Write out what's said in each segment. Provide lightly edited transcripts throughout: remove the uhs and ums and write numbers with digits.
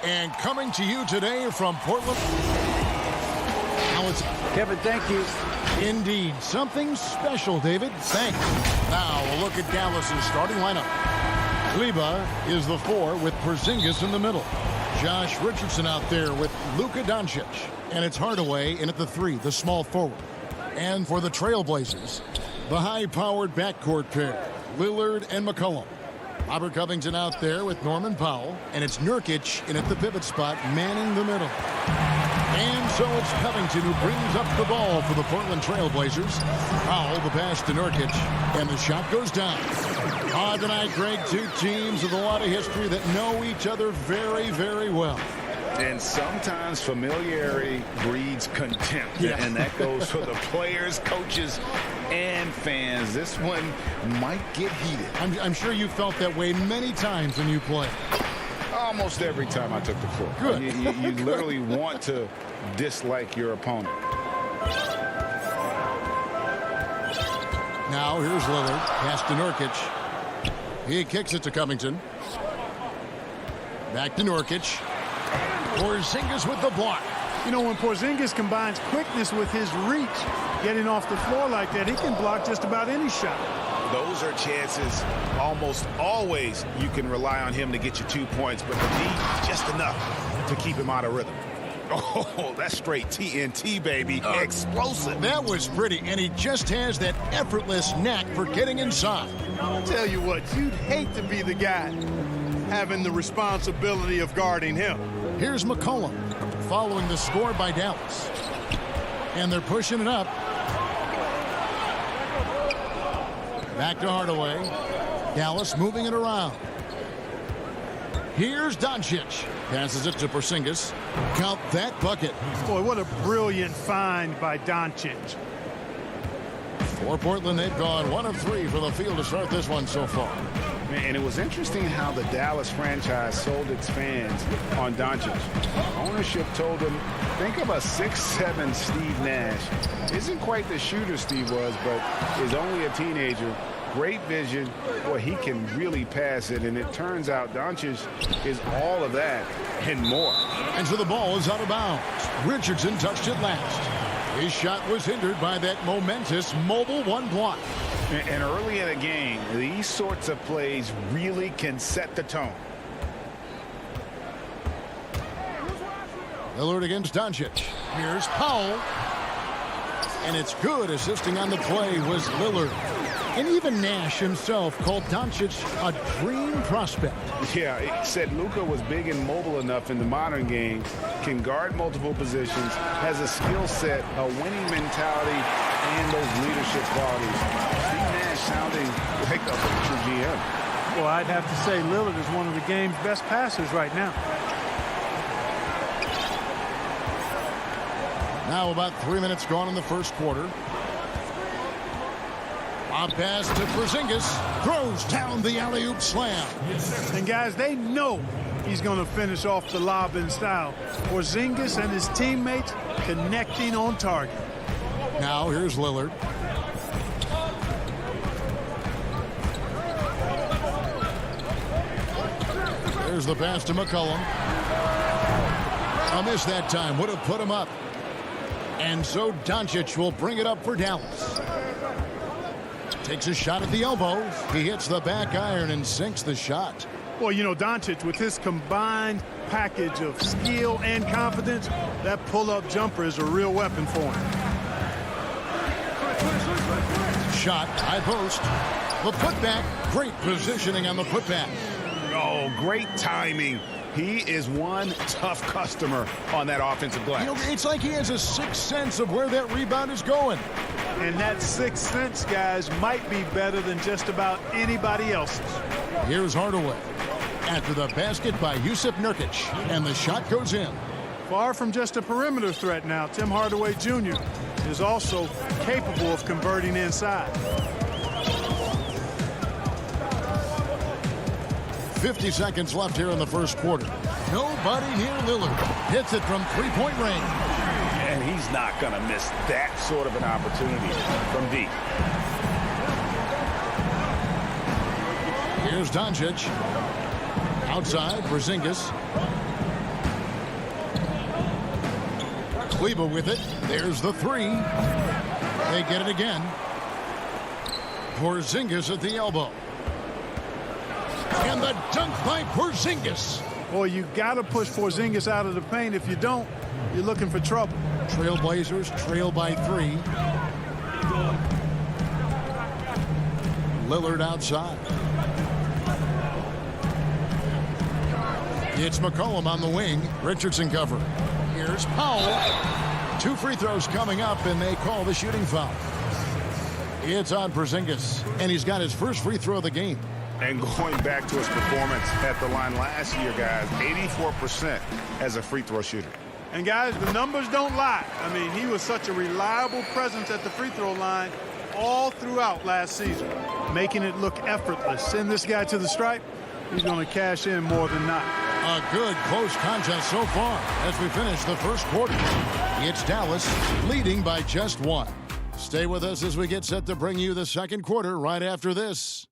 And coming to you today from Portland. Now it's Kevin, thank you. Indeed. Something special, David. Thanks. Now a look at Dallas's starting lineup. Kleba is the 4 with Porzingis in the middle. Josh Richardson out there with Luka Doncic. And it's Hardaway in at the 3, the small forward. And for the Trailblazers, the high-powered backcourt pair, Lillard and McCollum. Robert Covington out there with Norman Powell. And it's Nurkic in at the pivot spot, manning the middle. And so it's Covington who brings up the ball for the Portland Trailblazers. Powell, the pass to Nurkic. And the shot goes down. Tonight, Greg, two teams with a lot of history that know each other very, very well. And sometimes familiarity breeds contempt. Yeah. And that goes for the players, coaches, and fans. This one might get heated. I'm sure you felt that way many times when you play. Almost every time I took the floor. Good. You literally want to dislike your opponent. Now here's Lillard. Pass to Nurkic. He kicks it to Covington. Back to Nurkic. Porzingis with the block. You know, when Porzingis combines quickness with his reach, getting off the floor like that, he can block just about any shot. Those are chances almost always you can rely on him to get you 2 points, but the D just enough to keep him out of rhythm. Oh, that's straight TNT, baby. Explosive. That was pretty, and he just has that effortless knack for getting inside. I'll tell you what, you'd hate to be the guy having the responsibility of guarding him. Here's McCollum following the score by Dallas. And they're pushing it up. Back to Hardaway. Dallas moving it around. Here's Doncic. Passes it to Porzingis. Count that bucket. Boy, what a brilliant find by Doncic. For Portland, they've gone 1 of 3 from the field to start this one so far. And it was interesting how the Dallas franchise sold its fans on Doncic. Ownership told them, think of a 6'7" Steve Nash. Isn't quite the shooter Steve was, but is only a teenager. Great vision. Boy, he can really pass it, and it turns out Doncic is all of that and more. And so the ball is out of bounds. Richardson touched it last. His shot was hindered by that momentous mobile 1 block. And early in a game, these sorts of plays really can set the tone. Lillard against Doncic. Here's Powell. And it's good. Assisting on the play was Lillard. And even Nash himself called Doncic a dream prospect. Yeah, he said Luka was big and mobile enough in the modern game, can guard multiple positions, has a skill set, a winning mentality, and those leadership qualities. Steve Nash sounding like a future GM. Well, I'd have to say Lillard is one of the game's best passers right now. Now about 3 minutes gone in the first quarter. A pass to Porzingis. Throws down the alley-oop slam. And guys, they know he's going to finish off the lob in style. Porzingis and his teammates connecting on target. Now here's Lillard. There's the pass to McCollum. A miss that time. Would have put him up. And so Doncic will bring it up for Dallas. Takes a shot at the elbow. He hits the back iron and sinks the shot. Well, you know, Doncic, with his combined package of skill and confidence, that pull-up jumper is a real weapon for him. Shot, high post. The putback, great positioning on the putback. Oh, great timing. He is one tough customer on that offensive glass. You know, it's like he has a sixth sense of where that rebound is going. And that sixth sense, guys, might be better than just about anybody else's. Here's Hardaway. After the basket by Yusuf Nurkic. And the shot goes in. Far from just a perimeter threat now, Tim Hardaway Jr. is also capable of converting inside. 50 seconds left here in the first quarter. Nobody near Lillard. Hits it from three-point range. And he's not going to miss that sort of an opportunity from deep. Here's Doncic. Outside, Porzingis. Kleber with it. There's the three. They get it again. Porzingis at the elbow. And the dunk by Porzingis. Boy, you got to push Porzingis out of the paint. If you don't, you're looking for trouble. Trailblazers trail by 3. Lillard outside. It's McCollum on the wing. Richardson cover. Here's Powell. 2 free throws coming up, and they call the shooting foul. It's on Porzingis, and he's got his first free throw of the game. And going back to his performance at the line last year, guys, 84% as a free throw shooter. And, guys, the numbers don't lie. I mean, he was such a reliable presence at the free throw line all throughout last season, making it look effortless. Send this guy to the stripe, he's going to cash in more than not. A good close contest so far as we finish the first quarter. It's Dallas leading by just 1. Stay with us as we get set to bring you the second quarter right after this.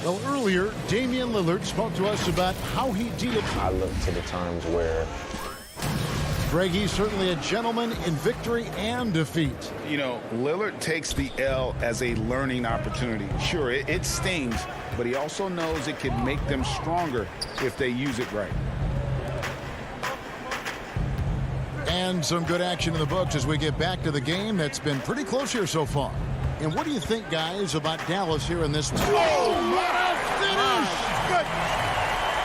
Well, earlier, Damian Lillard spoke to us about how he deals. I look to the times where Greg, he's certainly a gentleman in victory and defeat. You know, Lillard takes the L as a learning opportunity. Sure, it stings, but he also knows it can make them stronger if they use it right. And some good action in the books as we get back to the game that's been pretty close here so far. And what do you think, guys, about Dallas here in this one? Oh, what a finish! Good.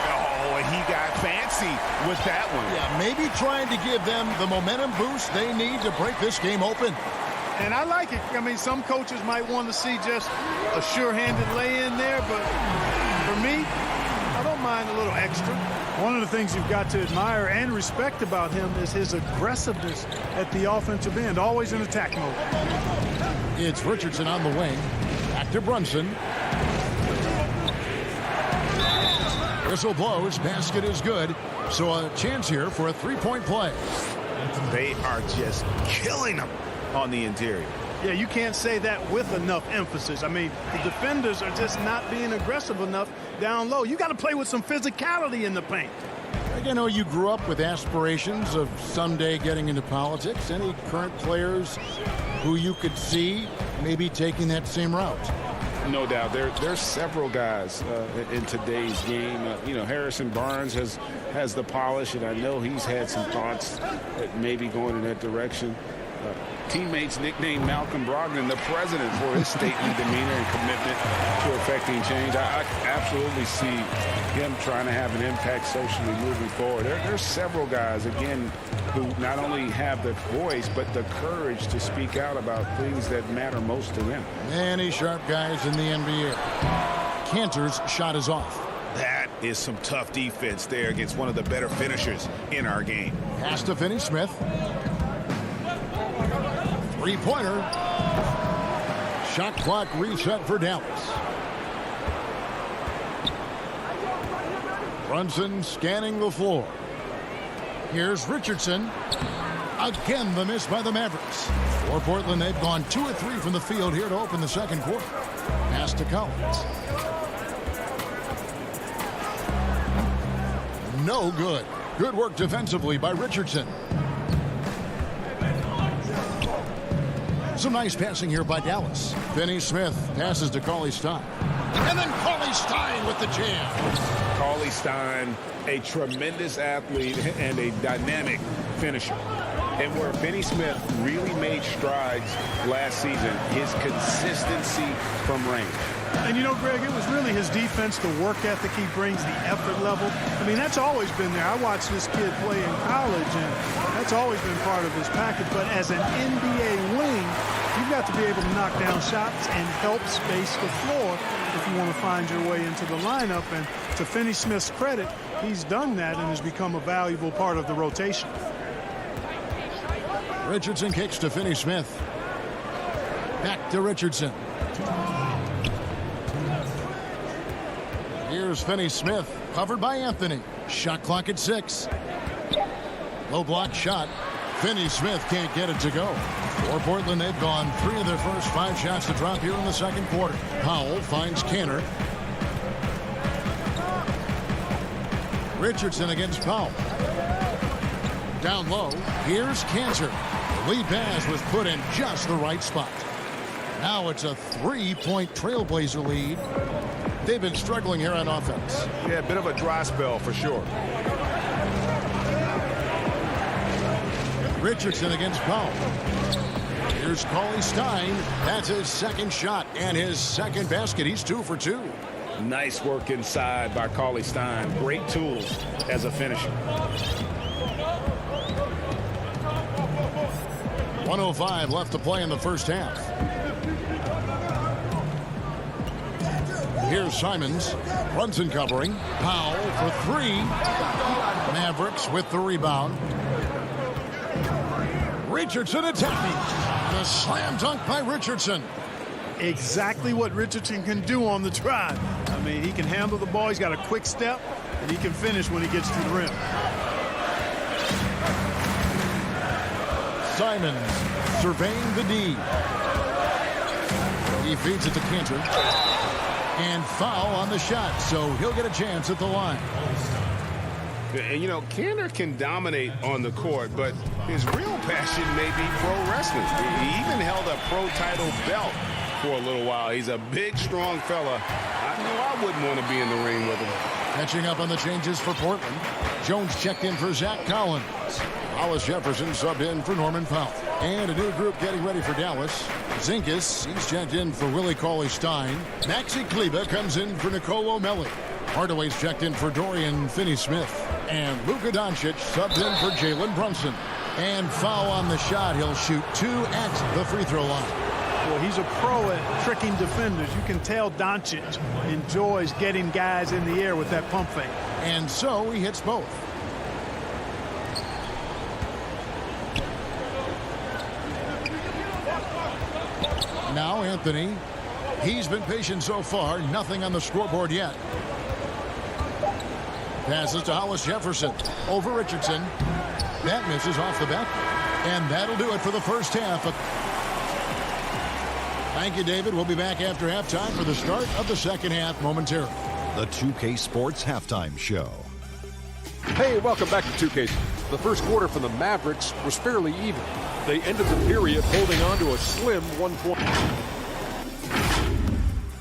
Oh, and he got fancy with that one. Yeah, maybe trying to give them the momentum boost they need to break this game open. And I like it. I mean, some coaches might want to see just a sure-handed lay-in there, but for me, I don't mind a little extra. One of the things you've got to admire and respect about him is his aggressiveness at the offensive end, always in attack mode. It's Richardson on the wing. Back to Brunson. Whistle blows. Basket is good. So a chance here for a three-point play. They are just killing them on the interior. Yeah, you can't say that with enough emphasis. I mean, the defenders are just not being aggressive enough down low. You got to play with some physicality in the paint. You know, you grew up with aspirations of someday getting into politics. Any current players who you could see maybe taking that same route? No doubt. There's several guys in today's game. You know, Harrison Barnes has the polish, and I know he's had some thoughts that maybe going in that direction. Teammates nicknamed Malcolm Brogdon the president for his stately demeanor and commitment to effecting change. I absolutely see him trying to have an impact socially moving forward. There's several guys, again, who not only have the voice, but the courage to speak out about things that matter most to them. Many sharp guys in the NBA. Cantor's shot is off. That is some tough defense there against one of the better finishers in our game. Pass to Finney-Smith. Three-pointer. Shot clock reset for Dallas. Brunson scanning the floor. Here's Richardson. Again, the miss by the Mavericks. For Portland, they've gone 2 of 3 from the field here to open the second quarter. Pass to Collins. No good. Good work defensively by Richardson. Some nice passing here by Dallas. Finney-Smith passes to Cauley-Stein. And then Cauley-Stein with the jam. Cauley-Stein, a tremendous athlete and a dynamic finisher. And where Finney-Smith really made strides last season, his consistency from range. And, you know, Greg, it was really his defense, the work ethic he brings, the effort level. I mean, that's always been there. I watched this kid play in college, and that's always been part of his package. But as an NBA wing, you've got to be able to knock down shots and help space the floor if you want to find your way into the lineup. And to Finney Smith's credit, he's done that and has become a valuable part of the rotation. Richardson kicks to Finney Smith. Back to Richardson. Here's Finney Smith, covered by Anthony. Shot clock at 6. Low block shot. Finney Smith can't get it to go. For Portland, they've gone 3 of their first 5 shots to drop here in the second quarter. Powell finds Canner. Richardson against Powell. Down low, here's Cantor. The lead pass was put in just the right spot. Now it's a 3-point Trailblazer lead. They've been struggling here on offense. Yeah, a bit of a dry spell for sure. Richardson against Powell. Here's Cauley Stein. That's his second shot and his second basket. He's 2 for 2. Nice work inside by Cauley Stein. Great tools as a finisher. 1:05 left to play in the first half. Here's Simons. Brunson covering. Powell for 3. Mavericks with the rebound. Richardson attacking. The slam dunk by Richardson. Exactly what Richardson can do on the drive. I mean, he can handle the ball. He's got a quick step, and he can finish when he gets to the rim. Simons surveying the D. He feeds it to Cantor. And foul on the shot, so he'll get a chance at the line. And, you know, Cantor can dominate on the court, but his real passion may be pro wrestling. He even held a pro title belt for a little while. He's a big, strong fella. I know I wouldn't want to be in the ring with him. Catching up on the changes for Portland. Jones checked in for Zach Collins. Hollis Jefferson subbed in for Norman Powell. And a new group getting ready for Dallas. Zinkas, he's checked in for Willie Cauley-Stein. Maxi Kleber comes in for Nicole O'Malley. Hardaway's checked in for Dorian Finney-Smith. And Luka Doncic subbed in for Jalen Brunson. And foul on the shot. He'll shoot 2 at the free throw line. Well, he's a pro at tricking defenders. You can tell Doncic enjoys getting guys in the air with that pump fake. And so he hits both. Now Anthony. He's been patient so far. Nothing on the scoreboard yet. Passes to Hollis Jefferson. Over Richardson. That misses off the back. And that'll do it for the first half. Thank you, David. We'll be back after halftime for the start of the second half momentarily. The 2K Sports Halftime Show. Hey, welcome back to 2K. The first quarter for the Mavericks was fairly even. They ended the period holding on to a slim 1 point.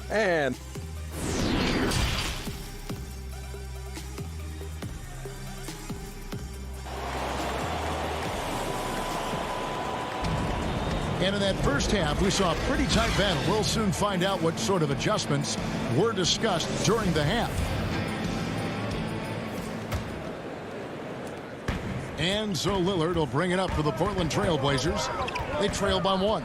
And in that first half, we saw a pretty tight battle. We'll soon find out what sort of adjustments were discussed during the half. And so Lillard will bring it up for the Portland Trail Blazers. They trail by 1.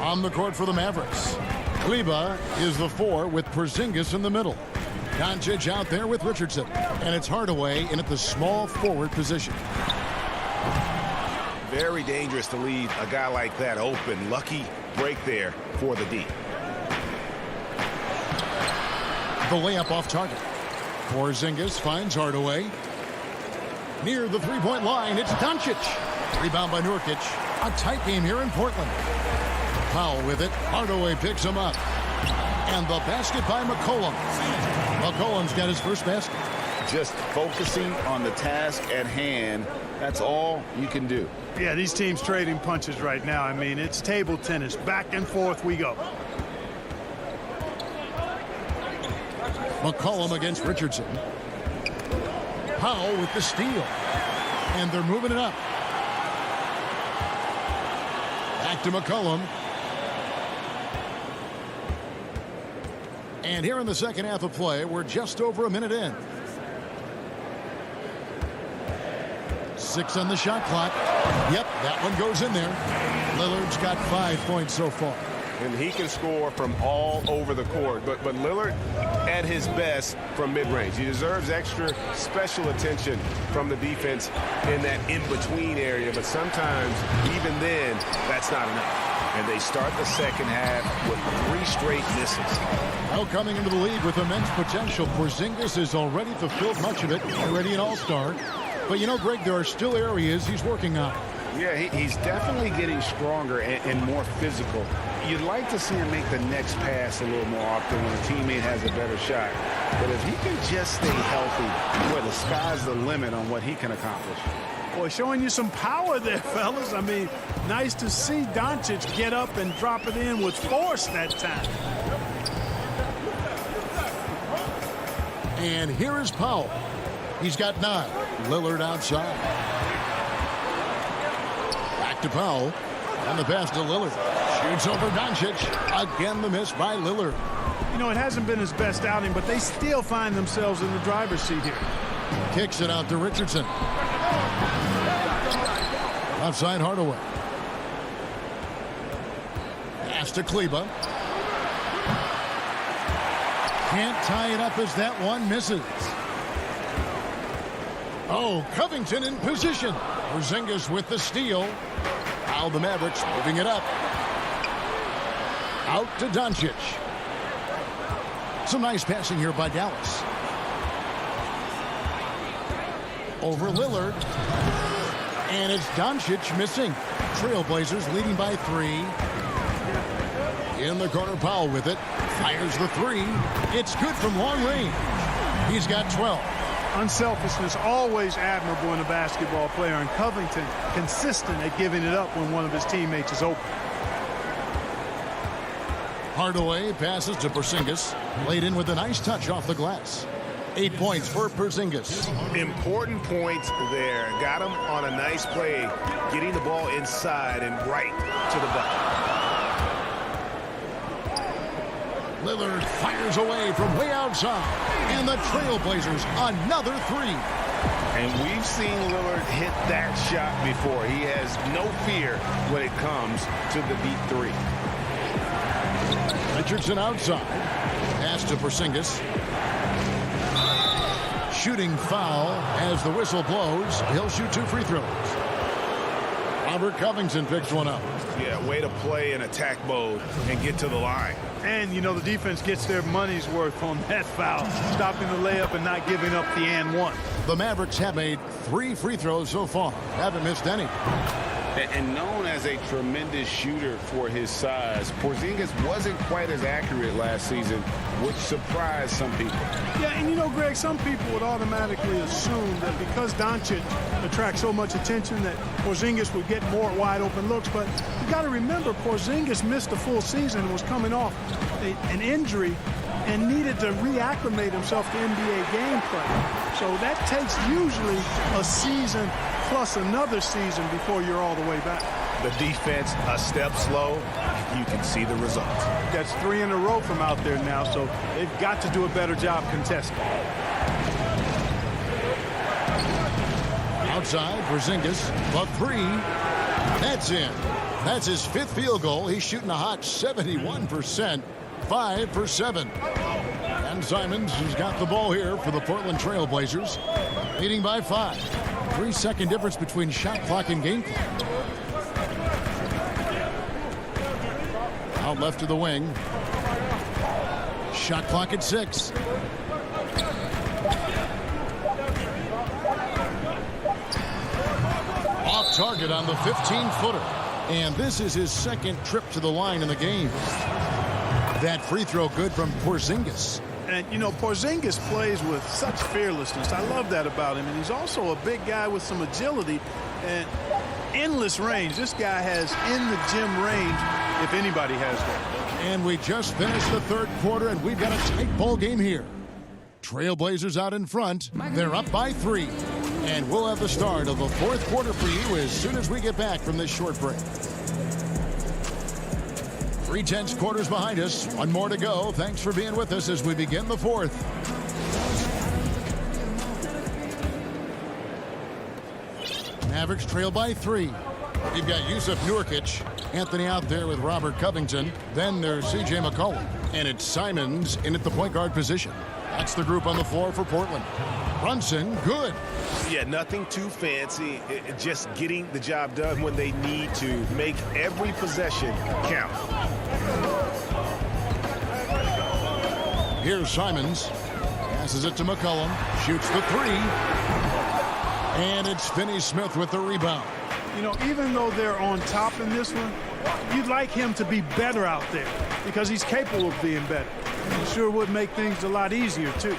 On the court for the Mavericks. Kleber is the 4 with Porzingis in the middle. Doncic out there with Richardson. And it's Hardaway in at the small forward position. Very dangerous to leave a guy like that open. Lucky break there for the D. The layup off target. Porzingis finds Hardaway. Near the three-point line, it's Doncic. Rebound by Nurkic. A tight game here in Portland. Powell with it. Hardaway picks him up. And the basket by McCollum. McCollum's got his first basket. Just focusing on the task at hand. That's all you can do. Yeah, these teams trading punches right now. I mean, it's table tennis. Back and forth we go. McCollum against Richardson. Powell with the steal. And they're moving it up. Back to McCollum. And here in the second half of play, we're just over a minute in. 6 on the shot clock. Yep, that one goes in there. Lillard's got 5 points so far. And he can score from all over the court. But Lillard at his best from mid-range. He deserves extra special attention from the defense in that in-between area. But sometimes, even then, that's not enough. And they start the second half with 3 straight misses. Well, coming into the league with immense potential, Porzingis has already fulfilled much of it, already an all-star. But, you know, Greg, there are still areas he's working on. Yeah, he's definitely getting stronger and more physical. You'd like to see him make the next pass a little more often when a teammate has a better shot. But if he can just stay healthy, boy, the sky's the limit on what he can accomplish. Boy, showing you some power there, fellas. I mean, nice to see Doncic get up and drop it in with force that time. And here is Powell. He's got 9. Lillard outside. Back to Powell. And the pass to Lillard. Shoots over Doncic. Again, the miss by Lillard. You know, it hasn't been his best outing, but they still find themselves in the driver's seat here. Kicks it out to Richardson. Outside Hardaway. Pass to Kleba. Can't tie it up as that one misses. Oh, Covington in position. Porzingis with the steal. Now the Mavericks moving it up. Out to Doncic. Some nice passing here by Dallas. Over Lillard. And it's Doncic missing. Trailblazers leading by 3. In the corner, Powell with it. Fires the 3. It's good from long range. He's got 12. Unselfishness always admirable in a basketball player, and Covington consistent at giving it up when one of his teammates is open. Hardaway passes to Porzingis. Laid in with a nice touch off the glass. 8 points for Porzingis. Important points there. Got him on a nice play, getting the ball inside and right to the bucket. Lillard fires away from way outside. And the Trailblazers another 3. And we've seen Lillard hit that shot before. He has no fear when it comes to the deep 3. Richardson outside. Pass to Porzingis. Shooting foul as the whistle blows. He'll shoot 2 free throws. Robert Covington picks one up. Yeah, way to play in attack mode and get to the line. And, you know, the defense gets their money's worth on that foul, stopping the layup and not giving up the and 1. The Mavericks have made 3 free throws so far. Haven't missed any. And known as a tremendous shooter for his size, Porzingis wasn't quite as accurate last season, which surprised some people. Yeah, and you know, Greg, some people would automatically assume that because Doncic attracts so much attention that Porzingis would get more wide open looks. But you got to remember, Porzingis missed a full season and was coming off an injury and needed to reacclimate himself to NBA gameplay. So that takes usually a season plus another season before you're all the way back. The defense a step slow, you can see the results. That's 3 in a row from out there now, so they've got to do a better job contesting. Outside, Porzingis, the 3. That's in. That's his 5th field goal. He's shooting a hot 71%. 5 for 7. And Simons has got the ball here for the Portland Trailblazers, leading by 5. 3-second difference between shot clock and game clock. Out left to the wing. Shot clock at 6. Off target on the 15-footer. And this is his 2nd trip to the line in the game. That free throw good from Porzingis. And, you know, Porzingis plays with such fearlessness. I love that about him. And he's also a big guy with some agility and endless range. This guy has in the gym range if anybody has that. And we just finished the 3rd quarter, and we've got a tight ball game here. Trailblazers out in front. They're up by 3. And we'll have the start of the 4th quarter for you as soon as we get back from this short break. 3/10 quarters behind us. One more to go. Thanks for being with us as we begin the fourth. Mavericks trail by 3. You've got Yusuf Nurkic, Anthony out there with Robert Covington. Then there's C.J. McCollum. And it's Simons in at the point guard position. That's the group on the floor for Portland. Brunson, good. Yeah, nothing too fancy. Just getting the job done when they need to. Make every possession count. Here's Simons. Passes it to McCollum. Shoots the 3. And it's Finney Smith with the rebound. You know, even though they're on top in this one, you'd like him to be better out there because he's capable of being better. It sure would make things a lot easier, too.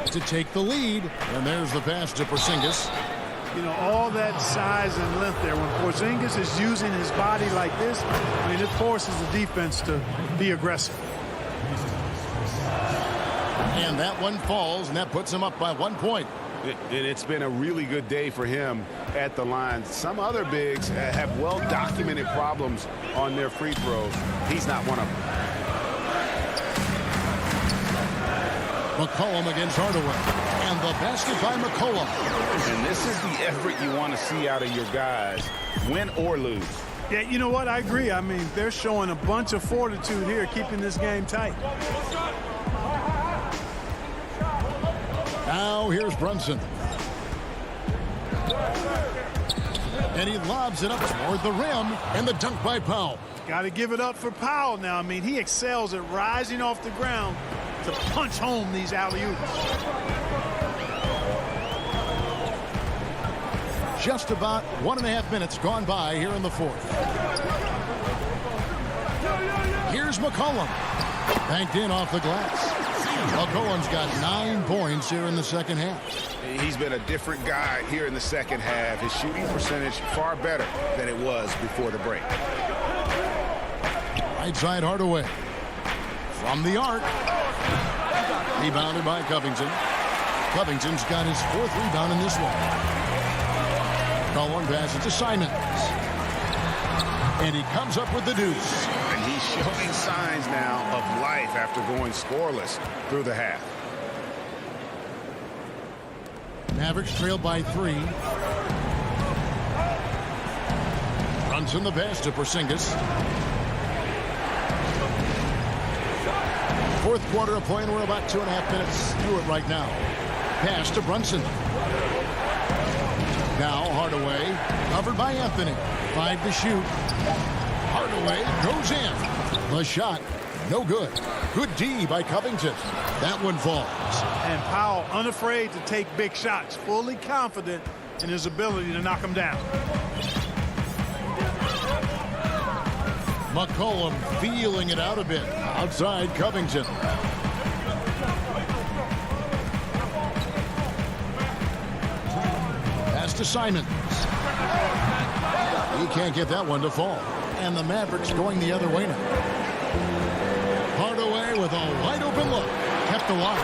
To take the lead, and there's the pass to Porzingis. You know, all that size and length there. When Porzingis is using his body like this, I mean, it forces the defense to be aggressive. And that one falls, and that puts him up by 1 point. And it's been a really good day for him at the line. Some other bigs have well-documented problems on their free throws. He's not one of them. McCollum against Hardaway. And the basket by McCollum. And this is the effort you want to see out of your guys, win or lose. Yeah, you know what? I agree. I mean, they're showing a bunch of fortitude here, keeping this game tight. Now here's Brunson. And he lobs it up toward the rim, and the dunk by Powell. Got to give it up for Powell now. I mean, he excels at rising off the ground to punch home these alley-oops. Just about 1.5 minutes gone by here in the fourth. Here's McCollum. Banked in off the glass. McCollum's got 9 points here in the second half. He's been a different guy here in the second half. His shooting percentage far better than it was before the break. Right side Hardaway. From the arc. Rebounded by Covington. Covington's got his 4th rebound in this one. McCollum passes to Simons. And he comes up with the deuce. And he's showing signs now of life after going scoreless through the half. Mavericks trail by 3. Brunson the pass to Porzingis. Fourth quarter of play, and we're about 2.5 minutes through it right now. Pass to Brunson. Now Hardaway, covered by Anthony. 5 to shoot. Hardaway goes in. The shot, no good. Good D by Covington. That one falls. And Powell unafraid to take big shots, fully confident in his ability to knock them down. McCollum feeling it out a bit. Outside Covington. Pass to Simons. He can't get that one to fall. And the Mavericks going the other way now. Hardaway with a wide open look. Kept alive.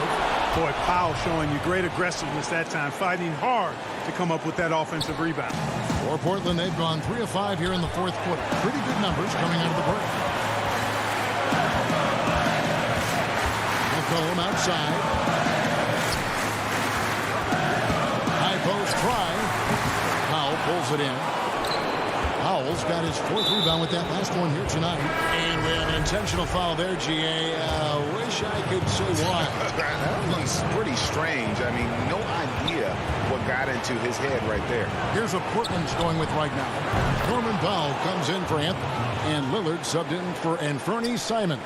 Boy, Powell showing you great aggressiveness that time, fighting hard to come up with that offensive rebound. For Portland, they've gone 3 of 5 here in the fourth quarter. Pretty good numbers coming out of the break. McCollum outside. High post try. Powell pulls it in. Powell's got his 4th rebound with that last one here tonight. And we have an intentional foul there, G.A. Wish I could say why. That was pretty strange. I mean, no idea what got into his head right there. Here's what Portland's going with right now. Norman Powell comes in for Anthony. And Lillard subbed in for Anthony Simons.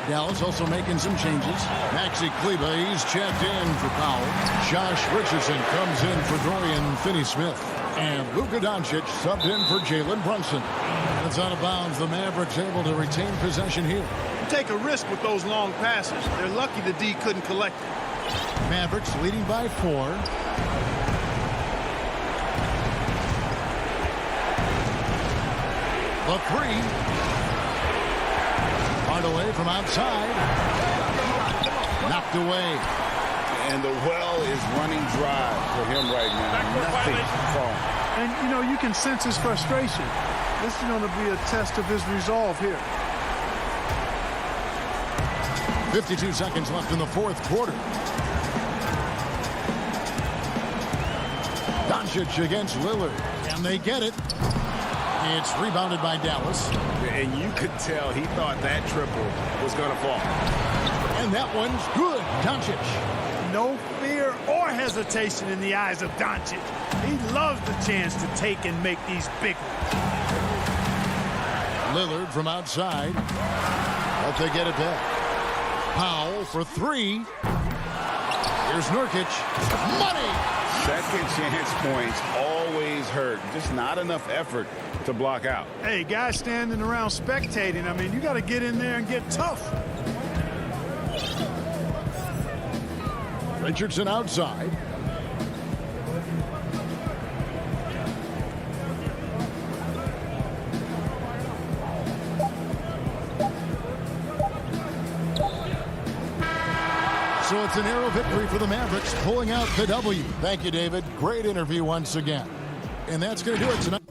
Dallas also making some changes. Maxi Kleber, he's checked in for Powell. Josh Richardson comes in for Dorian Finney-Smith. And Luka Doncic subbed in for Jalen Brunson. And it's out of bounds. The Mavericks able to retain possession here. You take a risk with those long passes. They're lucky the D couldn't collect it. Mavericks leading by 4. The 3. Hardaway from outside. Knocked away. And the well is running dry for him right now. Nothing falling. And, you know, you can sense his frustration. This is going to be a test of his resolve here. 52 seconds left in the fourth quarter. Doncic against Lillard, and they get it. It's rebounded by Dallas. And you could tell he thought that triple was going to fall. And that one's good. Doncic. No fear or hesitation in the eyes of Doncic. He loves the chance to take and make these big ones. Lillard from outside. But they get it back. Powell for three. Here's Nurkic. Money! Second chance points always hurt. Just not enough effort to block out. Hey, guys standing around spectating, I mean, you got to get in there and get tough. Richardson outside. So it's a narrow victory for the Mavericks, pulling out the W. Thank you, David. Great interview once again. And that's going to do it tonight.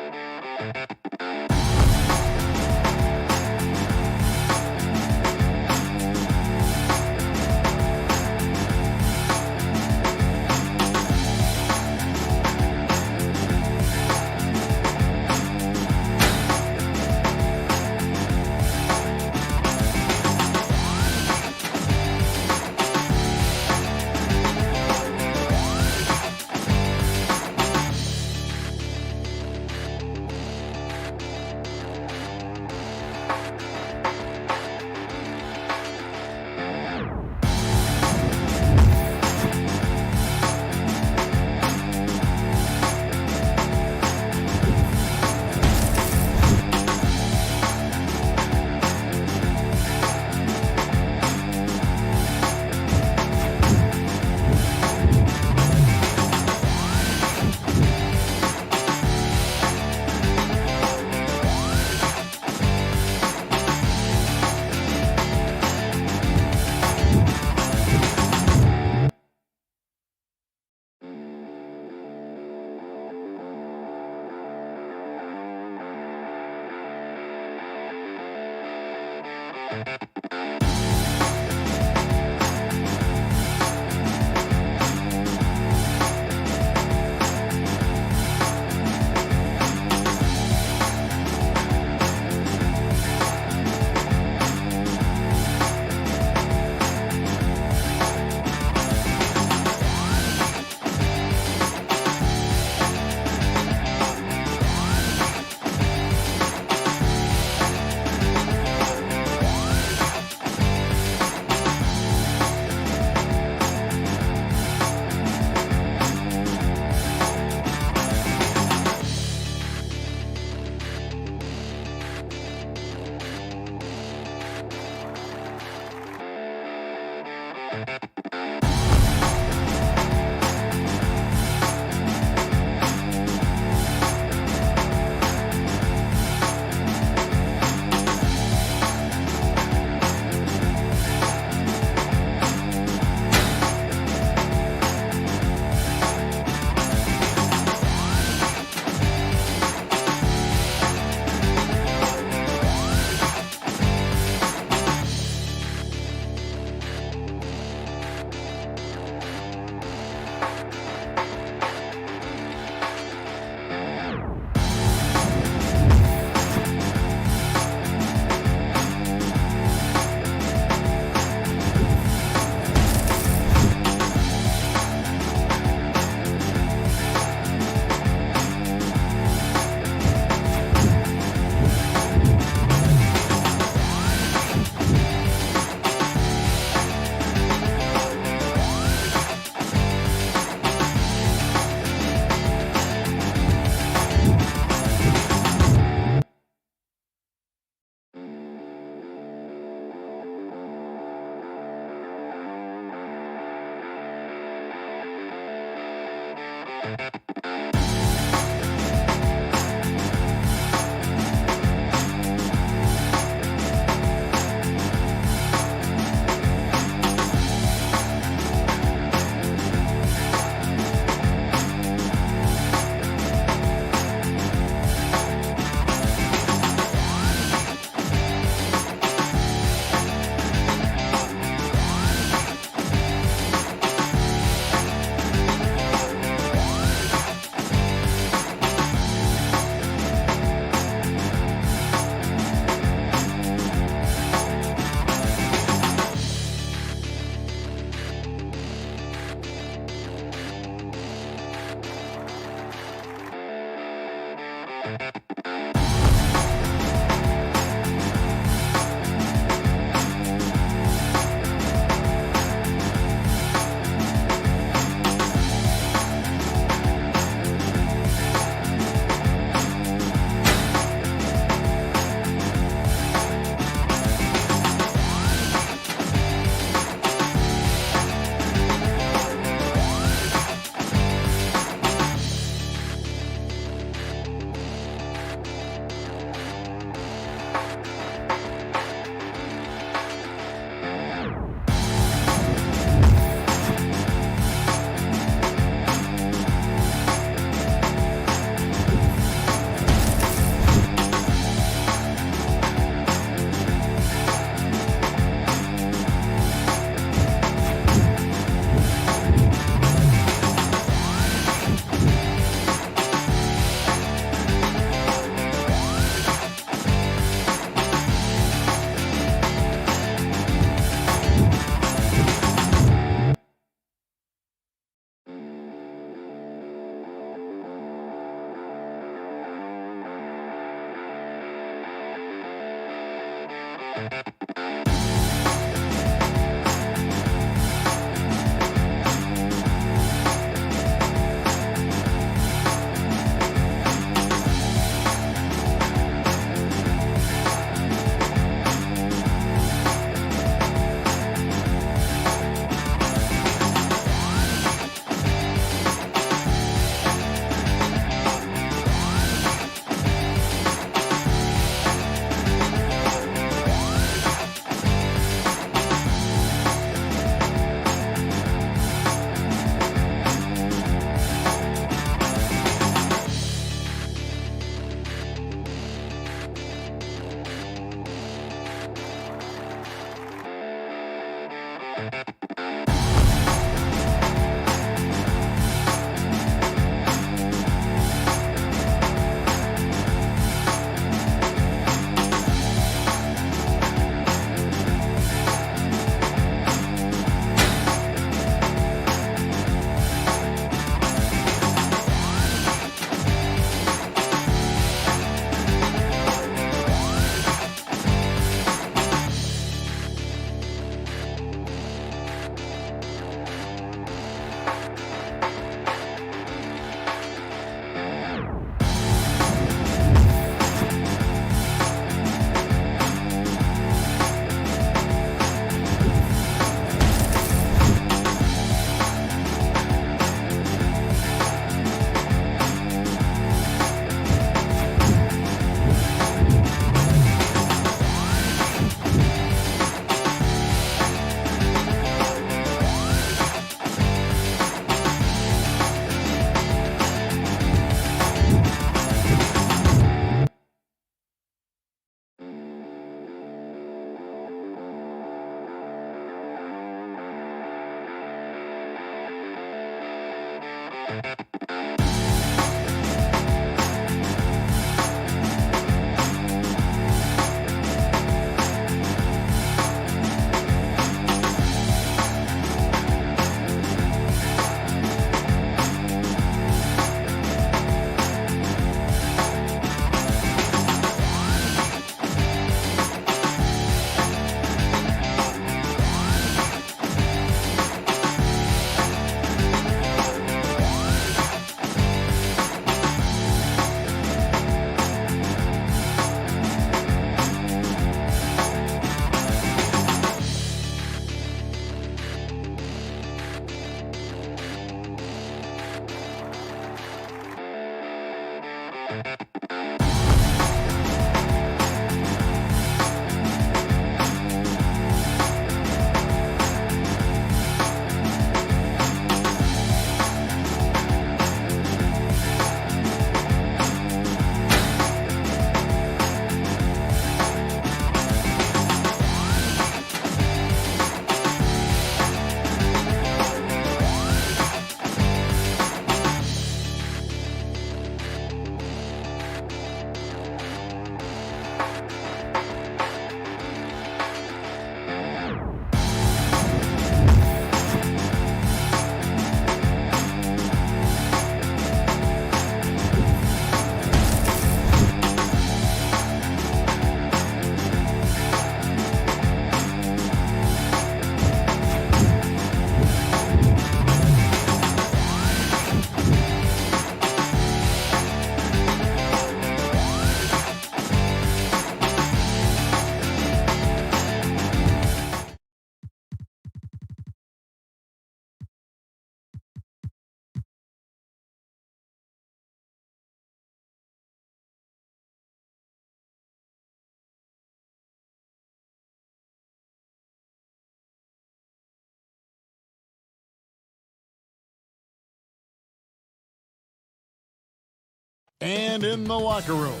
And in the locker room,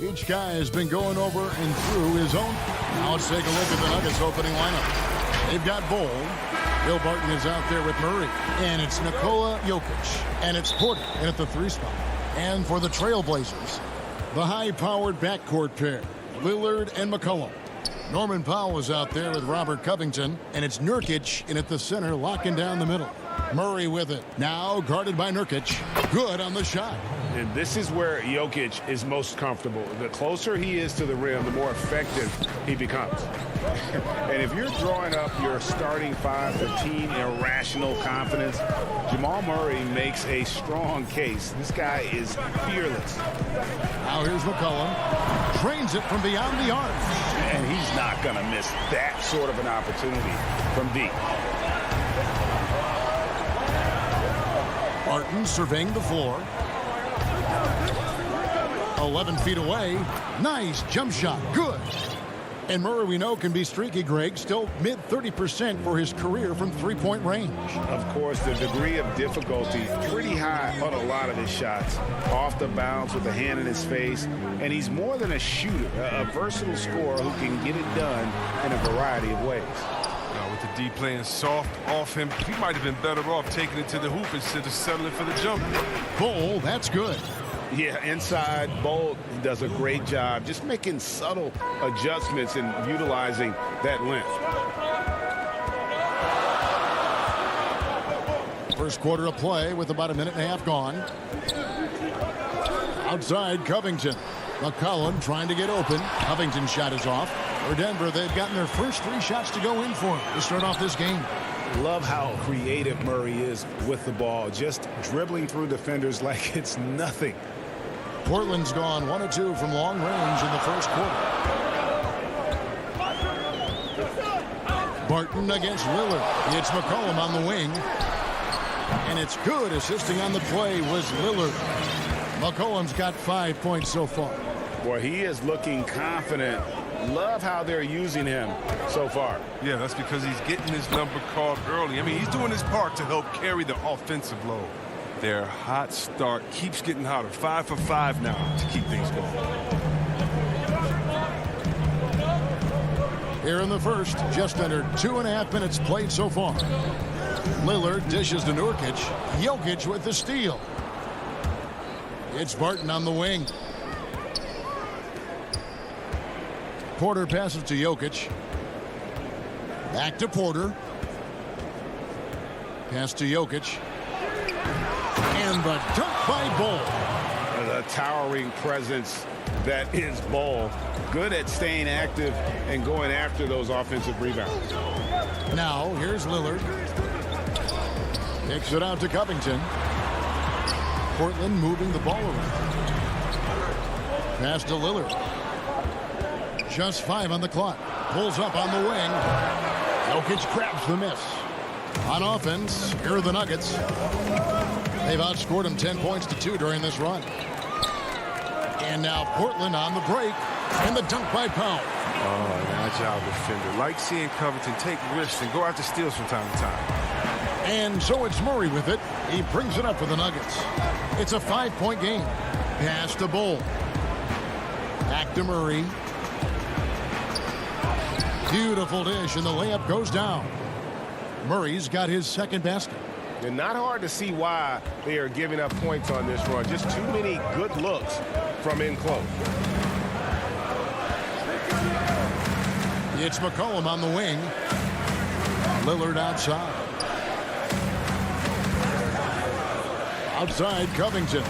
each guy has been going over and through his own. Now let's take a look at the Nuggets opening lineup. They've got Bol. Bill Barton is out there with Murray. And it's Nikola Jokic. And it's Porter in at the 3 spot. And for the Trailblazers, the high-powered backcourt pair, Lillard and McCollum. Norman Powell is out there with Robert Covington. And it's Nurkic in at the center, locking down the middle. Murray with it. Now guarded by Nurkic. Good on the shot. And this is where Jokic is most comfortable. The closer he is to the rim, the more effective he becomes. And if you're drawing up your starting 5 for team irrational confidence, Jamal Murray makes a strong case. This guy is fearless. Now here's McCollum. Trains it from beyond the arc. And he's not going to miss that sort of an opportunity from deep. Barton surveying the floor. 11 feet away. Nice jump shot. Good. And Murray, we know, can be streaky, Greg. Still mid-30% for his career from three-point range. Of course, the degree of difficulty pretty high on a lot of his shots. Off the bounce with a hand in his face. And he's more than a shooter, a versatile scorer who can get it done in a variety of ways. With the D playing soft off him, he might have been better off taking it to the hoop instead of settling for the jumper. Bol, that's good. Yeah, inside, Bol does a great job just making subtle adjustments and utilizing that length. First quarter of play with about a minute and a half gone. Outside, Covington. McCollum trying to get open. Covington's shot is off. For Denver, they've gotten their first 3 shots to go in for to start off this game. Love how creative Murray is with the ball, just dribbling through defenders like it's nothing. Portland's gone 1 of 2 from long range in the first quarter. Barton against Lillard. It's McCollum on the wing. And it's good. Assisting on the play was Lillard. McCollum's got 5 points so far. Boy, he is looking confident. Love how they're using him so far. Yeah, that's because he's getting his number called early. I mean, he's doing his part to help carry the offensive load. Their hot start keeps getting hotter. 5 for 5 now to keep things going. Here in the first, just under 2.5 minutes played so far. Lillard dishes to Nurkic. Jokic with the steal. It's Barton on the wing. Porter passes to Jokic. Back to Porter. Pass to Jokic. And the dunk by Bol. The towering presence that is Bol. Good at staying active and going after those offensive rebounds. Now, here's Lillard. Kicks it out to Covington. Portland moving the ball around. Pass to Lillard. Just 5 on the clock. Pulls up on the wing. Jokic grabs the miss. On offense, here are the Nuggets. They've outscored them 10 points to 2 during this run. And now Portland on the break. And the dunk by Powell. Oh, an agile defender. Like seeing Covington take risks and go after steals from time to time. And so it's Murray with it. He brings it up for the Nuggets. It's a 5-point game. Pass to Bol. Back to Murray. Beautiful dish, and the layup goes down. Murray's got his second basket. And not hard to see why they are giving up points on this run. Just too many good looks from in close. It's McCollum on the wing. Lillard outside. Outside, Covington.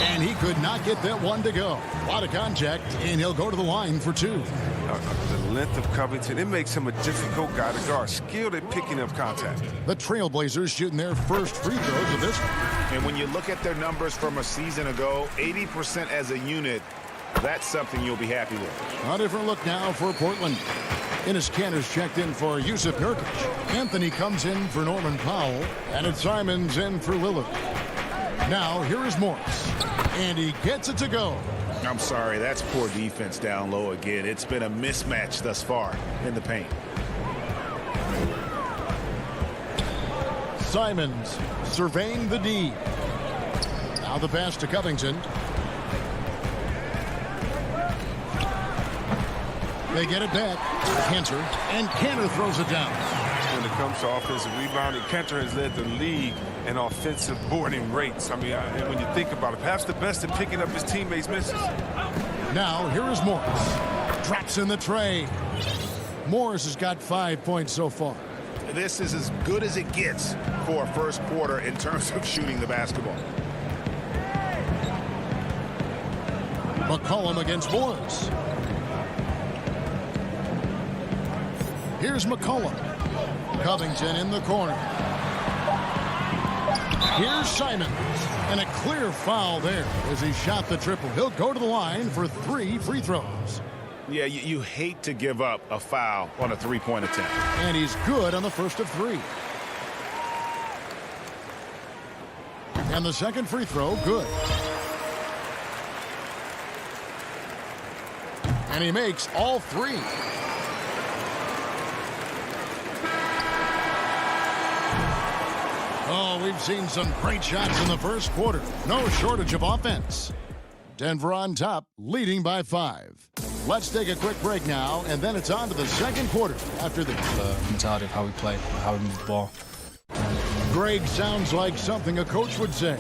And he could not get that one to go. A lot of contact, and he'll go to the line for 2. The length of Covington, it makes him a difficult guy to guard. Skilled at picking up contact. The Trailblazers shooting their first free throws of this one. And when you look at their numbers from a season ago, 80% as a unit, that's something you'll be happy with. A different look now for Portland. Enes Kanter's checked in for Yusuf Nurkic. Anthony comes in for Norman Powell. And it's Simons in for Lillard. Now, here is Morris. And he gets it to go. I'm sorry, that's poor defense down low again. It's been a mismatch thus far in the paint. Simons surveying the D. Now the pass to Covington. They get it back. Cantor. And Cantor throws it down. When it comes to offensive rebounding, Cantor has led the league in offensive boarding rates. I mean, when you think about it, perhaps the best at picking up his teammates' misses. Now, here is Morris. Drops in the tray. Morris has got 5 points so far. This is as good as it gets for a first quarter in terms of shooting the basketball. McCollum against Morris. Here's McCollum. Covington in the corner. Here's Simons. And a clear foul there as he shot the triple. He'll go to the line for 3 free throws. Yeah, you hate to give up a foul on a three-point attempt. And he's good on the first of 3. And the second free throw, good. And he makes all 3. Oh, we've seen some great shots in the first quarter. No shortage of offense. Denver on top, leading by 5. Let's take a quick break now, and then it's on to the second quarter after this. The mentality of how we play, how we move the ball. Greg sounds like something a coach would say.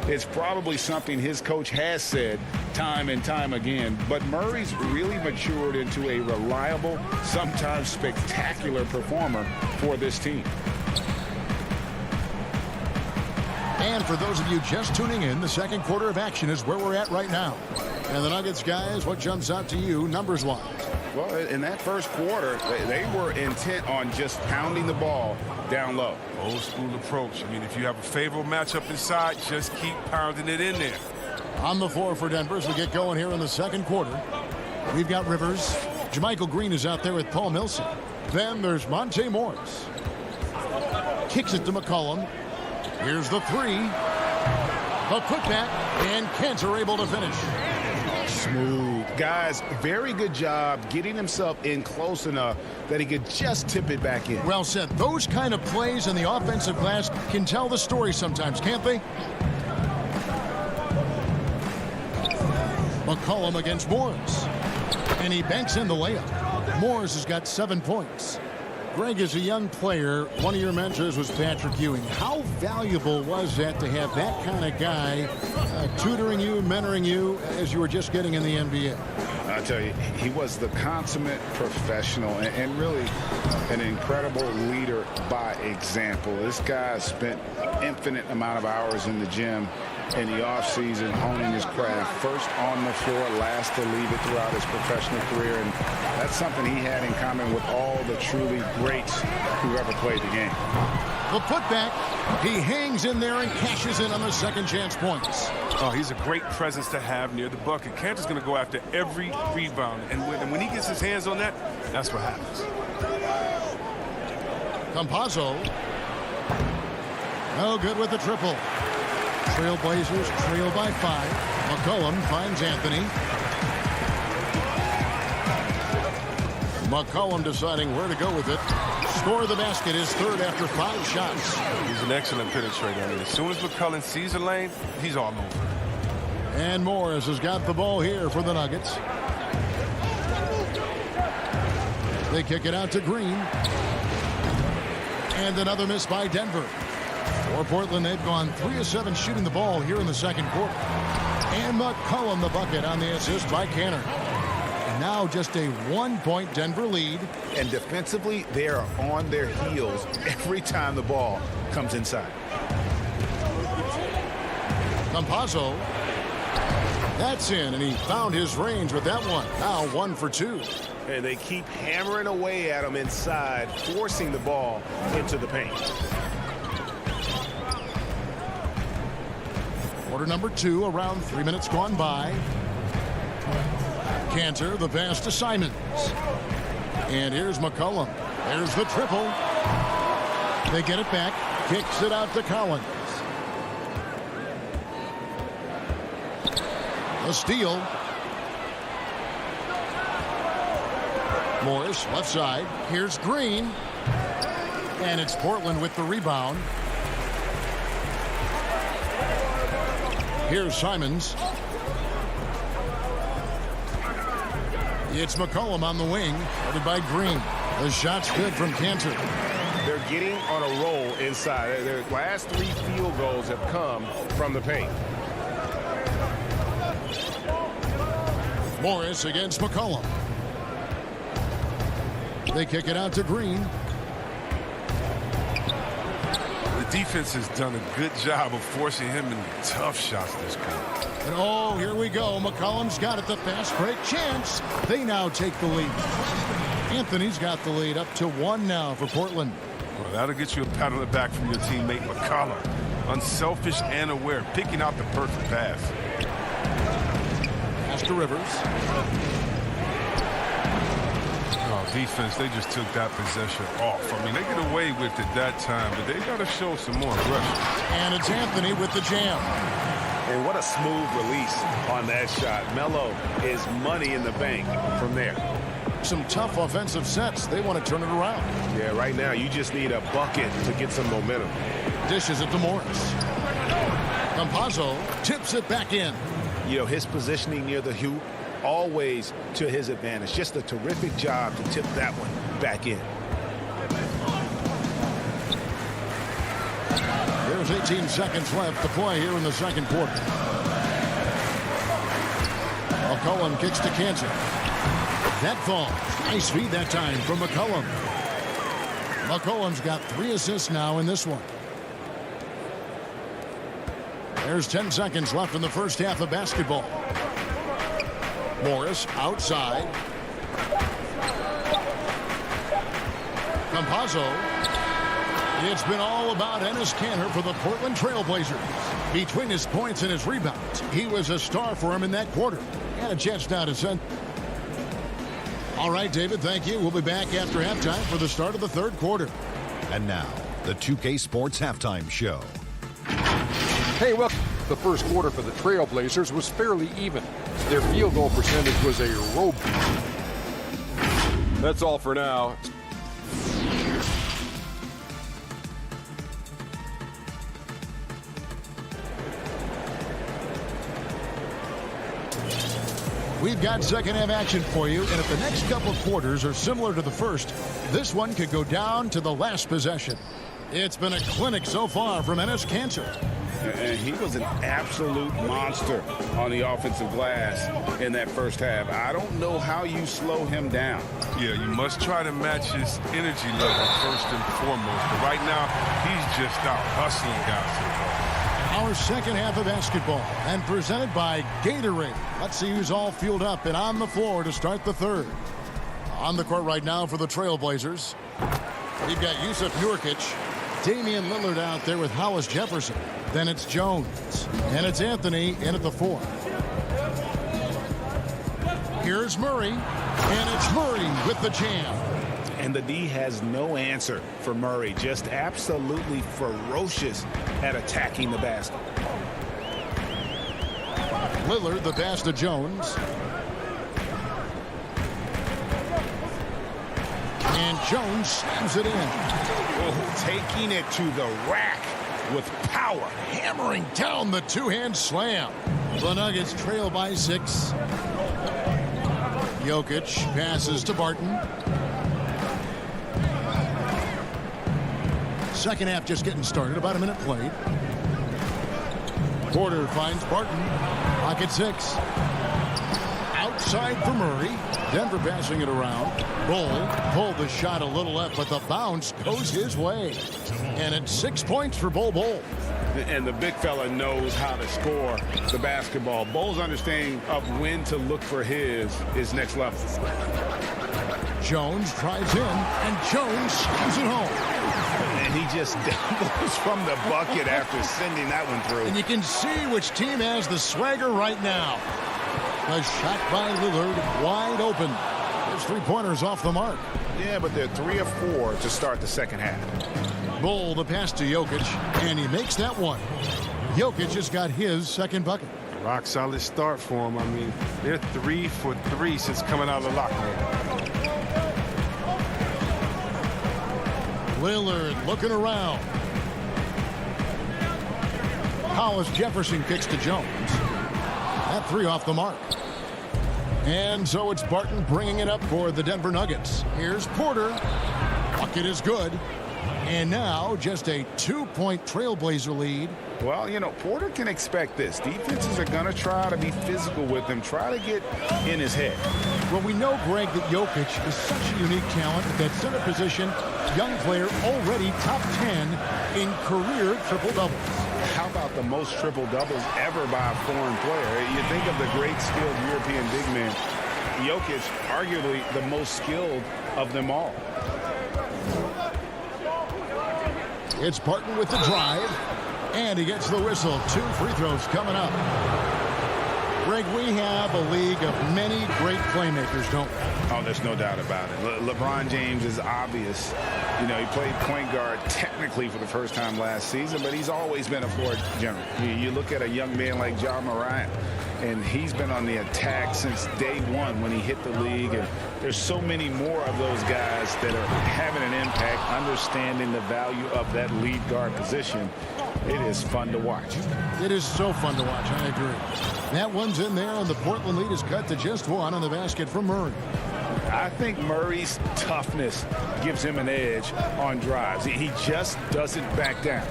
It's probably something his coach has said time and time again, but Murray's really matured into a reliable, sometimes spectacular performer for this team. And for those of you just tuning in, the second quarter of action is where we're at right now. And the Nuggets, guys, what jumps out to you numbers-wise? Well, in that first quarter, they were intent on just pounding the ball down low. Old school approach. I mean, if you have a favorable matchup inside, just keep pounding it in there. On the floor for Denver as we get going here in the second quarter. We've got Rivers. JaMychal Green is out there with Paul Millsap. Then there's Monte Morris. Kicks it to McCollum. Here's the 3. The putback, and Cantor able to finish. Smooth. Guys, very good job getting himself in close enough that he could just tip it back in. Well said. Those kind of plays in the offensive glass can tell the story sometimes, can't they? McCollum against Morris. And he banks in the layup. Morris has got 7 points. Greg, as a young player, one of your mentors was Patrick Ewing. How valuable was that to have that kind of guy tutoring you, mentoring you as you were just getting in the NBA? I tell you, he was the consummate professional and really an incredible leader by example. This guy spent infinite amount of hours in the gym in the offseason honing his craft, first on the floor, last to leave it throughout his professional career. And that's something he had in common with all the truly greats who ever played the game. The putback, he hangs in there and cashes in on the second chance points. Oh, he's a great presence to have near the bucket. Cantor's going to go after every rebound. And when he gets his hands on that, that's what happens. Campazzo. No good with the triple. Trailblazers trail by 5. McCollum finds Anthony. McCollum deciding where to go with it. Score the basket, his third after 5 shots. He's an excellent penetrator. I mean, as soon as McCollum sees a lane, he's all over. And Morris has got the ball here for the Nuggets. They kick it out to Green. And another miss by Denver. For Portland, they've gone 3 of 7 shooting the ball here in the second quarter. And McCollum the bucket on the assist by Cantor. And now just a 1-point Denver lead. And defensively, they are on their heels every time the ball comes inside. Campazzo. That's in, and he found his range with that one. Now 1 for 2. And they keep hammering away at him inside, forcing the ball into the paint. Quarter number 2, around 3 minutes gone by. Cantor, the pass to Simons. And here's McCollum. There's the triple. They get it back. Kicks it out to Collins. A steal. Morris, left side. Here's Green. And it's Portland with the rebound. Here's Simons. It's McCollum on the wing, guarded by Green. The shot's good from Cantor. They're getting on a roll inside. Their last 3 field goals have come from the paint. Morris against McCollum. They kick it out to Green. The defense has done a good job of forcing him into tough shots this quarter. And oh, here we go. McCollum's got it. The fast break chance. They now take the lead. Anthony's got the lead up to 1 now for Portland. Well, that'll get you a pat on the back from your teammate McCollum. Unselfish and aware, picking out the perfect pass. Pass to Rivers. Oh, defense, they just took that possession off. I mean, they get away with it that time, but they got to show some more aggression. And it's Anthony with the jam. And what a smooth release on that shot. Melo is money in the bank from there. Some tough offensive sets. They want to turn it around. Yeah, right now you just need a bucket to get some momentum. Dishes it to Morris. Campazzo tips it back in. You know, his positioning near the hoop, always to his advantage. Just a terrific job to tip that one back in. There's 18 seconds left to play here in the second quarter. McCollum kicks to Cantor. That falls. Nice feed that time from McCollum. McCollum's got 3 assists now in this one. There's 10 seconds left in the first half of basketball. Morris outside. Campazzo. It's been all about Enes Kanter for the Portland Trail Blazers. Between his points and his rebounds, he was a star for him in that quarter. And a chance now to send. All right, David, thank you. We'll be back after halftime for the start of the third quarter. And now, the 2K Sports Halftime Show. Hey, well, the first quarter for the Trailblazers was fairly even. Their field goal percentage was a rope. That's all for now. We've got second half action for you, and if the next couple of quarters are similar to the first, this one could go down to the last possession. It's been a clinic so far from Enes Kanter. And he was an absolute monster on the offensive glass in that first half. I don't know how you slow him down. Yeah, you must try to match his energy level first and foremost. But right now, he's just out hustling guys. Our second half of basketball, and presented by Gatorade. Let's see who's all fueled up and on the floor to start the third. On the court right now for the Trailblazers, we've got Yusuf Nurkic, Damian Lillard out there with Hollis Jefferson. Then it's Jones, and it's Anthony in at the 4. Here's Murray, and it's Murray with the jam. And the D has no answer for Murray. Just absolutely ferocious at attacking the basket. Lillard, the pass to Jones. And Jones slams it in. Oh, taking it to the rack with power. Hammering down the two-hand slam. The Nuggets trail by 6. Jokic passes to Barton. Second half just getting started. About a minute played. Porter finds Barton. Pocket 6. Outside for Murray. Denver passing it around. Bull pulled the shot a little left, but the bounce goes his way. And it's 6 points for Bull. And the big fella knows how to score the basketball. Bull's understanding of when to look for his is next level. Jones drives in, and Jones slams it home. And he just doubles from the bucket after sending that one through. And you can see which team has the swagger right now. A shot by Lillard, wide open. His three-pointers off the mark. Yeah, but they're 3 of 4 to start the second half. Bull, the pass to Jokic, and he makes that one. Jokic just got his second bucket. Rock solid start for him. I mean, they're 3 for 3 since coming out of the locker room. Lillard looking around. Hollis Jefferson kicks to Jones. That three off the mark. And so it's Barton bringing it up for the Denver Nuggets. Here's Porter. Bucket is good. And now just a 2-point Trailblazer lead. Well, you know, Porter can expect this. Defenses are going to try to be physical with him, try to get in his head. Well, we know, Greg, that Jokic is such a unique talent at that center position. Young player, already top 10 in career triple-doubles. How about the most triple-doubles ever by a foreign player? You think of the great skilled European big men. Jokic, arguably the most skilled of them all. It's Barton with the drive, and he gets the whistle. 2 free throws coming up. Greg, we have a league of many great playmakers, don't we? Oh, there's no doubt about it. LeBron James is obvious. You know, he played point guard technically for the first time last season, but he's always been a floor general. You look at a young man like Ja Morant, and he's been on the attack since day one when he hit the league. And there's so many more of those guys that are having an impact, understanding the value of that lead guard position. It is fun to watch. It is so fun to watch, I agree. That one's in there, and the Portland lead is cut to just 1 on the basket for Murray. I think Murray's toughness gives him an edge on drives. He just doesn't back down.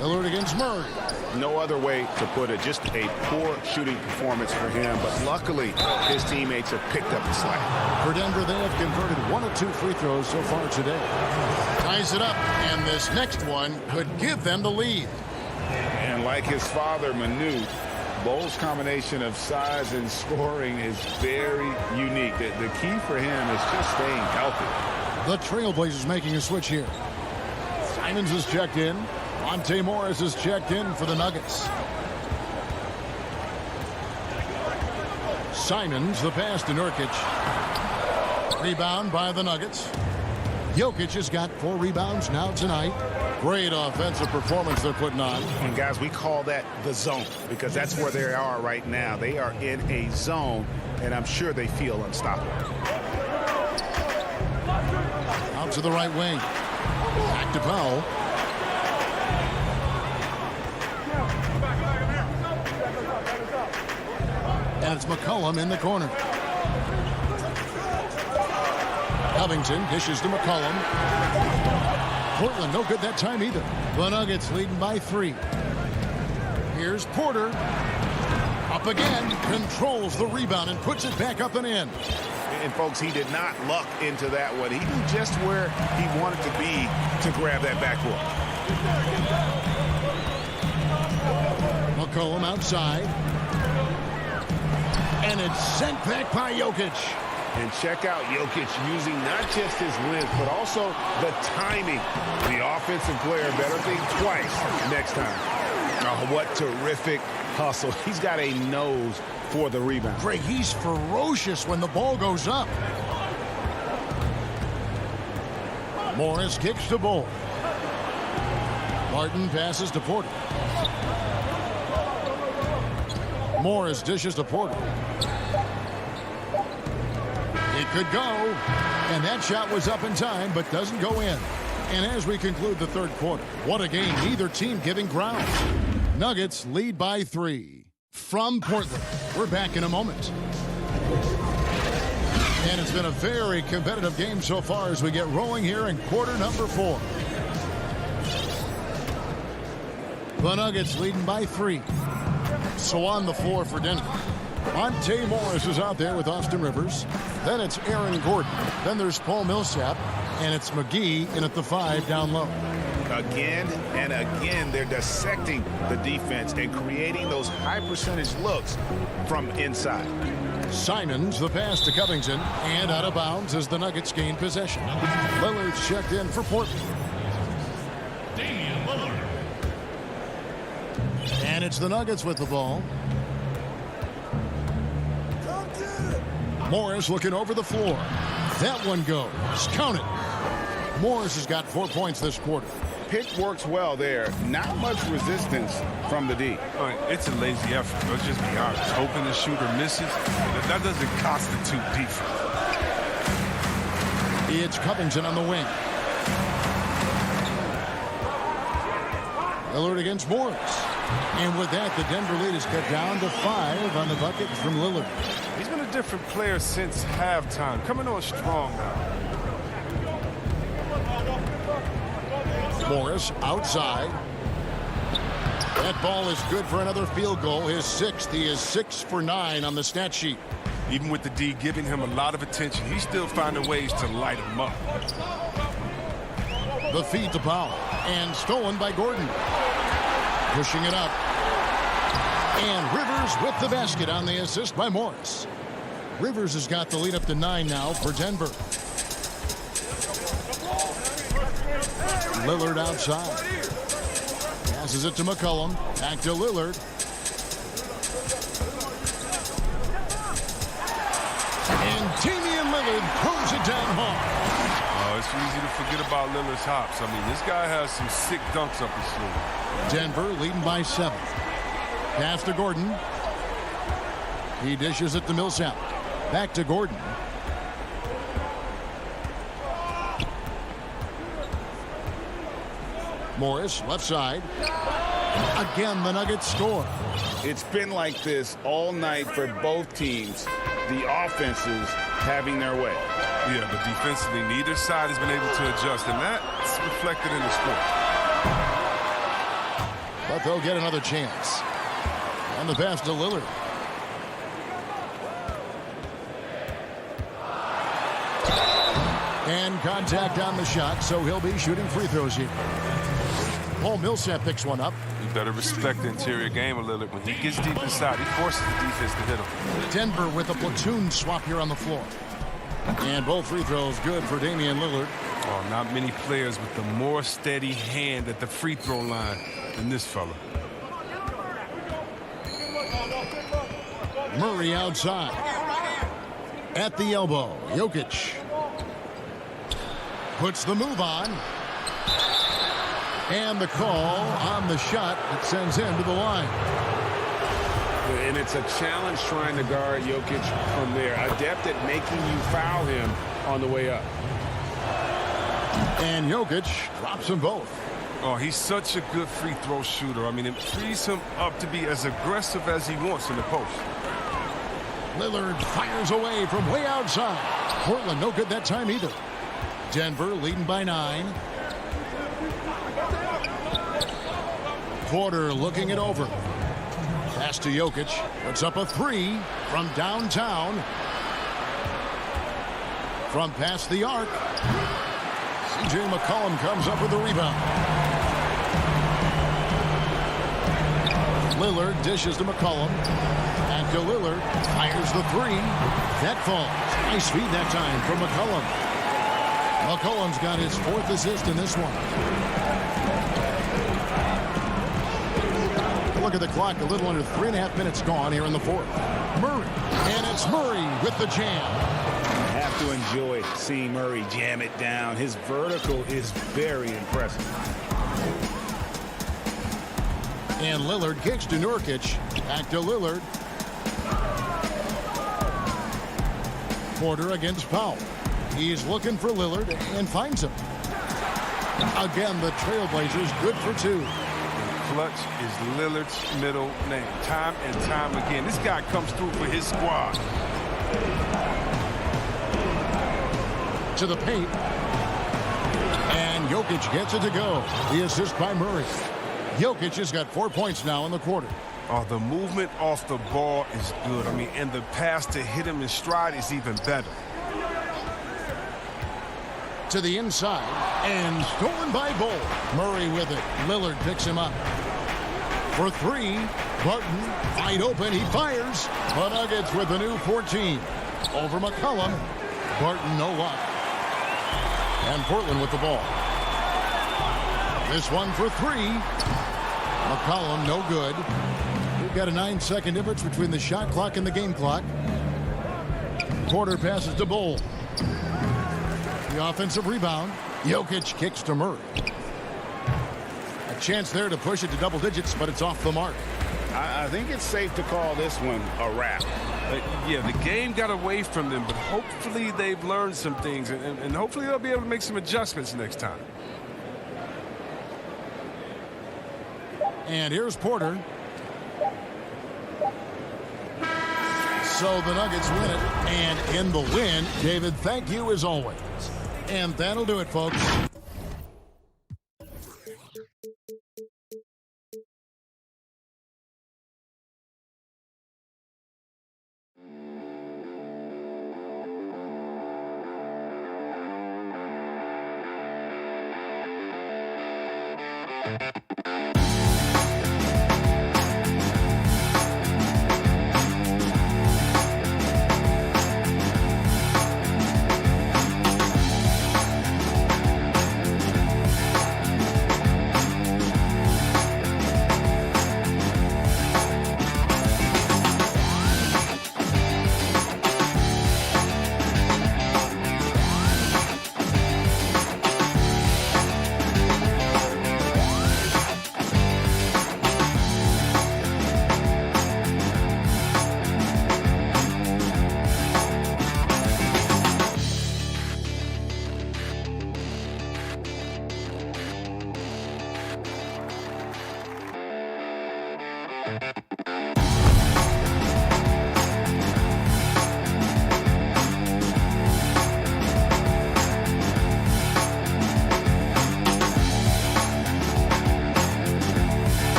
Lillard against Murray. No other way to put it. Just a poor shooting performance for him. But luckily, his teammates have picked up the slack. For Denver, they have converted 1 of 2 free throws so far today. Ties it up, and this next one could give them the lead. And like his father, Manu, Bowles' combination of size and scoring is very unique. The key for him is just staying healthy. The Trailblazers making a switch here. Simons is checked in. Monte Morris is checked in for the Nuggets. Simons, the pass to Nurkic. Rebound by the Nuggets. Jokic has got 4 rebounds now tonight. Great offensive performance they're putting on. And guys, we call that the zone because that's where they are right now. They are in a zone, and I'm sure they feel unstoppable. Out to the right wing. Back to Powell. And it's McCollum in the corner. Covington dishes to McCollum. Portland no good that time either. The Nuggets leading by 3. Here's Porter. Up again. Controls the rebound and puts it back up and in. And folks, he did not luck into that one. He knew just where he wanted to be to grab that backboard. McCollum outside. And it's sent back by Jokic. And check out Jokic using not just his length, but also the timing. The offensive player better think twice next time. Oh, what terrific hustle. He's got a nose for the rebound. Greg, he's ferocious when the ball goes up. Morris kicks to Bull. Martin passes to Porter. Morris dishes to Porter. It could go, and that shot was up in time, but doesn't go in. And as we conclude the third quarter, what a game, neither team giving ground. Nuggets lead by 3. From Portland, we're back in a moment. And it's been a very competitive game so far as we get rolling here in quarter number 4. The Nuggets leading by 3. So on the floor for Denver, Monte Morris is out there with Austin Rivers. Then it's Aaron Gordon. Then there's Paul Millsap. And it's McGee in at the 5 down low. Again and again, they're dissecting the defense and creating those high percentage looks from inside. Simons, the pass to Covington, and out of bounds as the Nuggets gain possession. Lillard's checked in for Portland. And it's the Nuggets with the ball. Morris looking over the floor. That one goes. Count it. Morris has got 4 points this quarter. Pick works well there. Not much resistance from the D. It's a lazy effort. Let's just be honest. Hoping the shooter misses, that doesn't constitute defense. It's Covington on the wing. Lillard against Morris. And with that, the Denver lead is cut down to 5 on the bucket from Lillard. He's been a different player since halftime, coming on strong now. Morris outside. That ball is good for another field goal, his 6th. He is 6 for 9 on the stat sheet. Even with the D giving him a lot of attention, he's still finding ways to light him up. The feed to Powell, and stolen by Gordon. Pushing it up. And Rivers with the basket on the assist by Morris. Rivers has got the lead up to 9 now for Denver. Lillard outside. Passes it to McCollum. Back to Lillard. And Damian Lillard throws it down hard. Oh, it's easy to forget about Lillard's hops. I mean, this guy has some sick dunks up his sleeve. Denver leading by 7. Pass to Gordon. He dishes it to Millsap. Back to Gordon. Morris, left side. Again, the Nuggets score. It's been like this all night for both teams. The offenses having their way. Yeah, but defensively, neither side has been able to adjust, and that's reflected in the score. But they'll get another chance. And the pass to Lillard. And contact on the shot, so he'll be shooting free throws here. Paul Millsap picks one up. You better respect the interior game of Lillard. When he gets deep inside, he forces the defense to hit him. Denver with a platoon swap here on the floor. And both free throws good for Damian Lillard. Oh, not many players with a more steady hand at the free throw line than this fella. Murray outside. At the elbow, Jokic. Puts the move on. And the call on the shot that sends him to the line. And it's a challenge trying to guard Jokic from there. Adept at making you foul him on the way up. And Jokic drops them both. Oh, he's such a good free throw shooter. I mean, it frees him up to be as aggressive as he wants in the post. Lillard fires away from way outside. Portland no good that time either. Denver leading by 9. Porter looking it over. Pass to Jokic. Puts up a 3 from downtown. From past the arc. C.J. McCollum comes up with the rebound. Lillard dishes to McCollum. Back to Lillard. Fires the 3. That falls. Nice feed that time from McCollum. McCollum's got his 4th assist in this one. Look at the clock. A little under 3.5 minutes gone here in the 4th. Murray. And it's Murray with the jam. I have to enjoy seeing Murray jam it down. His vertical is very impressive. And Lillard kicks to Nurkic. Back to Lillard. Porter against Powell. He's looking for Lillard and finds him. Again, the Trailblazers good for 2. Clutch is Lillard's middle name. Time and time again. This guy comes through for his squad. To the paint. And Jokic gets it to go. The assist by Murray. Jokic has got 4 points now in the quarter. Oh, the movement off the ball is good. I mean, and the pass to hit him in stride is even better. To the inside. And stolen by Bull. Murray with it. Lillard picks him up. For 3. Barton wide open. He fires. The Nuggets with a new 14. Over McCollum. Barton no luck. And Portland with the ball. This one for 3. McCollum no good. We've got a 9-second difference between the shot clock and the game clock. Porter passes to Bull. The offensive rebound. Jokic kicks to Murray. A chance there to push it to double digits, but it's off the mark. I think it's safe to call this one a wrap. Yeah, the game got away from them, but hopefully they've learned some things, and hopefully they'll be able to make some adjustments next time. And here's Porter. So the Nuggets win it. And in the win, David, thank you as always. And that'll do it, folks.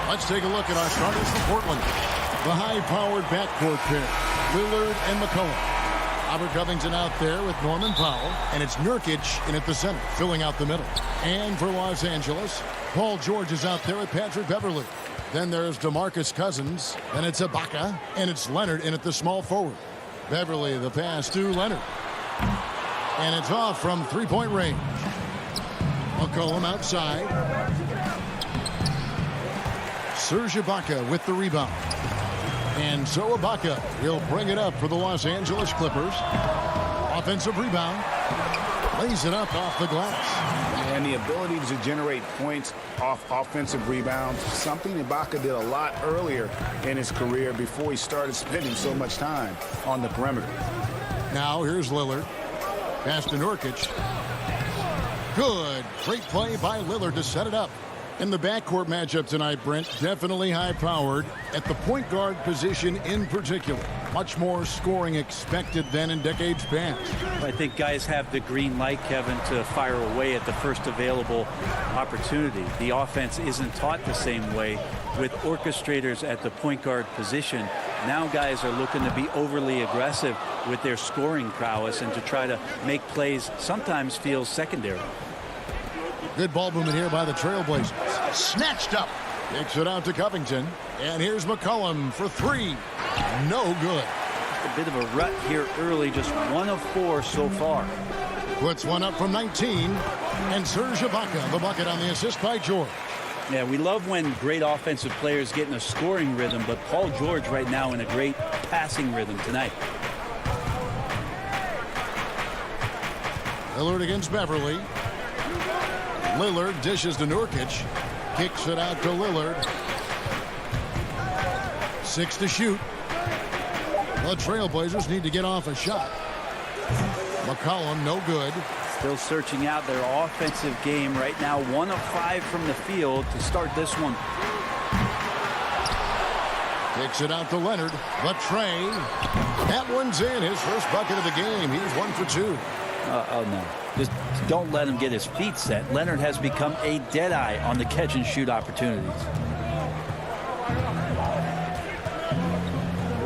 Let's take a look at our starters for Portland. The high-powered backcourt pair, Lillard and McCollum. Robert Covington out there with Norman Powell, and it's Nurkic in at the center, filling out the middle. And for Los Angeles, Paul George is out there with Patrick Beverley. Then there's DeMarcus Cousins, and it's Ibaka, and it's Leonard in at the small forward. Beverley, the pass to Leonard. And it's off from three-point range. McCollum outside. Serge Ibaka with the rebound. And so Ibaka will bring it up for the Los Angeles Clippers. Offensive rebound. Lays it up off the glass. And the ability to generate points off offensive rebounds, something Ibaka did a lot earlier in his career before he started spending so much time on the perimeter. Now here's Lillard. Pass to Nurkic. Good. Great play by Lillard to set it up. In the backcourt matchup tonight, Brent, definitely high-powered at the point guard position in particular. Much more scoring expected than in decades past. I think guys have the green light, Kevin, to fire away at the first available opportunity. The offense isn't taught the same way with orchestrators at the point guard position. Now guys are looking to be overly aggressive with their scoring prowess and to try to make plays sometimes feel secondary. Good ball movement here by the Trailblazers. Snatched up. Kicks it out to Covington. And here's McCollum for three. No good. A bit of a rut here early. Just 1 of 4 so far. Puts one up from 19. And Serge Ibaka, the bucket on the assist by George. Yeah, we love when great offensive players get in a scoring rhythm, but Paul George right now in a great passing rhythm tonight. Lillard against Beverley. Lillard dishes to Nurkic. Kicks it out to Lillard. 6 to shoot. The Trailblazers need to get off a shot. McCollum, no good. Still searching out their offensive game right now. 1 of 5 from the field to start this one. Kicks it out to Leonard. The tray. That one's in. His first bucket of the game. He's 1 for 2. Oh, no. Just don't let him get his feet set. Leonard has become a deadeye on the catch-and-shoot opportunities.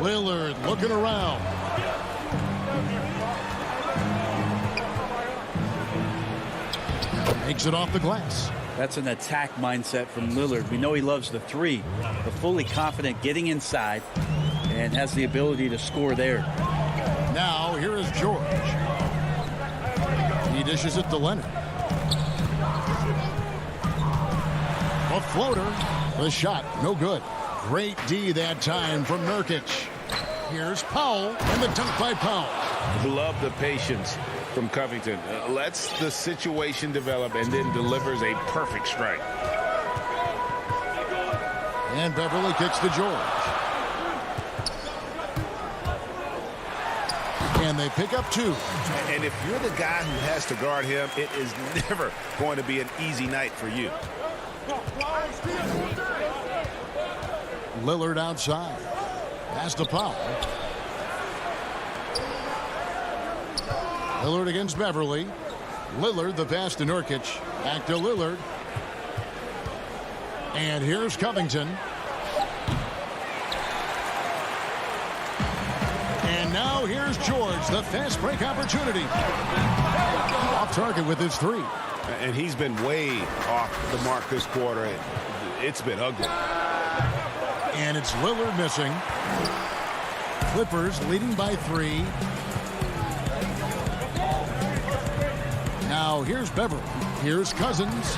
Lillard looking around. Makes it off the glass. That's an attack mindset from Lillard. We know he loves the three, but fully confident getting inside and has the ability to score there. Now, here is George. He dishes it to Leonard. A floater. The shot, no good. Great D that time from Nurkic. Here's Powell, and the dunk by Powell. Love the patience from Covington. Lets the situation develop and then delivers a perfect strike. And Beverley kicks to George. And they pick up 2. And if you're the guy who has to guard him, it is never going to be an easy night for you. Lillard outside. Pass to Powell. Lillard against Beverley. Lillard, the pass to Nurkic. Back to Lillard. And here's Covington. And now here's George, the fast break opportunity. Off target with his 3. And he's been way off the mark this quarter. It's been ugly. And it's Lillard missing. Clippers leading by 3. Now here's Beverley. Here's Cousins.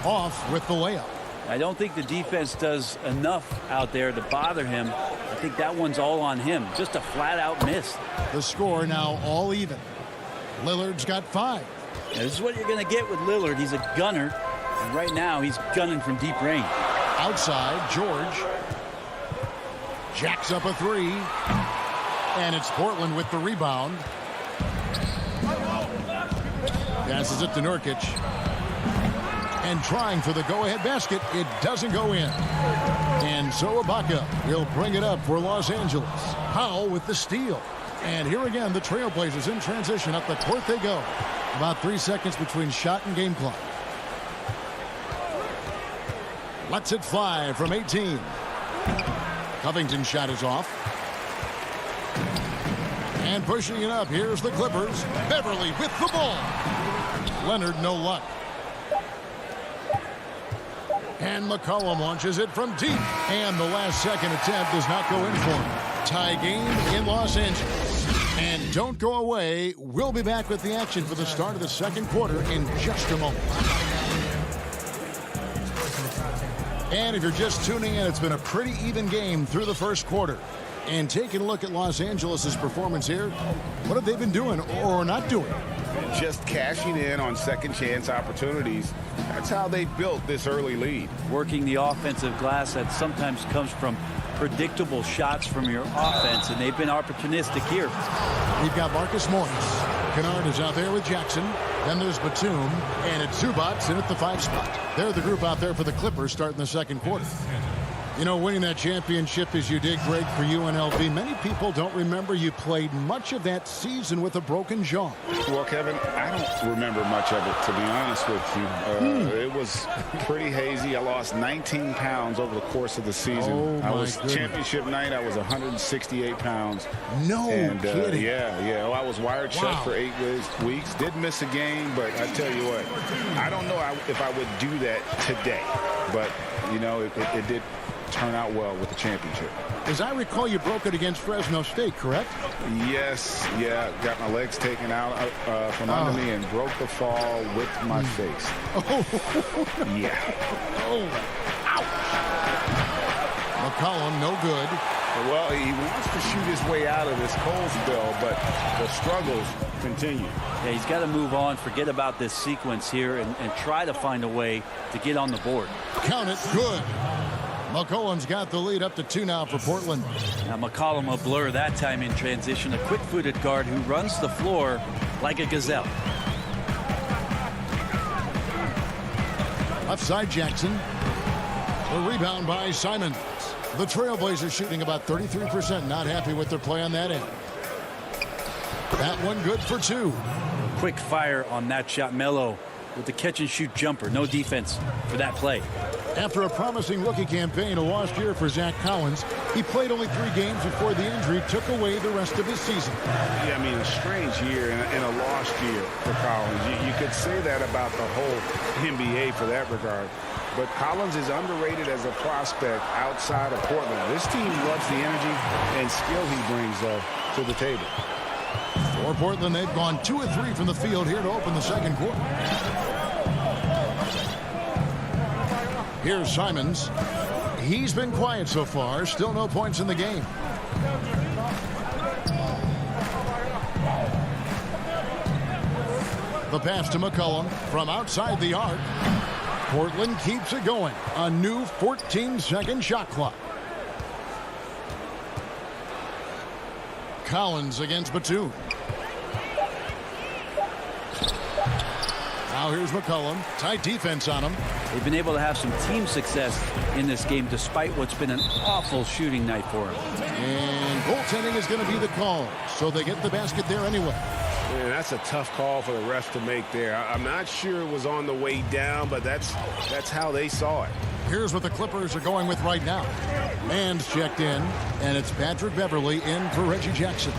Off with the layup. I don't think the defense does enough out there to bother him. I think that one's all on him. Just a flat-out miss. The score now all even. Lillard's got 5. Now, this is what you're going to get with Lillard. He's a gunner, and right now he's gunning from deep range. Outside, George jacks up a 3. And it's Portland with the rebound. Passes it to Nurkic. And trying for the go-ahead basket. It doesn't go in. And so Ibaka will bring it up for Los Angeles. Powell with the steal. And here again, the Trailblazers in transition. Up the court they go. About 3 seconds between shot and game clock. Lets it fly from 18. Covington's shot is off. And pushing it up, here's the Clippers. Beverly with the ball. Leonard, no luck. And McCollum launches it from deep. And the last second attempt does not go in for him. Tie game in Los Angeles. And don't go away. We'll be back with the action for the start of the second quarter in just a moment. And if you're just tuning in, it's been a pretty even game through the first quarter. And taking a look at Los Angeles' performance here, what have they been doing or not doing? Just cashing in on second chance opportunities. That's how they built this early lead. Working the offensive glass that sometimes comes from predictable shots from your offense, and they've been opportunistic here. We've got Marcus Morris. Kennard is out there with Jackson. Then there's Batum, and it's Zubats in at the 5 spot. They're the group out there for the Clippers starting the second quarter. You know, winning that championship as you did great for UNLV. Many people don't remember you played much of that season with a broken jaw. Well, Kevin, I don't remember much of it, to be honest with you. It was pretty hazy. I lost 19 pounds over the course of the season. I was championship night. I was 168 pounds. No kidding. Yeah. Well, I was wired shut for 8 weeks. Did miss a game, but I tell you what, I don't know if I would do that today. But, you know, it did turn out well with the championship. As I recall, you broke it against Fresno State, correct? Yes, got my legs taken out from under me and broke the fall with my face. Yeah. Ouch. McCollum, no good. Well, he wants to shoot his way out of this cold spell, but the struggles continue. Yeah, he's got to move on, forget about this sequence here, and try to find a way to get on the board. Count it, good. McCollum's got the lead up to 2 now for Portland. Now McCollum a blur that time in transition. A quick-footed guard who runs the floor like a gazelle. Left side Jackson. The rebound by Simons. The Trailblazers shooting about 33%. Not happy with their play on that end. That one good for 2. Quick fire on that shot. Melo with the catch-and-shoot jumper. No defense for that play. After a promising rookie campaign, a lost year for Zach Collins, he played only 3 games before the injury took away the rest of his season. Yeah, I mean, a strange year and a lost year for Collins. You could say that about the whole NBA for that regard. But Collins is underrated as a prospect outside of Portland. This team loves the energy and skill he brings, though, to the table. For Portland, they've gone 2 of 3 from the field here to open the second quarter. Here's Simons. He's been quiet so far. Still no points in the game. The pass to McCollum from outside the arc. Portland keeps it going. A new 14-second shot clock. Collins against Batum. Now here's McCollum. Tight defense on him. They've been able to have some team success in this game despite what's been an awful shooting night for them. And goaltending is going to be the call. So they get the basket there anyway. Man, that's a tough call for the refs to make there. I'm not sure it was on the way down, but that's how they saw it. Here's what the Clippers are going with right now. Man's checked in, and it's Patrick Beverly in for Reggie Jackson.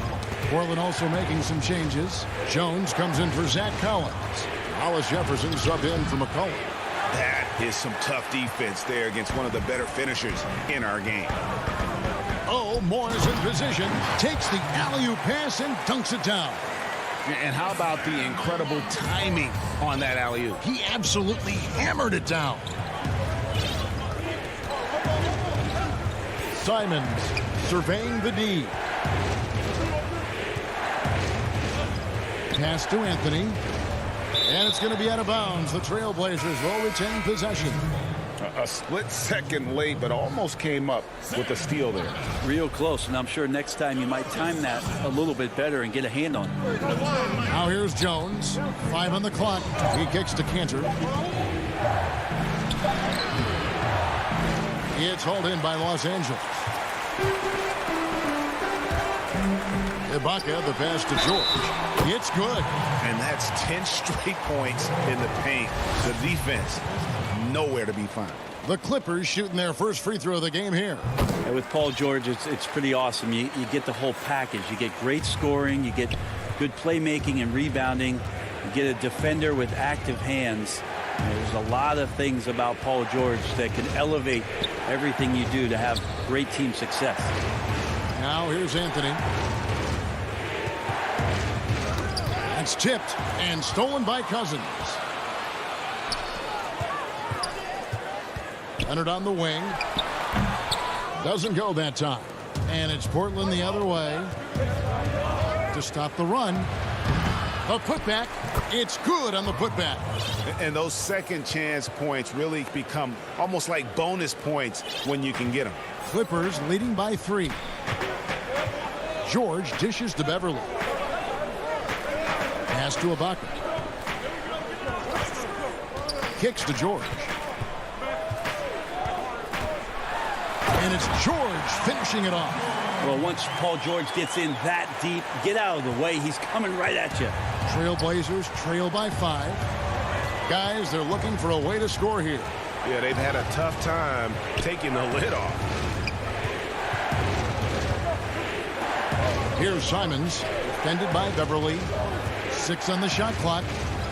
Portland also making some changes. Jones comes in for Zach Collins. Hollis Jefferson sub in for McCollum. That is some tough defense there against one of the better finishers in our game. Oh, Moore's in position, takes the alley-oop pass and dunks it down. And how about the incredible timing on that alley-oop? He absolutely hammered it down. Simons surveying the D. Pass to Anthony. And it's going to be out of bounds. The Trailblazers will retain possession. A split second late, but almost came up with a steal there. Real close, and I'm sure next time you might time that a little bit better and get a hand on it. Now here's Jones. 5 on the clock. He kicks to Cantor. It's hauled in by Los Angeles. Ibaka, the pass to George. It's good. And that's 10 straight points in the paint. The defense, nowhere to be found. The Clippers shooting their first free throw of the game here. And with Paul George, it's pretty awesome. You get the whole package. You get great scoring. You get good playmaking and rebounding. You get a defender with active hands. There's a lot of things about Paul George that can elevate everything you do to have great team success. Now here's Anthony. It's tipped and stolen by Cousins. Leonard on the wing. Doesn't go that time. And it's Portland the other way to stop the run. A putback. It's good on the putback. And those second chance points really become almost like bonus points when you can get them. Clippers leading by 3. George dishes to Beverly. Pass to Ibaka. Kicks to George. And it's George finishing it off. Well, once Paul George gets in that deep, get out of the way. He's coming right at you. Trailblazers trail by 5. Guys, they're looking for a way to score here. Yeah, they've had a tough time taking the lid off. Here's Simons, defended by Beverly. 6 on the shot clock.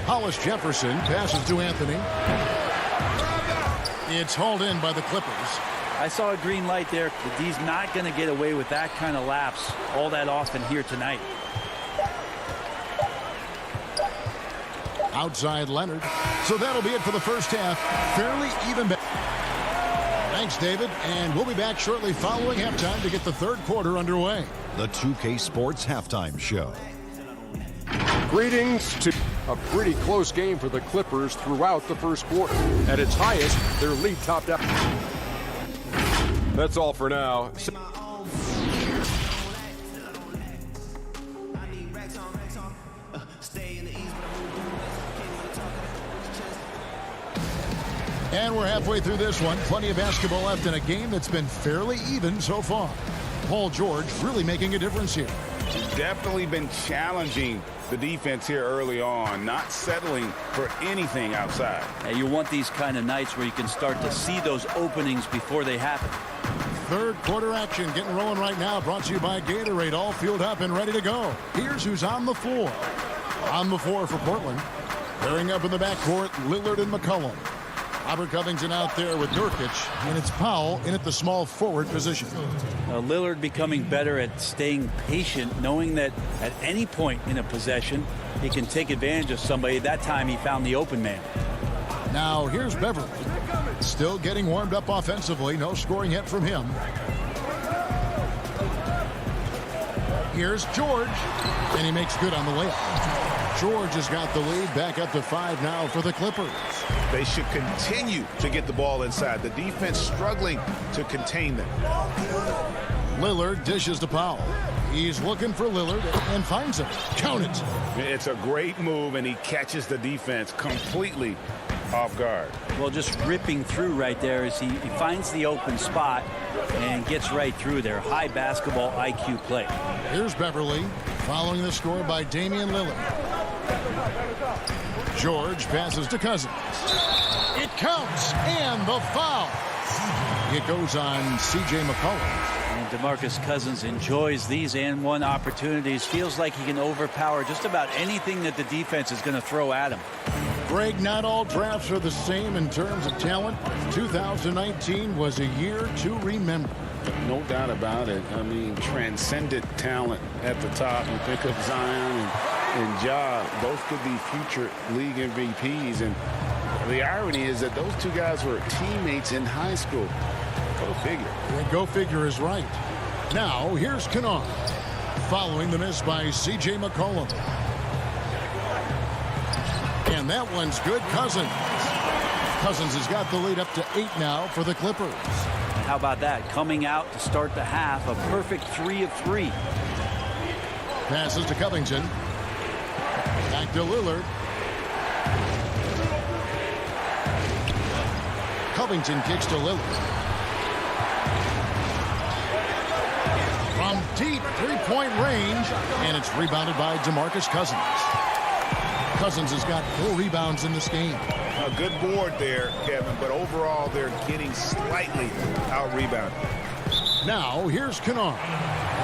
Hollis Jefferson passes to Anthony. It's hauled in by the Clippers. I saw a green light there. The D's not going to get away with that kind of lapse all that often here tonight. Outside Leonard. So that'll be it for the first half. Fairly even. Thanks, David. And we'll be back shortly following halftime to get the third quarter underway. The 2K Sports Halftime Show. Greetings to a pretty close game for the Clippers throughout the first quarter. At its highest, their lead topped out. That's all for now. And we're halfway through this one. Plenty of basketball left in a game that's been fairly even so far. Paul George really making a difference here. He's definitely been challenging the defense here early on, not settling for anything outside. And you want these kind of nights where you can start to see those openings before they happen. Third quarter action getting rolling right now. Brought to you by Gatorade. All fueled up and ready to go. Here's who's on the floor. On the floor for Portland. Pairing up in the backcourt, Lillard and McCollum. Robert Covington out there with Nurkic, and it's Powell in at the small forward position. Lillard becoming better at staying patient, knowing that at any point in a possession, he can take advantage of somebody. That time he found the open man. Now here's Beverly. Still getting warmed up offensively. No scoring yet from him. Here's George, and he makes good on the layup. George has got the lead back up to 5 now for the Clippers. They should continue to get the ball inside. The defense struggling to contain them. Lillard dishes to Powell. He's looking for Lillard and finds him. Count it. It's a great move, and he catches the defense completely off guard. Well, just ripping through right there as he finds the open spot and gets right through there. High basketball IQ play. Here's Beverly following the score by Damian Lillard. George passes to Cousins. It counts, and the foul. It goes on C.J. McCollum. And DeMarcus Cousins enjoys these and one opportunities. Feels like he can overpower just about anything that the defense is going to throw at him. Greg, not all drafts are the same in terms of talent. 2019 was a year to remember. No doubt about it. I mean, transcendent talent at the top. You think of Zion and Ja. Both could be future league MVPs. And the irony is that those two guys were teammates in high school. Go figure. And go figure is right. Now, here's Kennard. Following the miss by C.J. McCollum. And that one's good. Cousins has got the lead up to 8 now for the Clippers. How about that? Coming out to start the half, a perfect 3 of 3. Passes to Covington. Back to Lillard. Covington kicks to Lillard. from deep three-point range, and it's rebounded by DeMarcus Cousins. Cousins has got 4 rebounds in this game. A good board there, Kevin, but overall they're getting slightly out-rebounded. Now, here's Kennard.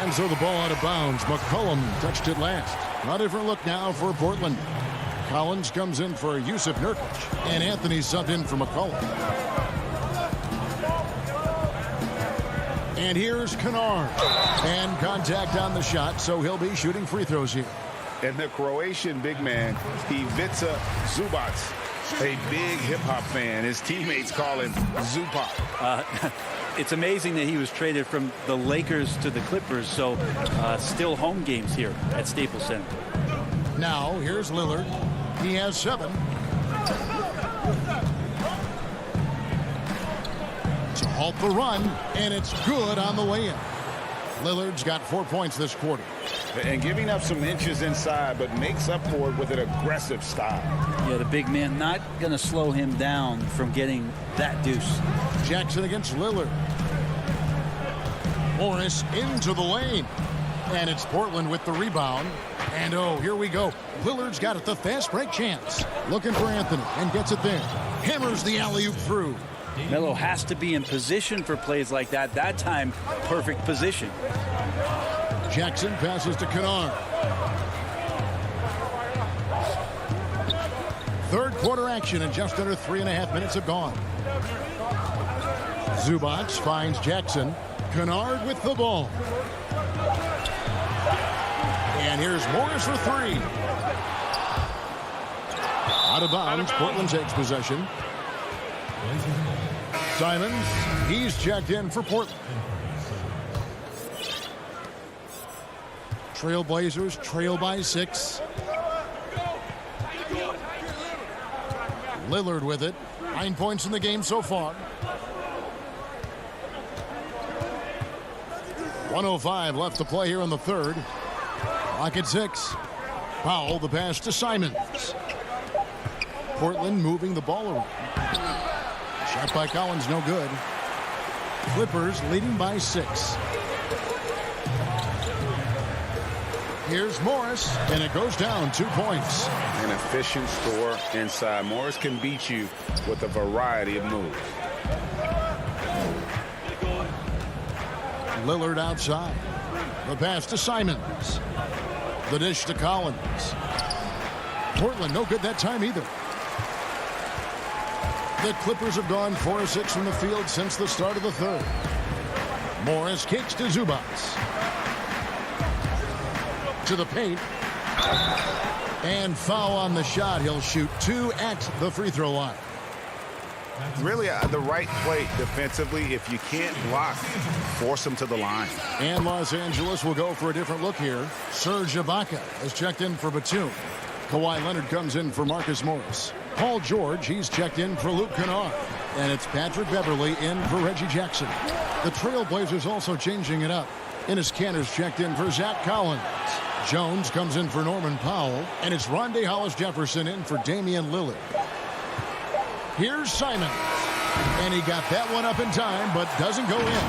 And so the ball out of bounds. McCollum touched it last. A different look now for Portland. Collins comes in for Yusuf Nurkic, and Anthony subbed in for McCollum. And here's Kennard. And contact on the shot, so he'll be shooting free throws here. And the Croatian big man, Ivica Zubac, a big hip-hop fan. His teammates call him Zupac. It's amazing that he was traded from the Lakers to the Clippers, so still home games here at Staples Center. Now, here's Lillard. He has 7. To halt the run, and it's good on the way in. Lillard's got 4 points this quarter. And giving up some inches inside, but makes up for it with an aggressive style. Yeah, the big man not going to slow him down from getting that deuce. Jackson against Lillard. Morris into the lane. And it's Portland with the rebound. And oh, here we go. Lillard's got it, the fast break chance. Looking for Anthony and gets it there. Hammers the alley-oop through. Melo has to be in position for plays like that. That time, perfect position. Jackson passes to Kennard. Third quarter action, and just under 3.5 minutes have gone. Zubac finds Jackson. Kennard with the ball. And here's Morris for 3. Out of bounds, Portland takes possession. Simons, he's checked in for Portland. Trailblazers trail by 6. Lillard with it. 9 points in the game so far. 1:05 left to play here in the third. Clock at 6. Powell, the pass to Simons. Portland moving the ball around. Shot by Collins, no good. Clippers leading by 6. Here's Morris, and it goes down 2 points. An efficient score inside. Morris can beat you with a variety of moves. Lillard outside. The pass to Simons. The dish to Collins. Portland no good that time either. The Clippers have gone 4 of 6 from the field since the start of the third. Morris kicks to Zubac. To the paint. And foul on the shot. He'll shoot 2 at the free throw line. Really the right play defensively. If you can't block, force him to the line. And Los Angeles will go for a different look here. Serge Ibaka is checked in for Batum. Kawhi Leonard comes in for Marcus Morris. Paul George, he's checked in for Luke Kennard. And it's Patrick Beverly in for Reggie Jackson. The Trailblazers also changing it up. Enes Kanter's checked in for Zach Collins. Jones comes in for Norman Powell. And it's Rondae Hollis-Jefferson in for Damian Lillard. Here's Simons. And he got that one up in time, but doesn't go in.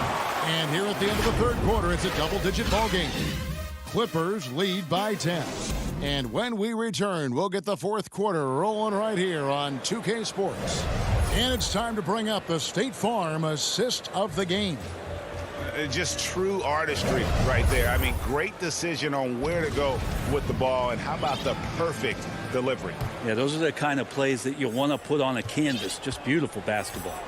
And here at the end of the third quarter, it's a double-digit ball game. Clippers lead by 10. And when we return, we'll get the fourth quarter rolling right here on 2K Sports. And it's time to bring up the State Farm assist of the game. Just true artistry right there. I mean, great decision on where to go with the ball, and how about the perfect delivery? Yeah, those are the kind of plays that you want to put on a canvas. Just beautiful basketball.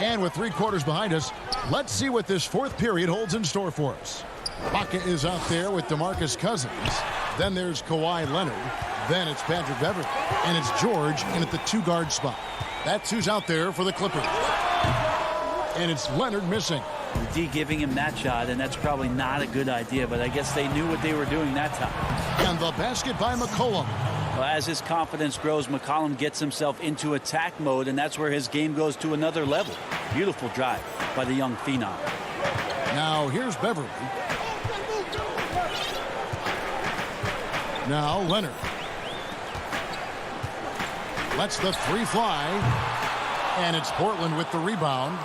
And with 3 quarters behind us, let's see what this fourth period holds in store for us. Baca is out there with DeMarcus Cousins. Then there's Kawhi Leonard. Then it's Patrick Beverly. And it's George in at the 2-guard spot. That's who's out there for the Clippers. And it's Leonard missing. The D giving him that shot, and that's probably not a good idea, but I guess they knew what they were doing that time. And the basket by McCollum. Well, as his confidence grows, McCollum gets himself into attack mode, and that's where his game goes to another level. Beautiful drive by the young phenom. Now here's Beverly. Now Leonard. Lets the 3 fly. And it's Portland with the rebound.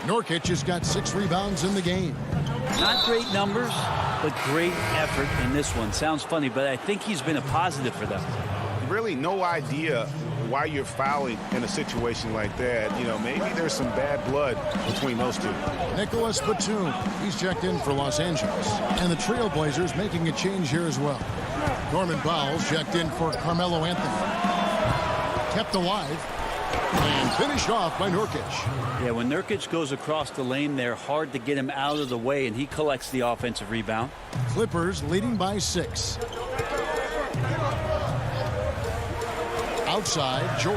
Nurkic has got 6 rebounds in the game. Not great numbers, but great effort in this one. Sounds funny, but I think he's been a positive for them. Really no idea why you're fouling in a situation like that. You know, maybe there's some bad blood between those two. Nicholas Batum, he's checked in for Los Angeles. And the Trailblazers making a change here as well. Norman Powell's checked in for Carmelo Anthony. Kept alive and finished off by Nurkic. Yeah, when Nurkic goes across the lane, they're hard to get him out of the way, and he collects the offensive rebound. Clippers leading by 6. Outside, George.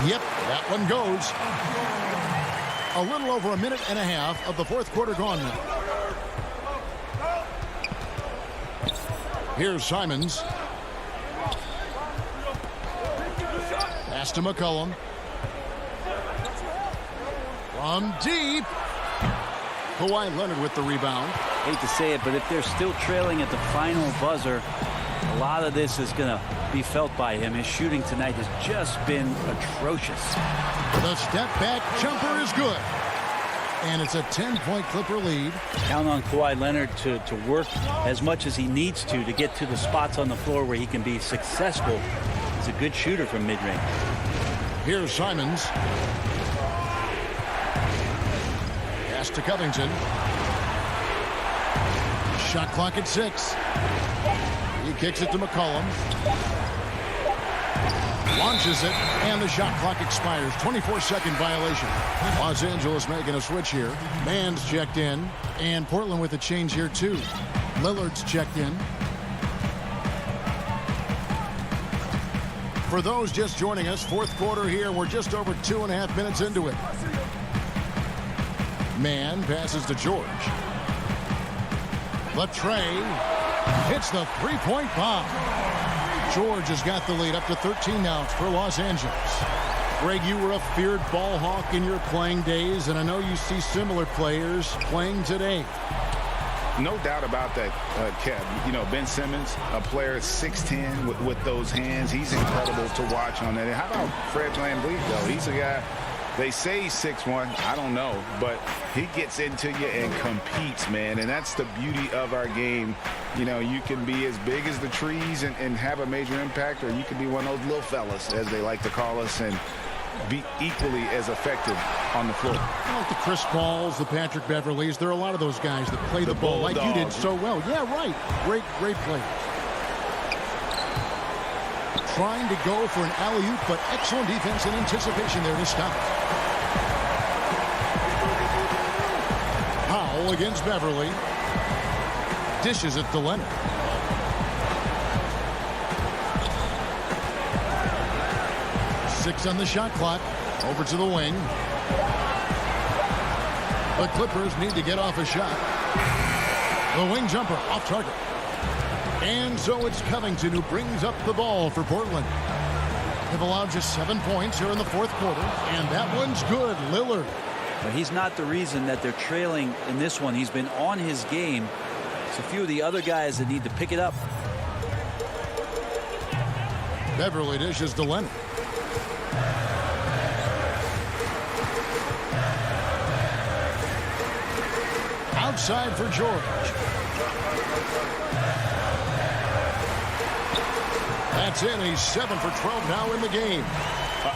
Yep, that one goes. A little over a minute and a half of the fourth quarter gone now. Here's Simons. Pass to McCollum. From deep. Kawhi Leonard with the rebound. Hate to say it, but if they're still trailing at the final buzzer, a lot of this is going to be felt by him. His shooting tonight has just been atrocious. The step back jumper is good. And it's a 10-point Clipper lead. Count on Kawhi Leonard to work as much as he needs to get to the spots on the floor where he can be successful. He's a good shooter from mid-range. Here's Simons. Pass to Covington. Shot clock at 6. He kicks it to McCollum. Launches it, and the shot clock expires. 24-second violation. Los Angeles making a switch here. Mann's checked in, and Portland with a change here too. Lillard's checked in. For those just joining us, fourth quarter here. We're just over 2.5 minutes into it. Mann passes to George. Latrey hits the three-point bomb. George has got the lead up to 13 now for Los Angeles. Greg, you were a feared ball hawk in your playing days, and I know you see similar players playing today. No doubt about that, Kev. You know, Ben Simmons, a player 6'10" with those hands. He's incredible to watch on that. How about Fred VanVleet, though? He's a guy, they say he's 6'1". I don't know, but he gets into you and competes, man. And that's the beauty of our game. You know, you can be as big as the trees and have a major impact, or you can be one of those little fellas, as they like to call us, and be equally as effective on the floor. Like the Chris Pauls, the Patrick Beverleys, there are a lot of those guys that play the ball like you did so well. Yeah, right. Great players. Trying to go for an alley-oop, but excellent defense and anticipation there to stop it. Powell against Beverley. Dishes it to Leonard. Six on the shot clock. Over to the wing. The Clippers need to get off a shot. The wing jumper off target. And so it's Covington who brings up the ball for Portland. They've allowed just 7 points here in the fourth quarter, and that one's good. Lillard. But he's not the reason that they're trailing in this one. He's been on his game. It's a few of the other guys that need to pick it up. Beverley dishes to Leonard. Outside for George. That's in. He's 7 for 12 now in the game.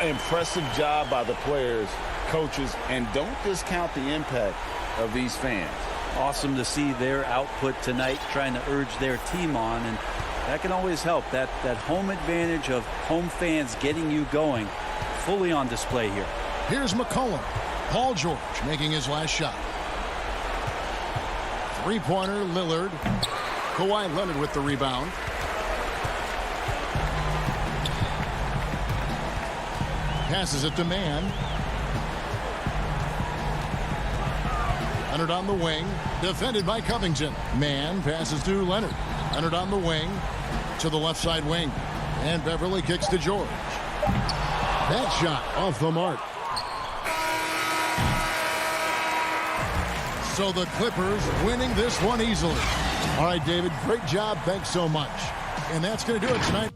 Impressive job by the players, coaches, and don't discount the impact of these fans. Awesome to see their output tonight, trying to urge their team on, and that can always help. That home advantage of home fans getting you going, fully on display here. Here's McCollum. Paul George making his last shot. Three-pointer, Lillard. Kawhi Leonard with the rebound. Passes it to Mann. Leonard on the wing. Defended by Covington. Mann passes to Leonard. Leonard on the wing. To the left side wing. And Beverley kicks to George. That shot off the mark. So the Clippers winning this one easily. All right, David, great job. Thanks so much. And that's going to do it tonight.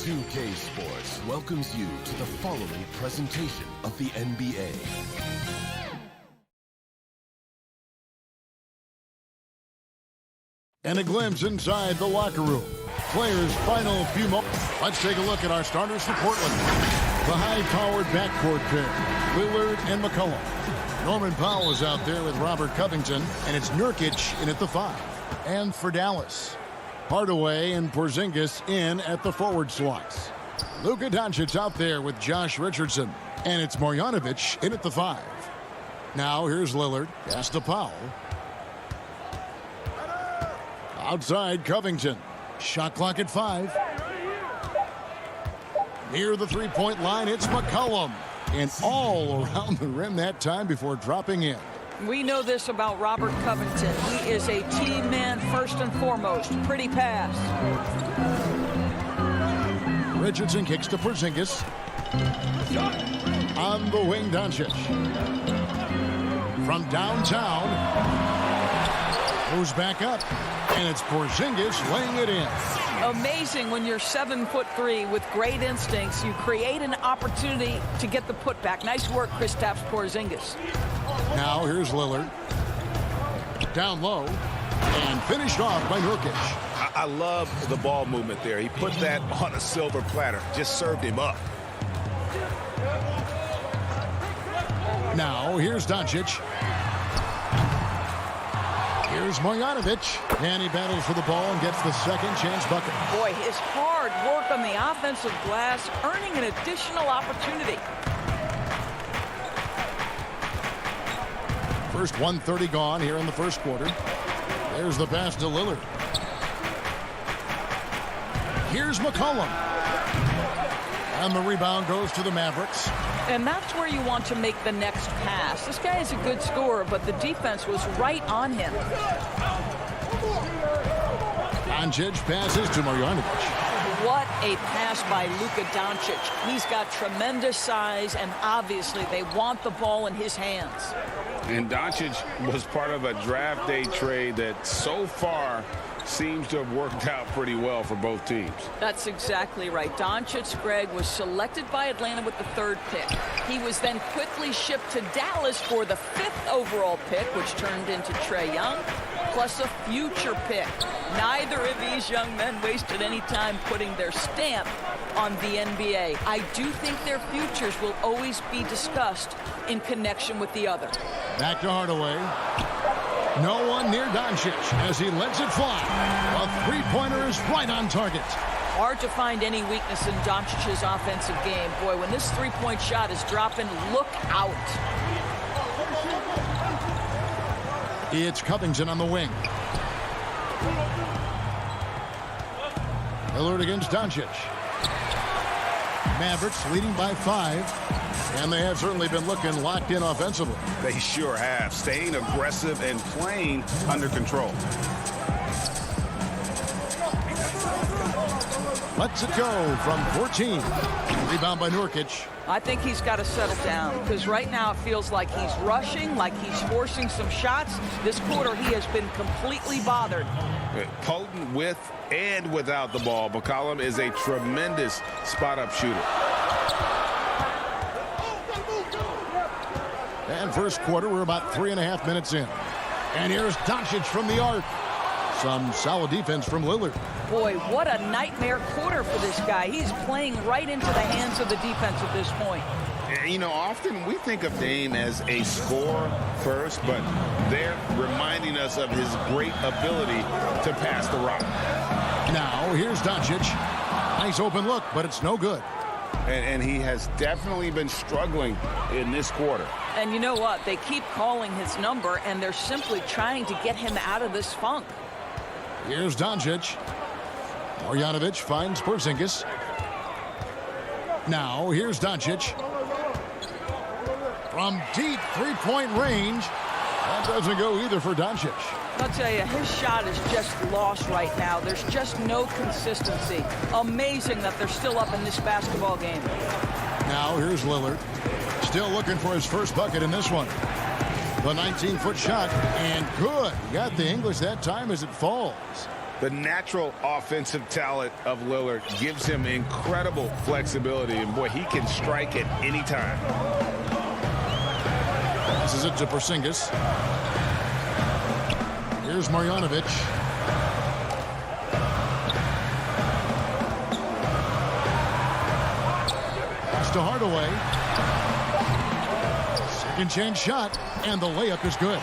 2K Sports welcomes you to the following presentation of the NBA. And a glimpse inside the locker room. Players' final few moments. Let's take a look at our starters for Portland. The high-powered backcourt pair, Lillard and McCollum. Norman Powell is out there with Robert Covington, and it's Nurkic in at the 5. And for Dallas, Hardaway and Porzingis in at the forward slots. Luka Doncic out there with Josh Richardson, and it's Marjanovic in at the 5. Now here's Lillard, pass to Powell. Outside Covington. Shot clock at 5. Near the three-point line, it's McCollum. And all around the rim that time before dropping in. We know this about Robert Covington. He is a team man first and foremost. Pretty pass. Richardson kicks to Porzingis. On the wing, Doncic. From downtown. Moves back up. And it's Porzingis laying it in. Amazing when you're 7'3" with great instincts. You create an opportunity to get the putback. Nice work, Kristaps Porzingis. Now here's Lillard. Down low. And finished off by Nurkic. I love the ball movement there. He put that on a silver platter. Just served him up. Now here's Doncic. Here's Marjanovic. And he battles for the ball and gets the second chance bucket. Boy, his hard work on the offensive glass, earning an additional opportunity. First 1:30 gone here in the first quarter. There's the pass to Lillard. Here's McCollum. And the rebound goes to the Mavericks. And that's where you want to make the next pass. This guy is a good scorer, but the defense was right on him. Doncic passes to Marjanovic. What a pass by Luka Doncic. He's got tremendous size, and obviously they want the ball in his hands. And Doncic was part of a draft day trade that so far seems to have worked out pretty well for both teams. That's exactly right. Doncic, Greg, was selected by Atlanta with the 3rd pick. He was then quickly shipped to Dallas for the 5th overall pick, which turned into Trae Young, plus a future pick. Neither of these young men wasted any time putting their stamp on the NBA. I do think their futures will always be discussed in connection with the other. Back to Hardaway. No one near Doncic as he lets it fly. A three-pointer is right on target. Hard to find any weakness in Doncic's offensive game. Boy, when this three-point shot is dropping, look out. It's Covington on the wing. Lillard against Doncic. Mavericks leading by 5. And they have certainly been looking locked in offensively. They sure have. Staying aggressive and playing under control. Lets it go from 14. Rebound by Nurkic. I think he's got to settle down because right now it feels like he's rushing, like he's forcing some shots. This quarter he has been completely bothered. Potent with and without the ball. McCollum is a tremendous spot-up shooter. And first quarter, we're about 3.5 minutes in. And here's Doncic from the arc. Some solid defense from Lillard. Boy, what a nightmare quarter for this guy. He's playing right into the hands of the defense at this point. You know, often we think of Dame as a scorer first, but they're reminding us of his great ability to pass the rock. Now, here's Doncic. Nice open look, but it's no good. And he has definitely been struggling in this quarter. And you know what? They keep calling his number, and they're simply trying to get him out of this funk. Here's Doncic. Marjanovic finds Porzingis. Now, here's Doncic. From deep three-point range. That doesn't go either for Doncic. I'll tell you, his shot is just lost right now. There's just no consistency. Amazing that they're still up in this basketball game. Now here's Lillard. Still looking for his first bucket in this one. The 19-foot shot, and good. He got the English that time as it falls. The natural offensive talent of Lillard gives him incredible flexibility, and boy, he can strike at any time. Passes it to Porzingis. Here's Marjanovic. Pass to Hardaway. Second chance shot, and the layup is good.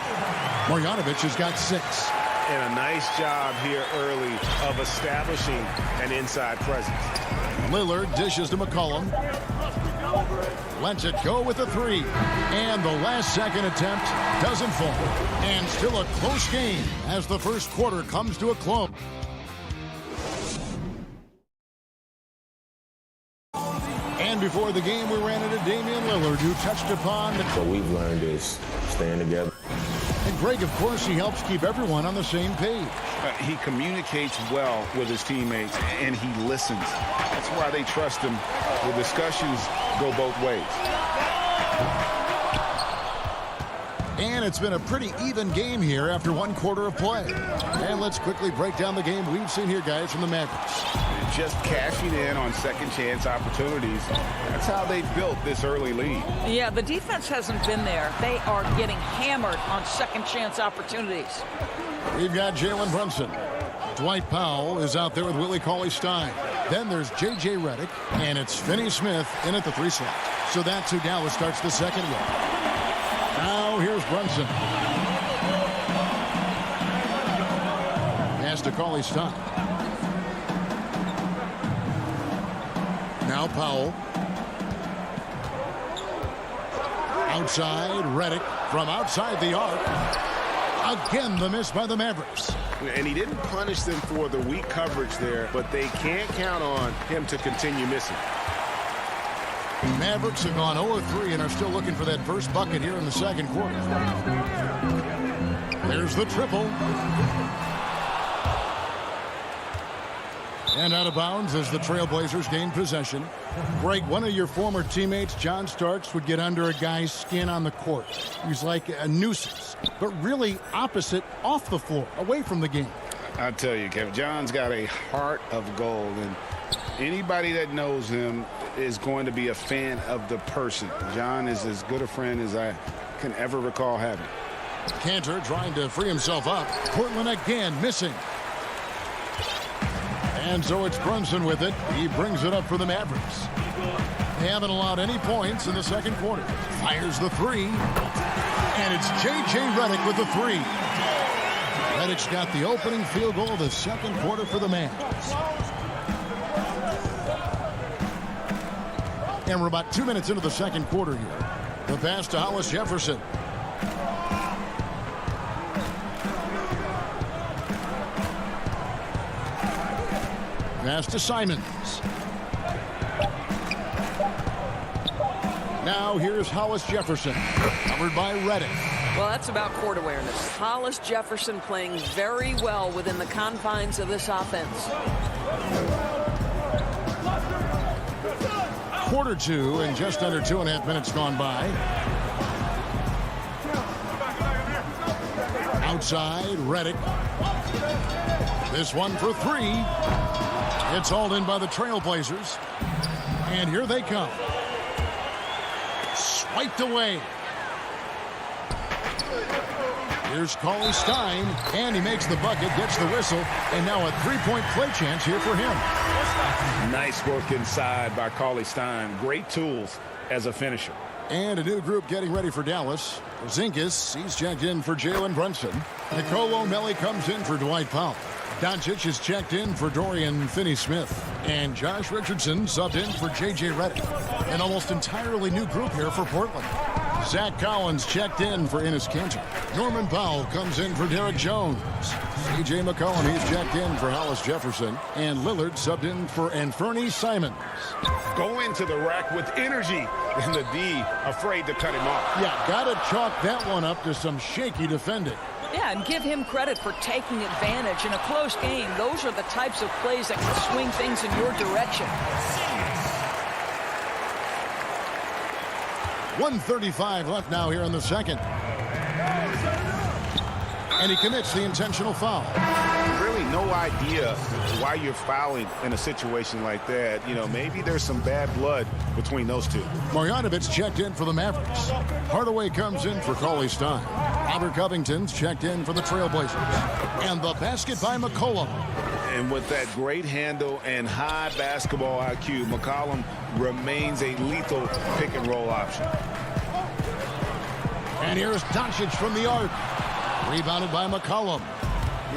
Marjanovic has got 6. And a nice job here early of establishing an inside presence. Lillard dishes to McCollum. Lets it go with a 3. And the last second attempt doesn't fall. And still a close game as the first quarter comes to a close. And before the game, we ran into Damian Lillard, who touched upon the... What we've learned is staying together. And Greg, of course, he helps keep everyone on the same page. He communicates well with his teammates, and he listens. That's why they trust him. The discussions go both ways. And it's been a pretty even game here after one quarter of play. And let's quickly break down the game we've seen here, guys, from the Mavericks. Just cashing in on second chance opportunities. That's how they built this early lead. Yeah, the defense hasn't been there. They are getting hammered on second chance opportunities. We've got Jalen Brunson. Dwight Powell is out there with Willie Cauley-Stein. Then there's J.J. Redick, and it's Finney Smith in at the 3 slot. So that's who Dallas starts the second with. Now here's Brunson. Pass to Cauley-Stein. Now Powell. Outside, Redick from outside the arc. Again, the miss by the Mavericks. And he didn't punish them for the weak coverage there, but they can't count on him to continue missing. Mavericks have gone 0-3 and are still looking for that first bucket here in the second quarter. There's the triple. And out of bounds as the Trailblazers gain possession. Greg, one of your former teammates, John Starks, would get under a guy's skin on the court. He's like a nuisance, but really opposite off the floor, away from the game. I tell you, Kevin, John's got a heart of gold, and anybody that knows him is going to be a fan of the person. John is as good a friend as I can ever recall having. Cantor trying to free himself up. Portland again missing. And so it's Brunson with it. He brings it up for the Mavericks. They haven't allowed any points in the second quarter. Fires the 3. And it's J.J. Redick with the 3. Redick's got the opening field goal of the second quarter for the Mavs. And we're about 2 minutes into the second quarter here. The pass to Hollis Jefferson. Pass to Simons. Now here's Hollis Jefferson, covered by Redick. Well, that's about court awareness. Hollis Jefferson playing very well within the confines of this offense. Quarter 2 and just under 2.5 minutes gone by. Outside, Redick. This one for 3. It's hauled in by the Trailblazers. And here they come. Swiped away. Here's Cauley-Stein, and he makes the bucket, gets the whistle, and now a 3-point play chance here for him. Nice work inside by Cauley-Stein. Great tools as a finisher. And a new group getting ready for Dallas. Zingas, he's checked in for Jalen Brunson. Nicolo Melli comes in for Dwight Powell. Doncic is checked in for Dorian Finney-Smith. And Josh Richardson subbed in for J.J. Redick. An almost entirely new group here for Portland. Zach Collins checked in for Enes Kanter. Norman Powell comes in for Derek Jones. C.J. McCollum, he's checked in for Hollis Jefferson. And Lillard subbed in for Anfernee Simons. Go into the rack with energy. And the D afraid to cut him off. Yeah, got to chalk that one up to some shaky defending. Yeah, and give him credit for taking advantage in a close game. Those are the types of plays that can swing things in your direction. 1:35 left now here in the second. And he commits the intentional foul. Really no idea why you're fouling in a situation like that. You know, maybe there's some bad blood between those two. Marjanovic checked in for the Mavericks. Hardaway comes in for Cauley-Stein. Robert Covington's checked in for the Trailblazers. And the basket by McCollum. And with that great handle and high basketball IQ, McCollum remains a lethal pick-and-roll option. And here's Doncic from the arc. Rebounded by McCollum.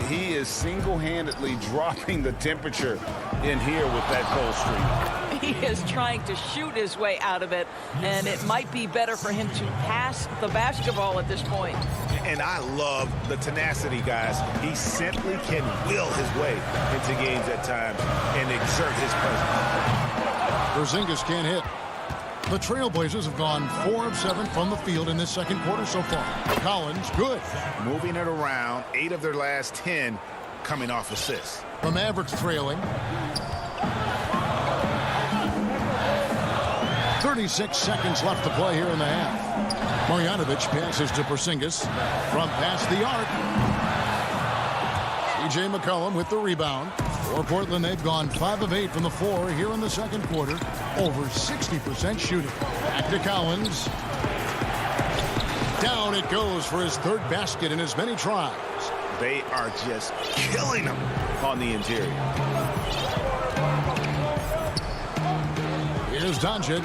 He is single-handedly dropping the temperature in here with that cold streak. He is trying to shoot his way out of it, and it might be better for him to pass the basketball at this point. And I love the tenacity, guys. He simply can will his way into games at times and exert his presence. Porzingis can't hit. The Trailblazers have gone 4 of 7 from the field in this second quarter so far. Collins, good. Moving it around, 8 of their last 10 coming off assists. The Mavericks trailing. 36 seconds left to play here in the half. Marjanovic passes to Porzingis from past the arc. C.J. McCollum with the rebound. For Portland, they've gone 5 of 8 from the floor here in the second quarter. Over 60% shooting. Back to Collins. Down it goes for his third basket in as many tries. They are just killing them on the interior. Here's Doncic.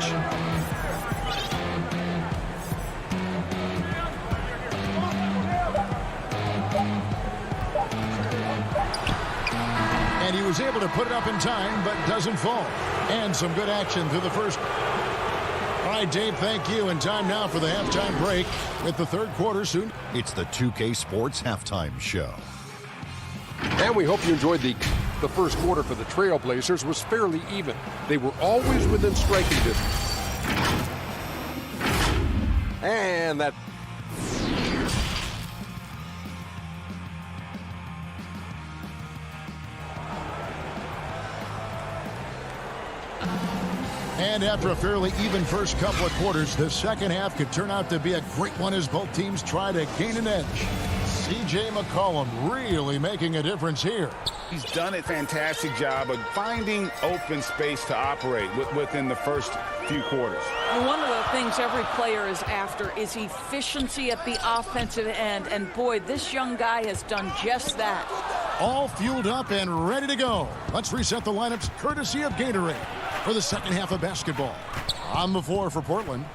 And he was able to put it up in time, but doesn't fall. And some good action through the first. All right, Dave, thank you. And time now for the halftime break with the third quarter soon. It's the 2K Sports Halftime Show. And we hope you enjoyed the first quarter for the Trailblazers was fairly even. They were always within striking distance. And that... And after a fairly even first couple of quarters, the second half could turn out to be a great one as both teams try to gain an edge. C.J. McCollum really making a difference here. He's done a fantastic job of finding open space to operate within the first few quarters. One of the things every player is after is efficiency at the offensive end. And boy, this young guy has done just that. All fueled up and ready to go. Let's reset the lineups courtesy of Gatorade for the second half of basketball. On the floor for Portland,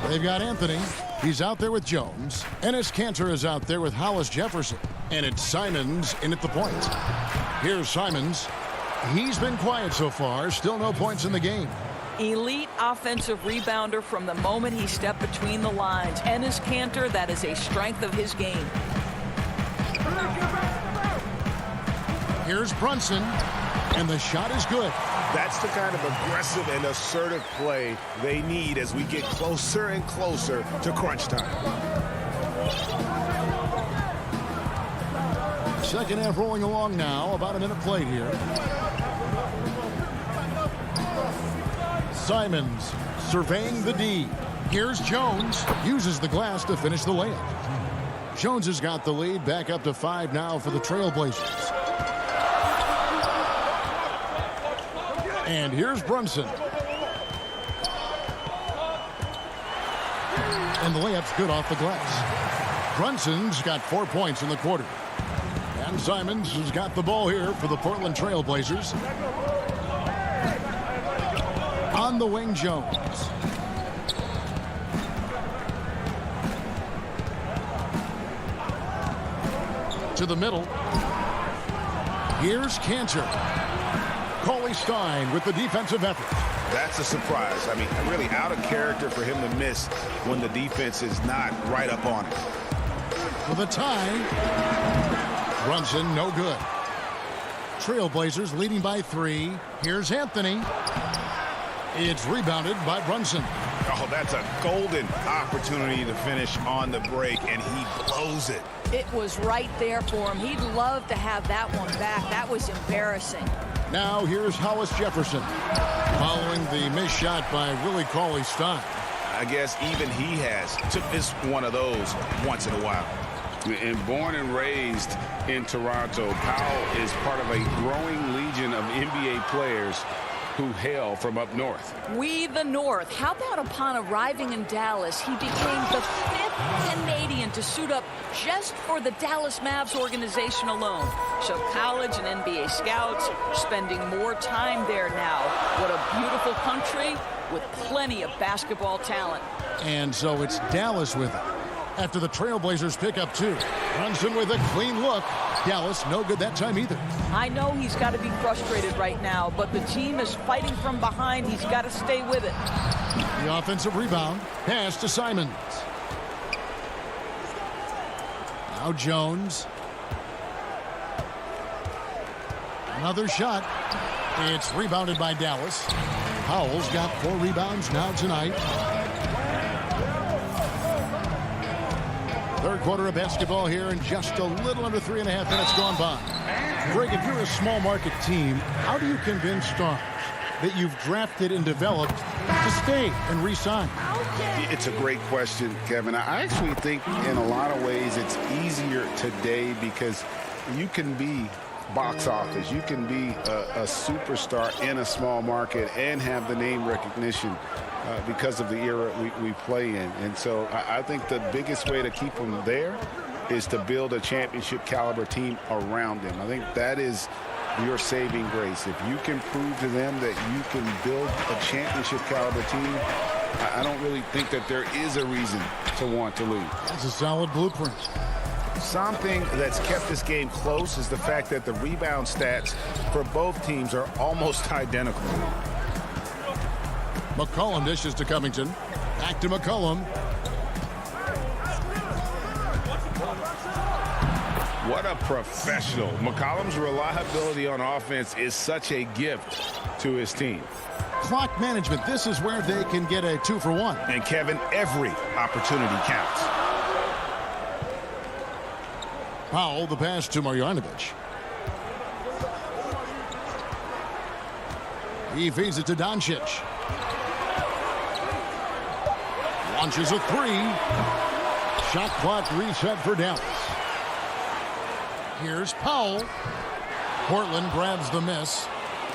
they've got Anthony. He's out there with Jones. Enes Kanter is out there with Hollis Jefferson. And it's Simons in at the point. Here's Simons. He's been quiet so far. Still no points in the game. Elite offensive rebounder from the moment he stepped between the lines. Enes Kanter, that is a strength of his game. Here's Brunson. And the shot is good. That's the kind of aggressive and assertive play they need as we get closer and closer to crunch time. Second half rolling along now. About a minute played here. Simons surveying the D. Here's Jones. Uses the glass to finish the layup. Jones has got the lead. Back up to 5 now for the Trailblazers. And here's Brunson. And the layup's good off the glass. Brunson's got 4 points in the quarter. And Simons has got the ball here for the Portland Trailblazers. On the wing, Jones. To the middle. Here's Kanter. Cauley Stein with the defensive effort. That's a surprise. I mean, really out of character for him to miss when the defense is not right up on it. For the tie. Brunson, no good. Trailblazers leading by 3. Here's Anthony. It's rebounded by Brunson. Oh, that's a golden opportunity to finish on the break, and he blows it. It was right there for him. He'd love to have that one back. That was embarrassing. Now here's Hollis Jefferson. Following the missed shot by Willie Cauley Stein. I guess even he has took this one of those once in a while. And born and raised in Toronto, Powell is part of a growing legion of NBA players who hail from up north. We the North. How about upon arriving in Dallas, he became the 5th Canadian to suit up just for the Dallas Mavs organization alone. So college and NBA scouts spending more time there now. What a beautiful country with plenty of basketball talent. And so it's Dallas with it. After the Trailblazers pick up 2. Brunson with a clean look. Dallas no good that time either. I know he's got to be frustrated right now, but the team is fighting from behind. He's got to stay with it. The offensive rebound. Pass to Simons. Now Jones. Another shot. It's rebounded by Dallas. Powell's got 4 rebounds now tonight. Third quarter of basketball here, and just a little under 3.5 minutes gone by. Greg, if you're a small market team, how do you convince stars that you've drafted and developed to stay and re-sign? It's a great question, Kevin. I actually think in a lot of ways it's easier today because you can be box office. You can be a superstar in a small market and have the name recognition because of the era we play in. And so I think the biggest way to keep them there is to build a championship caliber team around them. I think that is your saving grace. If you can prove to them that you can build a championship caliber team, I don't really think that there is a reason to want to leave. That's a solid blueprint. Something that's kept this game close is the fact that the rebound stats for both teams are almost identical. McCollum dishes to Covington. Back to McCollum. What a professional. McCollum's reliability on offense is such a gift to his team. Clock management. This is where they can get a 2-for-1. And Kevin, every opportunity counts. Powell, the pass to Marjanovic. He feeds it to Doncic. Launches a three. Shot clock reset for Dallas. Here's Powell. Portland grabs the miss.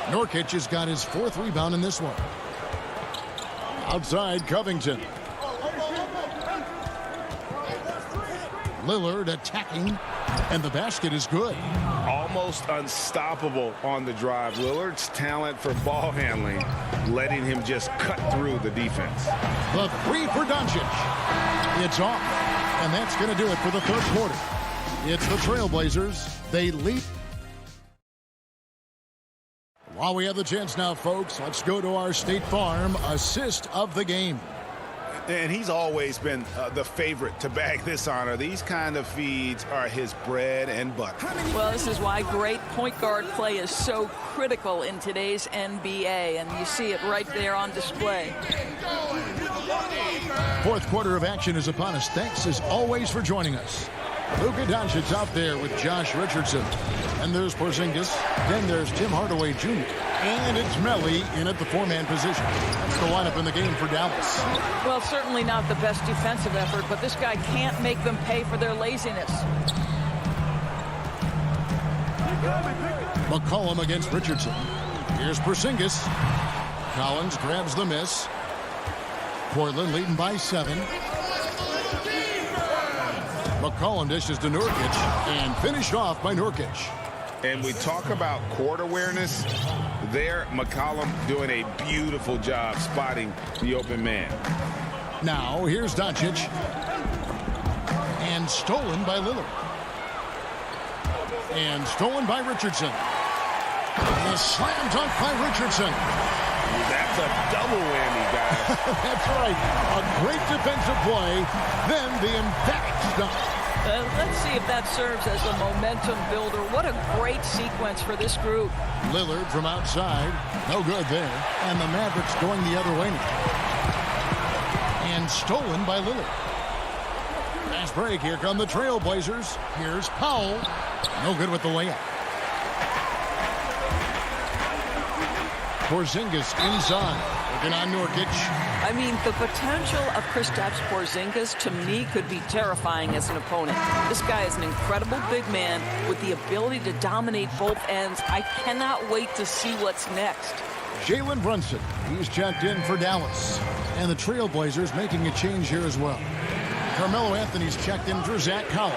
Nurkic has got his 4th rebound in this one. Outside, Covington. Lillard attacking, and the basket is good. Almost unstoppable on the drive. Lillard's talent for ball handling, letting him just cut through the defense. The three for Doncic. It's off, and that's going to do it for the 3rd quarter. It's the Trailblazers. They lead. While we have the chance now, folks, let's go to our State Farm assist of the game. And he's always been the favorite to bag this honor. These kind of feeds are his bread and butter. Well, this is why great point guard play is so critical in today's NBA, and you see it right there on display. 4th quarter of action is upon us. Thanks, as always, for joining us. Luka Doncic out there with Josh Richardson. And there's Porzingis. Then there's Tim Hardaway Jr. And it's Melly in at the 4-man position. That's the lineup in the game for Dallas. Well, certainly not the best defensive effort, but this guy can't make them pay for their laziness. McCollum against Richardson. Here's Porzingis. Collins grabs the miss. Portland leading by 7. McCollum dishes to Nurkic and finished off by Nurkic. And we talk about court awareness. There, McCollum doing a beautiful job spotting the open man. Now, here's Doncic. And stolen by Lillard. And stolen by Richardson. The slam dunk by Richardson. That's a double whammy, guys. That's right. A great defensive play. Then the emphatic dunk. Let's see if that serves as a momentum builder. What a great sequence for this group. Lillard from outside. No good there. And the Mavericks going the other way now. And stolen by Lillard. Fast break. Here come the Trailblazers. Here's Powell. No good with the layup. Porzingis inside. Looking on Nurkic. I mean, the potential of Kristaps Porzingis, to me, could be terrifying as an opponent. This guy is an incredible big man with the ability to dominate both ends. I cannot wait to see what's next. Jalen Brunson. He's checked in for Dallas. And the Trailblazers making a change here as well. Carmelo Anthony's checked in for Zach Collins.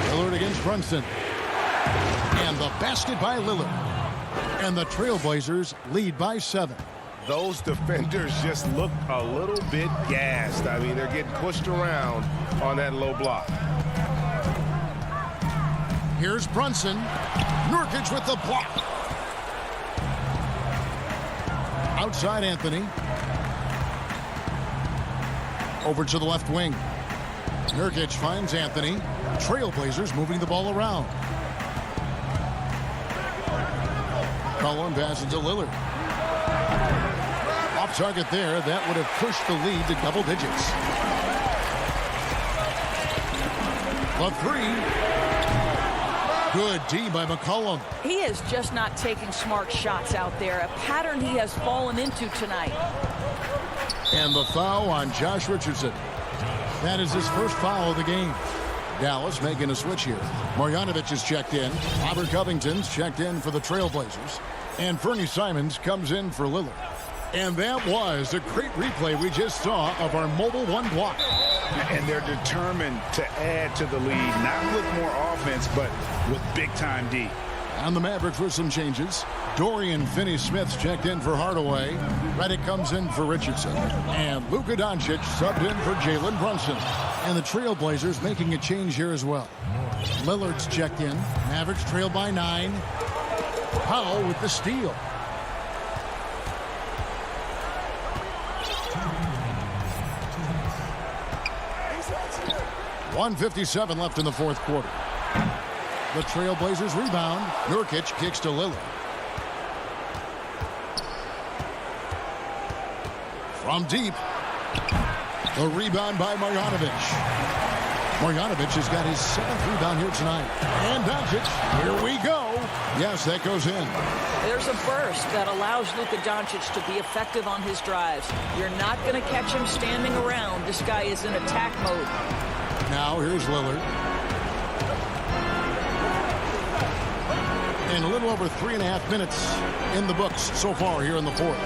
Lillard against Brunson. And the basket by Lillard. And the Trailblazers lead by 7. Those defenders just look a little bit gassed. I mean, they're getting pushed around on that low block. Here's Brunson. Nurkic with the block. Outside Anthony. Over to the left wing. Nurkic finds Anthony. Trailblazers moving the ball around. Collins passes to Lillard. Off target there. That would have pushed the lead to double digits. The three. Good D by McCollum. He is just not taking smart shots out there, a pattern he has fallen into tonight. And the foul on Josh Richardson. That is his first foul of the game. Dallas making a switch here. Marjanovic is checked in. Robert Covington's checked in for the Trailblazers. And Fernie Simons comes in for Lillard. And that was a great replay we just saw of our mobile one block. And they're determined to add to the lead, not with more offense, but with big-time D. On the Mavericks with some changes. Dorian Finney-Smith's checked in for Hardaway. Redick comes in for Richardson. And Luka Doncic subbed in for Jalen Brunson. And the Trailblazers making a change here as well. Lillard's checked in. Mavericks trail by 9. Powell with the steal. .157 left in the fourth quarter. The Trailblazers rebound. Nurkic kicks to Lillard. From deep. The rebound by Marjanovic. Marjanovic has got his 7th rebound here tonight. And Doncic, here we go. Yes, that goes in. There's a burst that allows Luka Doncic to be effective on his drives. You're not going to catch him standing around. This guy is in attack mode. Now here's Lillard. And a little over 3.5 minutes in the books so far here in the fourth.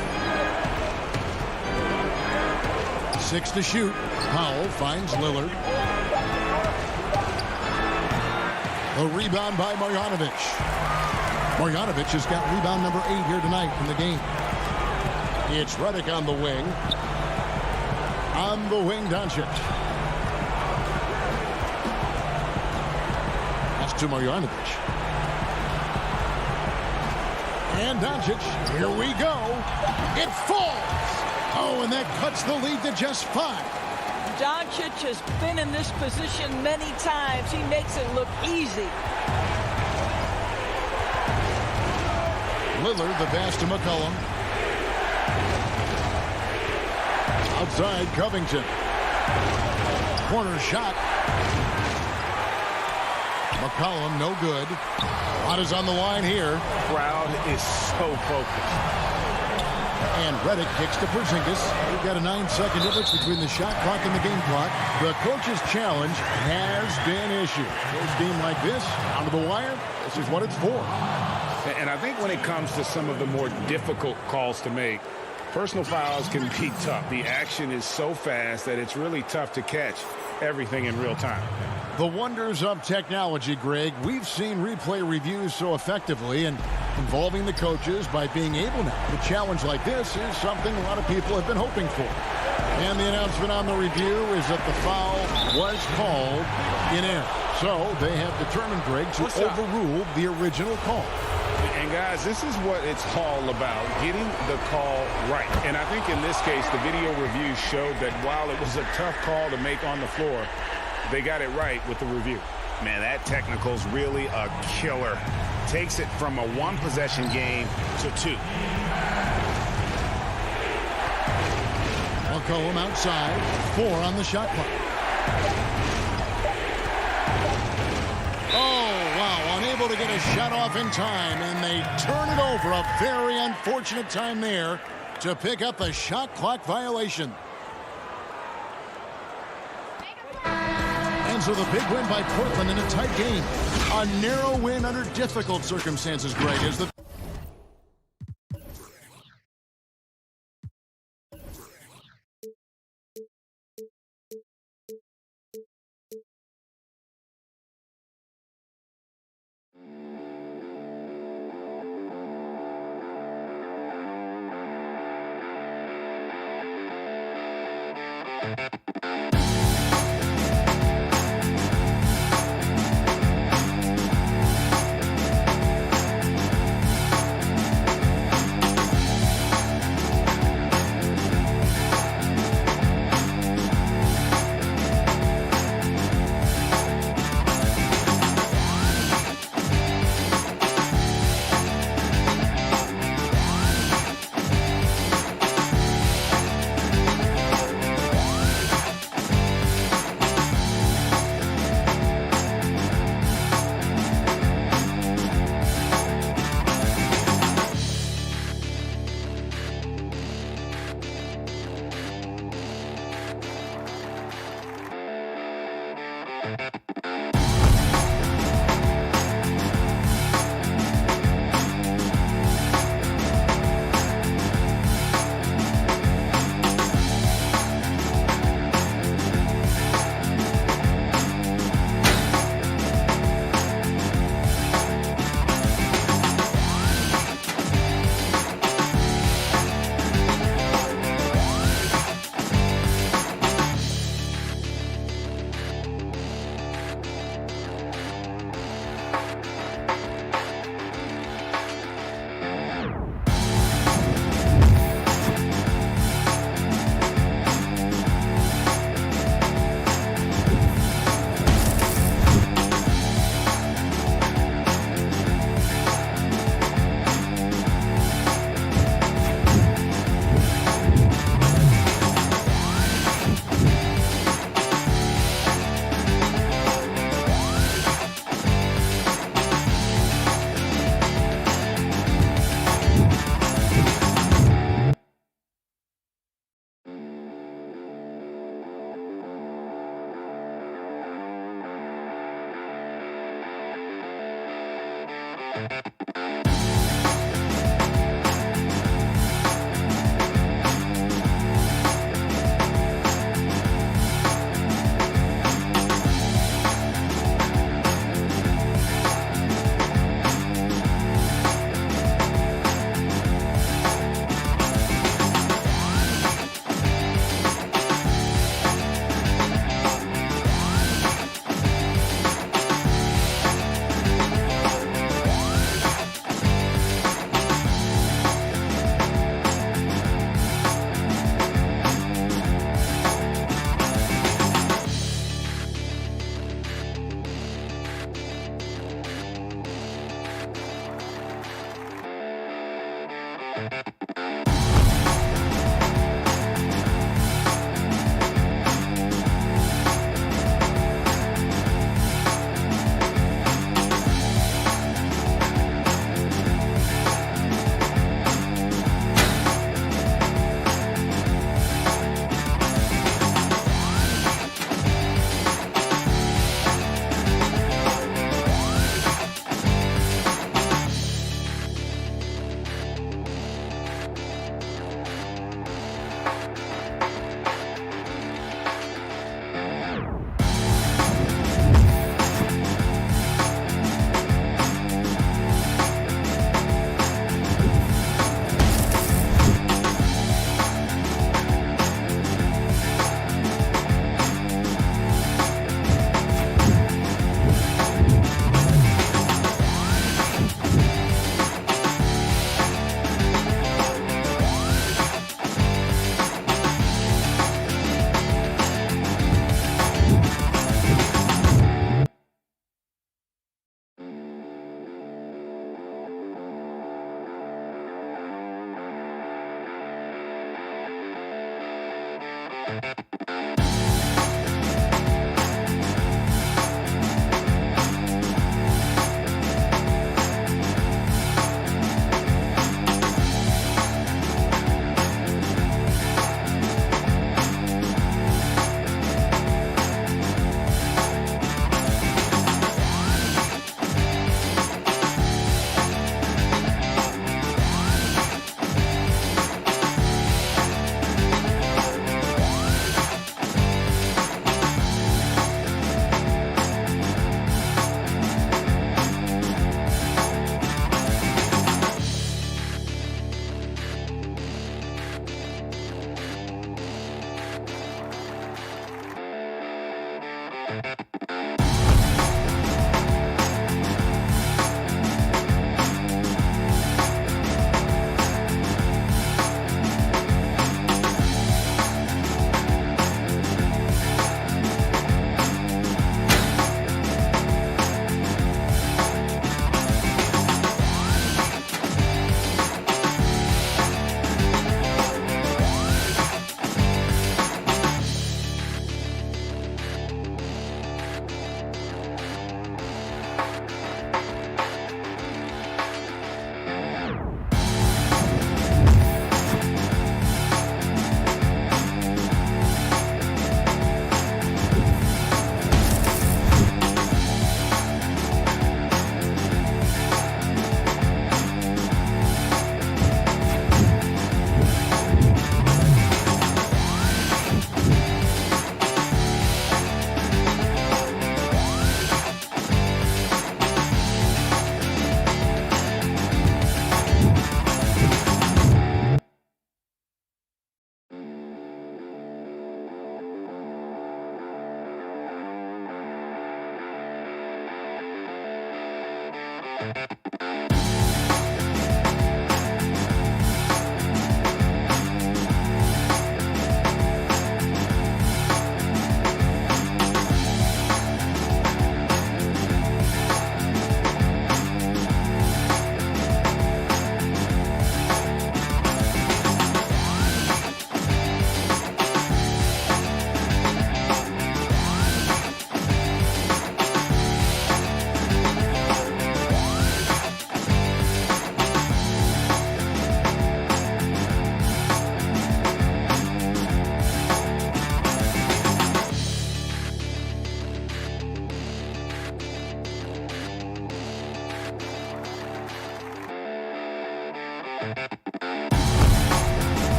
6 to shoot. Powell finds Lillard. A rebound by Marjanovic. Marjanovic has got rebound number 8 here tonight in the game. It's Redick on the wing. On the wing, Doncic. That's to Marjanovic. And Doncic, here we go. It falls. Oh, and that cuts the lead to just 5. Doncic has been in this position many times. He makes it look easy. Lillard, the pass to McCollum. Outside, Covington. Corner shot. McCollum, no good. Lot is on the line here. Crowd is so focused. And Redick kicks to Porzingis. We've got a 9-second difference between the shot clock and the game clock. The coach's challenge has been issued. This game like this, down to the wire, this is what it's for. And I think when it comes to some of the more difficult calls to make, personal fouls can be tough. The action is so fast that it's really tough to catch everything in real time. The wonders of technology, Greg. We've seen replay reviews so effectively, and involving the coaches by being able now to challenge like this is something a lot of people have been hoping for. And the announcement on the review is that the foul was called in error. So they have determined, Greg, to overrule the original call. And guys, this is what it's all about, getting the call right. And I think in this case, the video review showed that while it was a tough call to make on the floor, they got it right with the review. Man, that technical's really a killer. Takes it from a one-possession game to 2. McCollum outside. 4 on the shot clock. Oh, wow. Unable to get a shot off in time, and they turn it over. A very unfortunate time there to pick up the shot clock violation. And so the big win by Portland in a tight game. A narrow win under difficult circumstances, Greg, is the...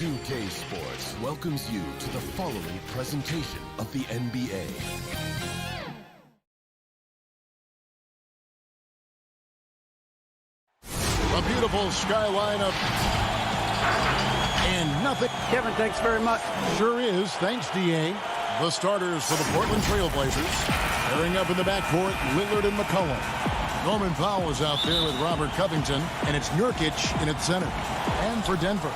2K Sports welcomes you to the following presentation of the NBA. A beautiful skyline of... and nothing. Kevin, thanks very much. Sure is. Thanks, D.A. The starters for the Portland Trail Blazers. Pairing up in the backcourt, Lillard and McCollum. Norman Powell is out there with Robert Covington, and it's Nurkic in at center. And for Denver,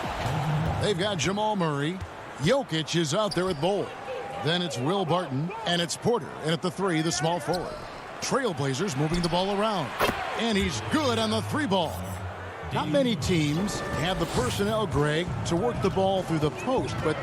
they've got Jamal Murray. Jokic is out there at Bol. Then it's Will Barton, and it's Porter. And at the three, the small forward. Trailblazers moving the ball around. And he's good on the three ball. Not many teams have the personnel, Greg, to work the ball through the post, but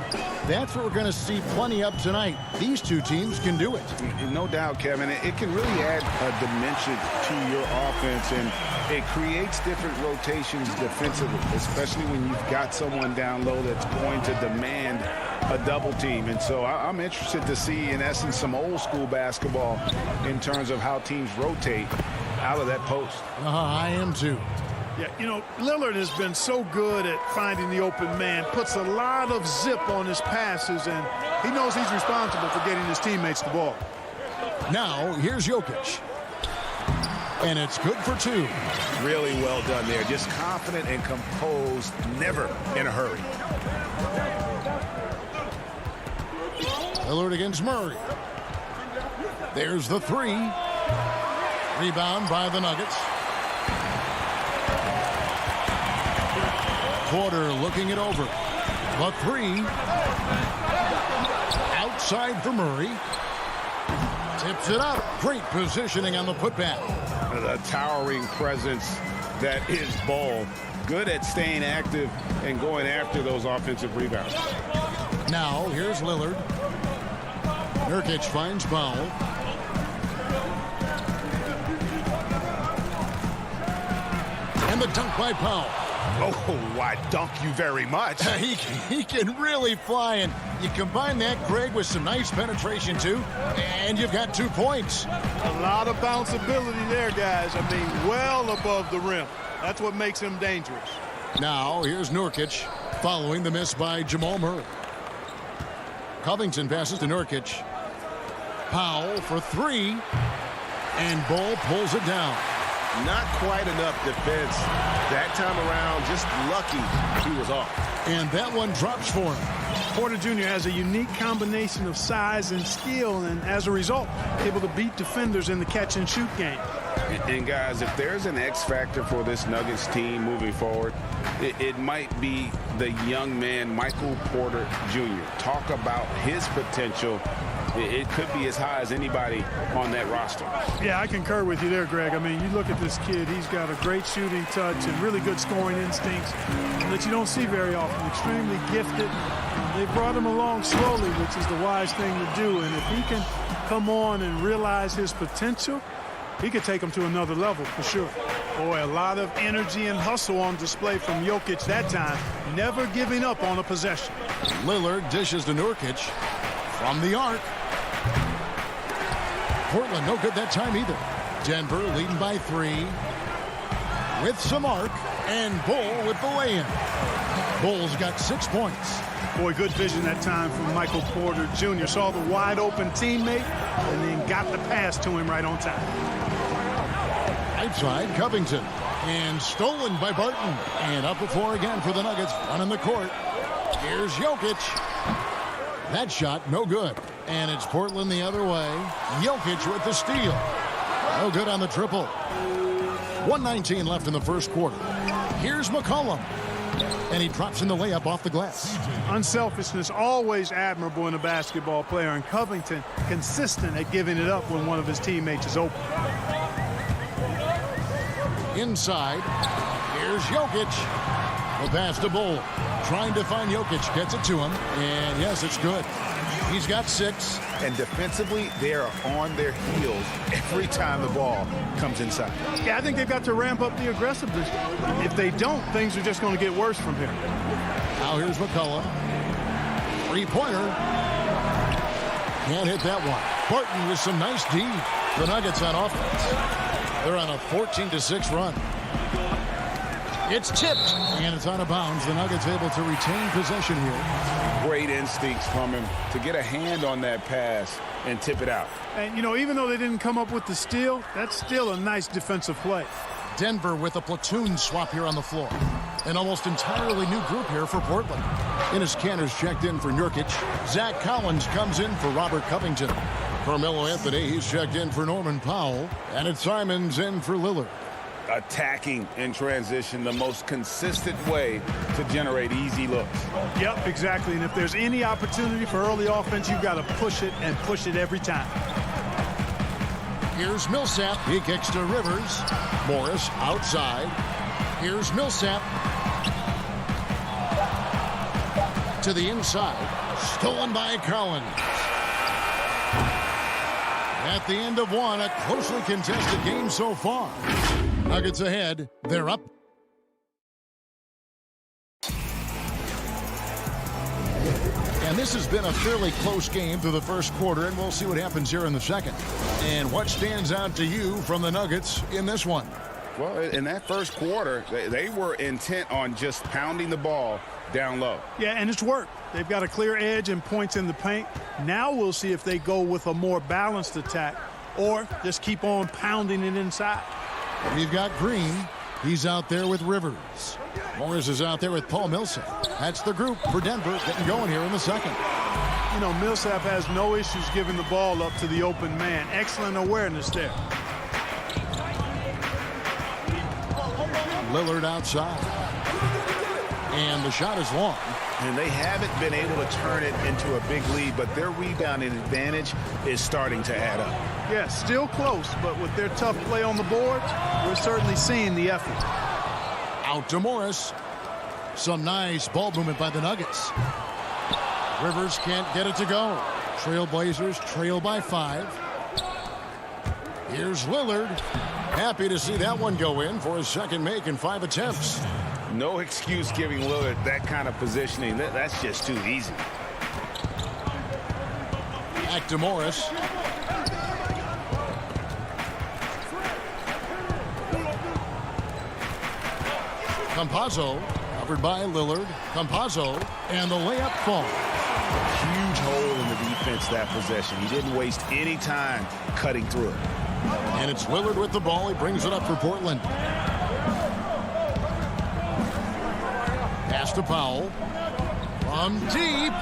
that's what we're going to see plenty of tonight. These two teams can do it. No doubt, Kevin. It can really add a dimension to your offense, and it creates different rotations defensively, especially when you've got someone down low that's going to demand a double team. And so I'm interested to see, in essence, some old school basketball in terms of how teams rotate out of that post. I am too. Yeah, you know, Lillard has been so good at finding the open man, puts a lot of zip on his passes, and he knows he's responsible for getting his teammates the ball. Now, here's Jokic. And it's good for 2. Really well done there. Just confident and composed, never in a hurry. Lillard against Murray. There's the 3. Rebound by the Nuggets. Porter looking it over. The 3. Outside for Murray. Tips it up. Great positioning on the putback. The towering presence that is Ball. Good at staying active and going after those offensive rebounds. Now, here's Lillard. Nurkic finds Powell. And the dunk by Powell. Oh, I dunk you very much. He can really fly, and you combine that, Greg, with some nice penetration, too, and you've got 2 points. A lot of bounceability there, guys. I mean, well above the rim. That's what makes him dangerous. Now, here's Nurkic following the miss by Jamal Murray. Covington passes to Nurkic. Powell for 3, and Bull pulls it down. Not quite enough defense that time around. Just lucky he was off. And that one drops for him. Porter Jr. has a unique combination of size and skill, and as a result, able to beat defenders in the catch-and-shoot game. And guys, if there's an X factor for this Nuggets team moving forward, it might be the young man, Michael Porter Jr. Talk about his potential. It could be as high as anybody on that roster. Yeah, I concur with you there, Greg. I mean, you look at this kid, he's got a great shooting touch and really good scoring instincts that you don't see very often. Extremely gifted. They brought him along slowly, which is the wise thing to do. And if he can come on and realize his potential, he could take him to another level for sure. Boy, a lot of energy and hustle on display from Jokic that time, never giving up on a possession. Lillard dishes to Nurkic from the arc. Portland no good that time either. Denver leading by 3 with some arc, and Bull with the lay-in. Bull's got 6 points. Boy, good vision that time from Michael Porter Jr. Saw the wide open teammate and then got the pass to him right on time. Outside Covington, and stolen by Barton, and up the floor again for the Nuggets, running the court. Here's Jokic. That shot no good, and it's Portland the other way. Jokic with the steal. No good on the triple. 1:19 left in the first quarter. Here's McCollum, and he drops in the layup off the glass. Unselfishness always admirable in a basketball player, and Covington consistent at giving it up when one of his teammates is open. Inside, here's Jokic. The pass to Bull. Trying to find Jokic. Gets it to him. And yes, it's good. He's got 6. And defensively, they are on their heels every time the ball comes inside. Yeah, I think they've got to ramp up the aggressiveness. If they don't, things are just going to get worse from here. Now here's McCullough. 3-pointer. Can't hit that one. Barton with some nice D. The Nuggets on offense. They're on a 14-6 run. It's tipped, and it's out of bounds. The Nuggets able to retain possession here. Great instincts from him to get a hand on that pass and tip it out. And, you know, even though they didn't come up with the steal, that's still a nice defensive play. Denver with a platoon swap here on the floor. An almost entirely new group here for Portland. Enes Kanter's checked in for Nurkic. Zach Collins comes in for Robert Covington. Carmelo Anthony, he's checked in for Norman Powell. And it's Simons in for Lillard. Attacking in transition, the most consistent way to generate easy looks. Yep, exactly. And if there's any opportunity for early offense, you've got to push it and push it every time. Here's Millsap. He kicks to Rivers. Morris outside. Here's Millsap. To the inside. Stolen by Collins. At the end of one, a closely contested game so far. Nuggets ahead. They're up. And this has been a fairly close game through the first quarter, and we'll see what happens here in the second. And what stands out to you from the Nuggets in this one? Well, in that first quarter, they were intent on just pounding the ball down low. Yeah, and it's worked. They've got a clear edge and points in the paint. Now we'll see if they go with a more balanced attack or just keep on pounding it inside. We've got Green. He's out there with Rivers. Morris is out there with Paul Millsap. That's the group for Denver getting going here in the second. You know, Millsap has no issues giving the ball up to the open man. Excellent awareness there. Lillard outside. And the shot is long. And they haven't been able to turn it into a big lead, but their rebounding advantage is starting to add up. Yeah, still close, but with their tough play on the boards, we're certainly seeing the effort. Out to Morris. Some nice ball movement by the Nuggets. Rivers can't get it to go. Trailblazers trail by 5. Here's Lillard. Happy to see that one go in for his second make in 5 attempts. No excuse giving Lillard that kind of positioning. That's just too easy. Back to Morris. Campazzo, covered by Lillard. Campazzo, and the layup falls. Huge hole in the defense that possession. He didn't waste any time cutting through it. And it's Lillard with the ball. He brings it up for Portland. Pass to Powell. From deep.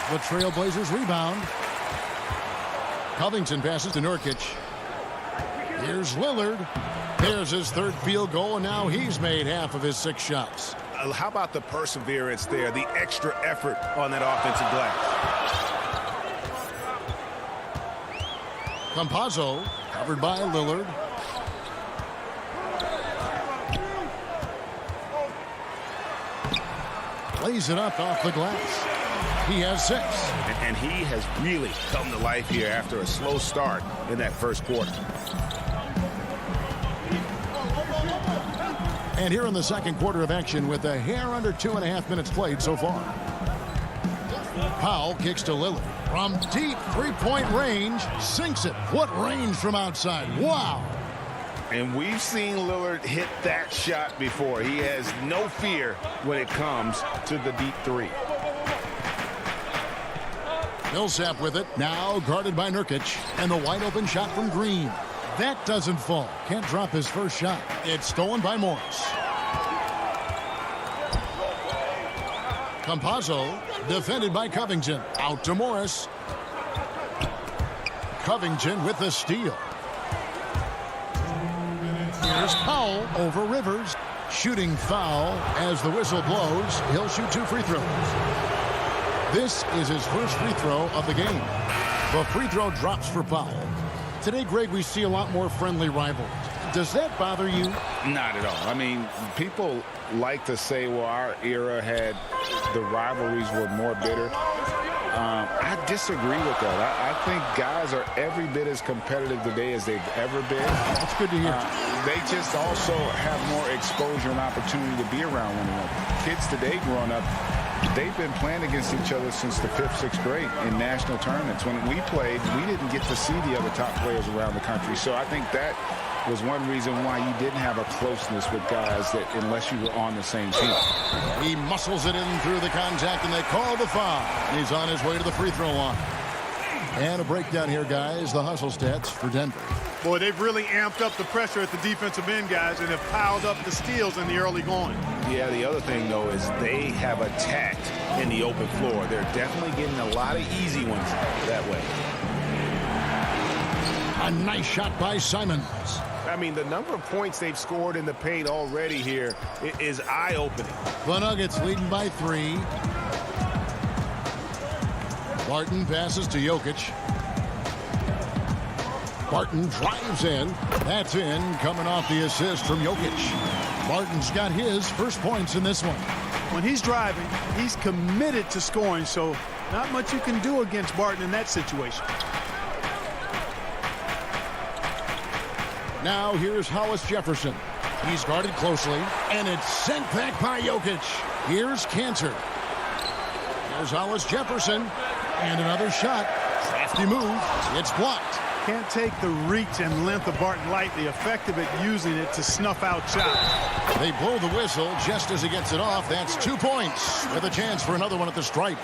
The Trailblazers rebound. Covington passes to Nurkic. Here's Lillard. There's his third field goal, and now he's made half of his 6 shots. How about the perseverance there, the extra effort on that offensive glass? Campazzo, covered by Lillard. Lays it up off the glass. He has 6. And he has really come to life here after a slow start in that first quarter. And here in the second quarter of action with a hair under 2.5 minutes played so far. Powell kicks to Lillard. From deep 3-point range, sinks it. What range from outside. Wow. And we've seen Lillard hit that shot before. He has no fear when it comes to the deep 3. Millsap with it. Now guarded by Nurkic. And the wide open shot from Green. That doesn't fall. Can't drop his first shot. It's stolen by Morris. Campazzo defended by Covington. Out to Morris. Covington with the steal. Here's Powell over Rivers. Shooting foul as the whistle blows. He'll shoot 2 free throws. This is his first free throw of the game. The free throw drops for Powell. Today, Greg, we see a lot more friendly rivalries. Does that bother you? Not at all. I mean, people like to say, well, our era had the rivalries were more bitter. I disagree with that. I think guys are every bit as competitive today as they've ever been. That's good to hear. They just also have more exposure and opportunity to be around one another. Kids today growing up, they've been playing against each other since the 5th, 6th grade in national tournaments. When we played, we didn't get to see the other top players around the country. So I think that was one reason why you didn't have a closeness with guys that unless you were on the same team. He muscles it in through the contact, and they call the foul. He's on his way to the free throw line. And a breakdown here, guys. The hustle stats for Denver. Boy, they've really amped up the pressure at the defensive end, guys, and have piled up the steals in the early going. Yeah, the other thing, though, is they have attacked in the open floor. They're definitely getting a lot of easy ones that way. A nice shot by Simons. I mean, the number of points they've scored in the paint already here is eye-opening. The Nuggets leading by 3. Barton passes to Jokic. Barton drives in. That's in, coming off the assist from Jokic. Barton's got his first points in this one. When he's driving, he's committed to scoring, so not much you can do against Barton in that situation. Now here's Hollis Jefferson. He's guarded closely, and it's sent back by Jokic. Here's Cantor. There's Hollis Jefferson, and another shot. Crafty move. It's blocked. Can't take the reach and length of Barton lightly. Effective at using it to snuff out shots. They blow the whistle just as he gets it off. That's 2 points with a chance for another one at the stripe.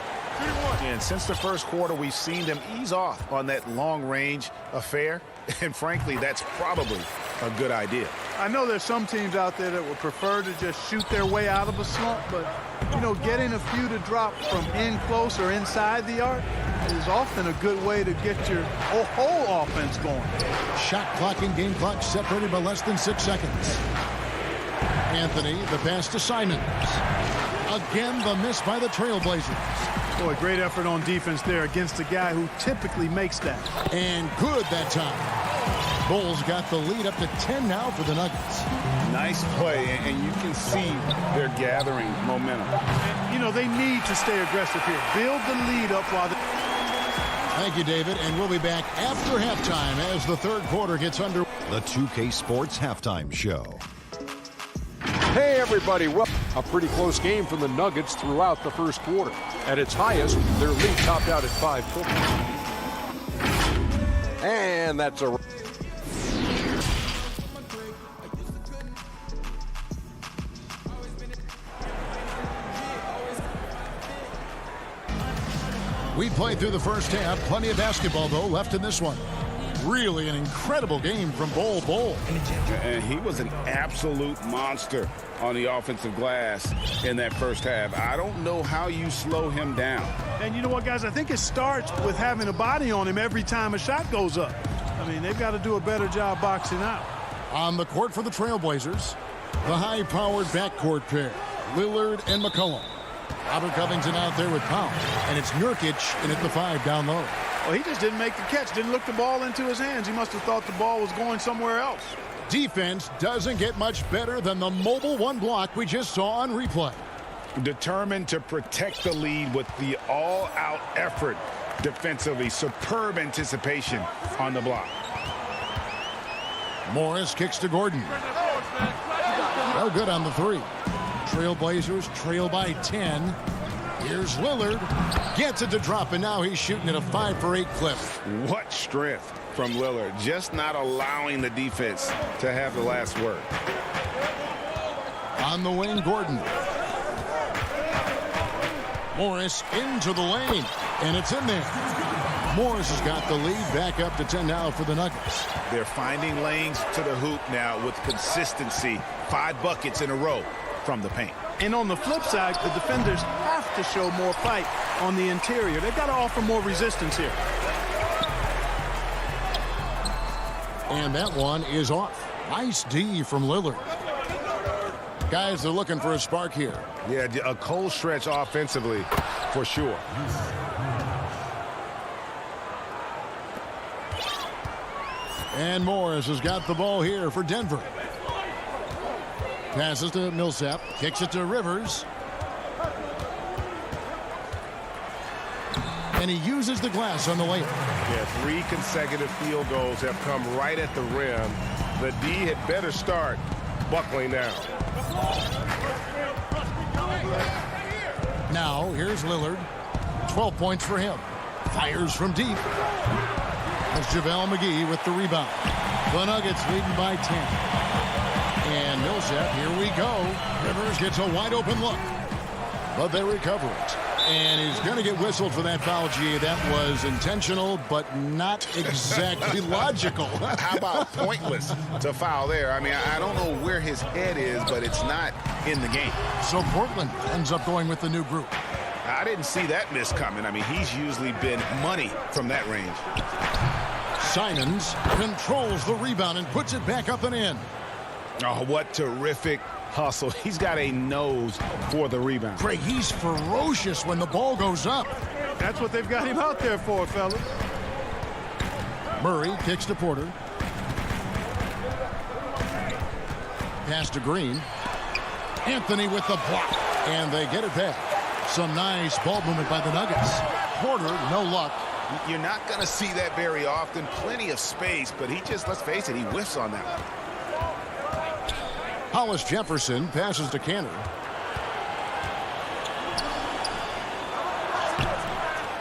And since the first quarter, we've seen them ease off on that long-range affair. And frankly, that's probably a good idea. I know there's some teams out there that would prefer to just shoot their way out of a slump, but, you know, getting a few to drop from in close or inside the arc is often a good way to get your whole offense going. Shot clock and game clock separated by less than 6 seconds. Anthony, the pass to Simons. Again, the miss by the Trailblazers. Boy, great effort on defense there against a guy who typically makes that. And good that time. Bulls got the lead up to 10 now for the Nuggets. Nice play, and you can see they're gathering momentum. And, you know, they need to stay aggressive here. Build the lead up while the... Thank you, David, and we'll be back after halftime as the third quarter gets under. The 2K Sports Halftime Show. Hey, everybody. Well, a pretty close game from the Nuggets throughout the first quarter. At its highest, their lead topped out at 5 points. And that's a... We played through the first half. Plenty of basketball, though, left in this one. Really an incredible game from Bol. And he was an absolute monster on the offensive glass in that first half. I don't know how you slow him down. And you know what, guys? I think it starts with having a body on him every time a shot goes up. I mean, they've got to do a better job boxing out. On the court for the Trailblazers, the high-powered backcourt pair, Lillard and McCollum. Robert Covington out there with Powell, and it's Nurkic in at the 5 down low. Well, he just didn't make the catch, didn't look the ball into his hands. He must have thought the ball was going somewhere else. Defense doesn't get much better than the mobile one block we just saw on replay. Determined to protect the lead with the all-out effort defensively. Superb anticipation on the block. Morris kicks to Gordon. No good on the 3. Trailblazers trail by 10. Here's Lillard. Gets it to drop, and now he's shooting at a 5-for-8 clip. What strength from Lillard. Just not allowing the defense to have the last word. On the wing, Gordon. Morris into the lane, and it's in there. Morris has got the lead back up to 10 now for the Nuggets. They're finding lanes to the hoop now with consistency. 5 buckets in a row from the paint. And on the flip side, the defenders have to show more fight on the interior. They've got to offer more resistance here. And that one is off. Nice D from Lillard. Guys, they're looking for a spark here. Yeah, a cold stretch offensively for sure. And Morris has got the ball here for Denver. Passes to Millsap, kicks it to Rivers. And he uses the glass on the layup. Yeah, 3 consecutive field goals have come right at the rim. The D had better start buckling now. Now, here's Lillard. 12 points for him. Fires from deep. That's JaVale McGee with the rebound. The Nuggets leading by 10. And Millsap, here we go. Rivers gets a wide open look. But they recover it. And he's going to get whistled for that foul, G. That was intentional, but not exactly logical. How about pointless to foul there? I mean, I don't know where his head is, but it's not in the game. So Portland ends up going with the new group. I didn't see that miss coming. I mean, he's usually been money from that range. Simons controls the rebound and puts it back up and in. Oh, what terrific hustle. He's got a nose for the rebound. Craig, he's ferocious when the ball goes up. That's what they've got him out there for, fellas. Murray kicks to Porter. Pass to Green. Anthony with the block. And they get it back. Some nice ball movement by the Nuggets. Porter, no luck. You're not going to see that very often. Plenty of space, but he just, let's face it, he whiffs on that one. Hollis Jefferson passes to Canner.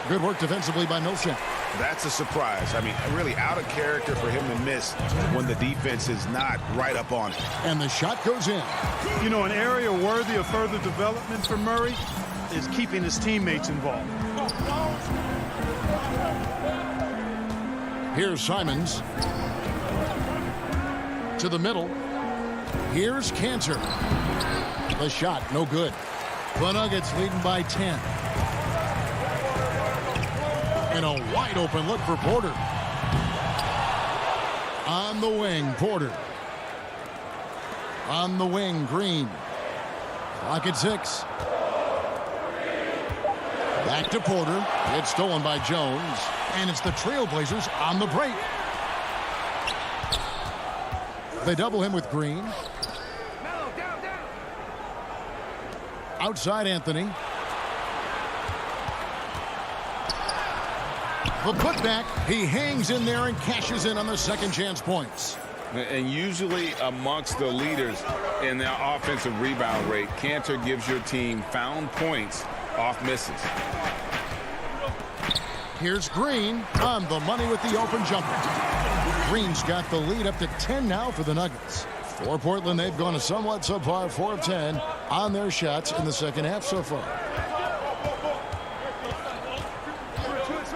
Good work defensively by Millsap. That's a surprise. I mean, really out of character for him to miss when the defense is not right up on it. And the shot goes in. You know, an area worthy of further development for Murray is keeping his teammates involved. Here's Simons. To the middle. Here's Cantor. The shot, no good. The Nuggets leading by 10. And a wide open look for Porter. On the wing, Porter. On the wing, Green. Clock at 6. Back to Porter. It's stolen by Jones. And it's the Trailblazers on the break. They double him with Green. Outside Anthony. The putback. He hangs in there and cashes in on the second chance points. And usually amongst the leaders in their offensive rebound rate, Cantor gives your team found points off misses. Here's Green on the money with the open jumper. Green's got the lead up to 10 now for the Nuggets. For Portland, they've gone a somewhat subpar 4 of 10 on their shots in the second half so far.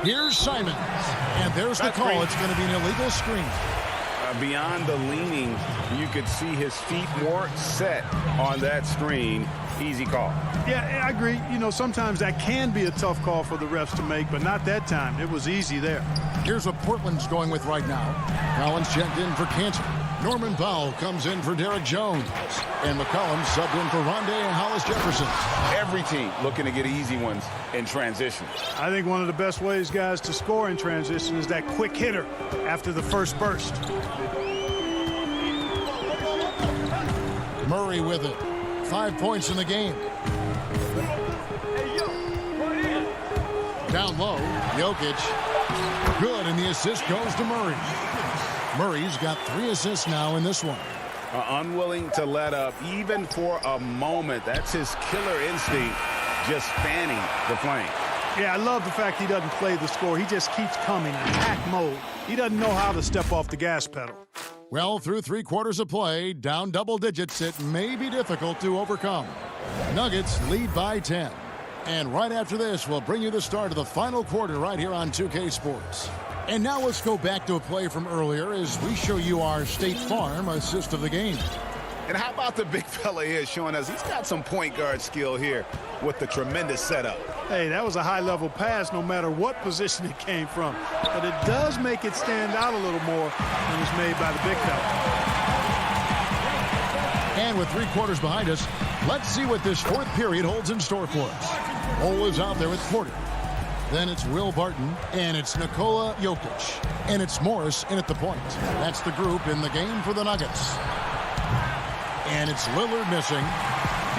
Here's Simons. And there's the call. It's going to be an illegal screen. Beyond the leaning, you could see his feet more set on that screen. Easy call. Yeah, I agree. You know, sometimes that can be a tough call for the refs to make, but not that time. It was easy there. Here's what Portland's going with right now. Collins checked in for Cantor. Norman Powell comes in for Derek Jones. And McCollum subbed in for Rondé Hollis-Jefferson. Every team looking to get easy ones in transition. I think one of the best ways, guys, to score in transition is that quick hitter after the first burst. Murray with it. 5 points in the game. Down low, Jokic. Good, and the assist goes to Murray. Murray's got 3 assists now in this one. Unwilling to let up even for a moment. That's his killer instinct, just fanning the flame. Yeah, I love the fact he doesn't play the score. He just keeps coming, attack mode. He doesn't know how to step off the gas pedal. Well, through 3 quarters of play, down double digits, it may be difficult to overcome. Nuggets lead by 10. And right after this, we'll bring you the start of the final quarter right here on 2K Sports. And now let's go back to a play from earlier as we show you our State Farm assist of the game. And how about the big fella here showing us he's got some point guard skill here with the tremendous setup. Hey, that was a high-level pass no matter what position it came from. But it does make it stand out a little more when it's made by the big fella. And with 3 quarters behind us, let's see what this 4th period holds in store for us. Ole is out there with Porter. Then it's Will Barton, and it's Nikola Jokic. And it's Morris in at the point. That's the group in the game for the Nuggets. And it's Lillard missing.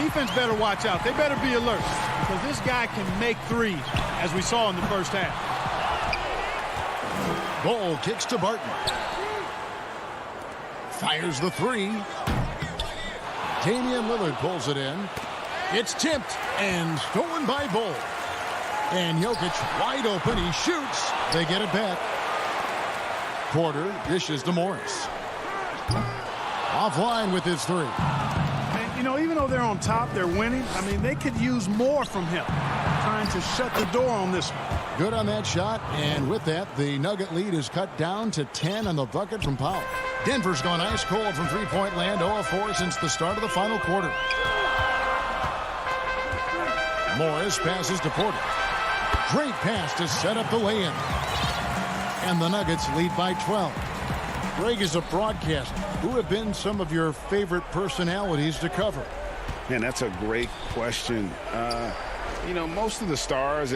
Defense better watch out. They better be alert because this guy can make threes, as we saw in the first half. Ball kicks to Barton. Fires the 3. Damian Lillard pulls it in. It's tipped and stolen by Ball. And Jokic wide open. He shoots. They get it back. Porter dishes to Morris. Offline with his 3. And, you know, even though they're on top, they're winning. I mean, they could use more from him. Trying to shut the door on this one. Good on that shot. And with that, the Nugget lead is cut down to 10 on the bucket from Powell. Denver's gone ice cold from three-point land, 0 of 4 since the start of the final quarter. Morris passes to Porter. Great pass to set up the lay-in. And the Nuggets lead by 12. Greg, is a broadcaster. Who have been some of your favorite personalities to cover? Man, that's a great question. You know, most of the stars,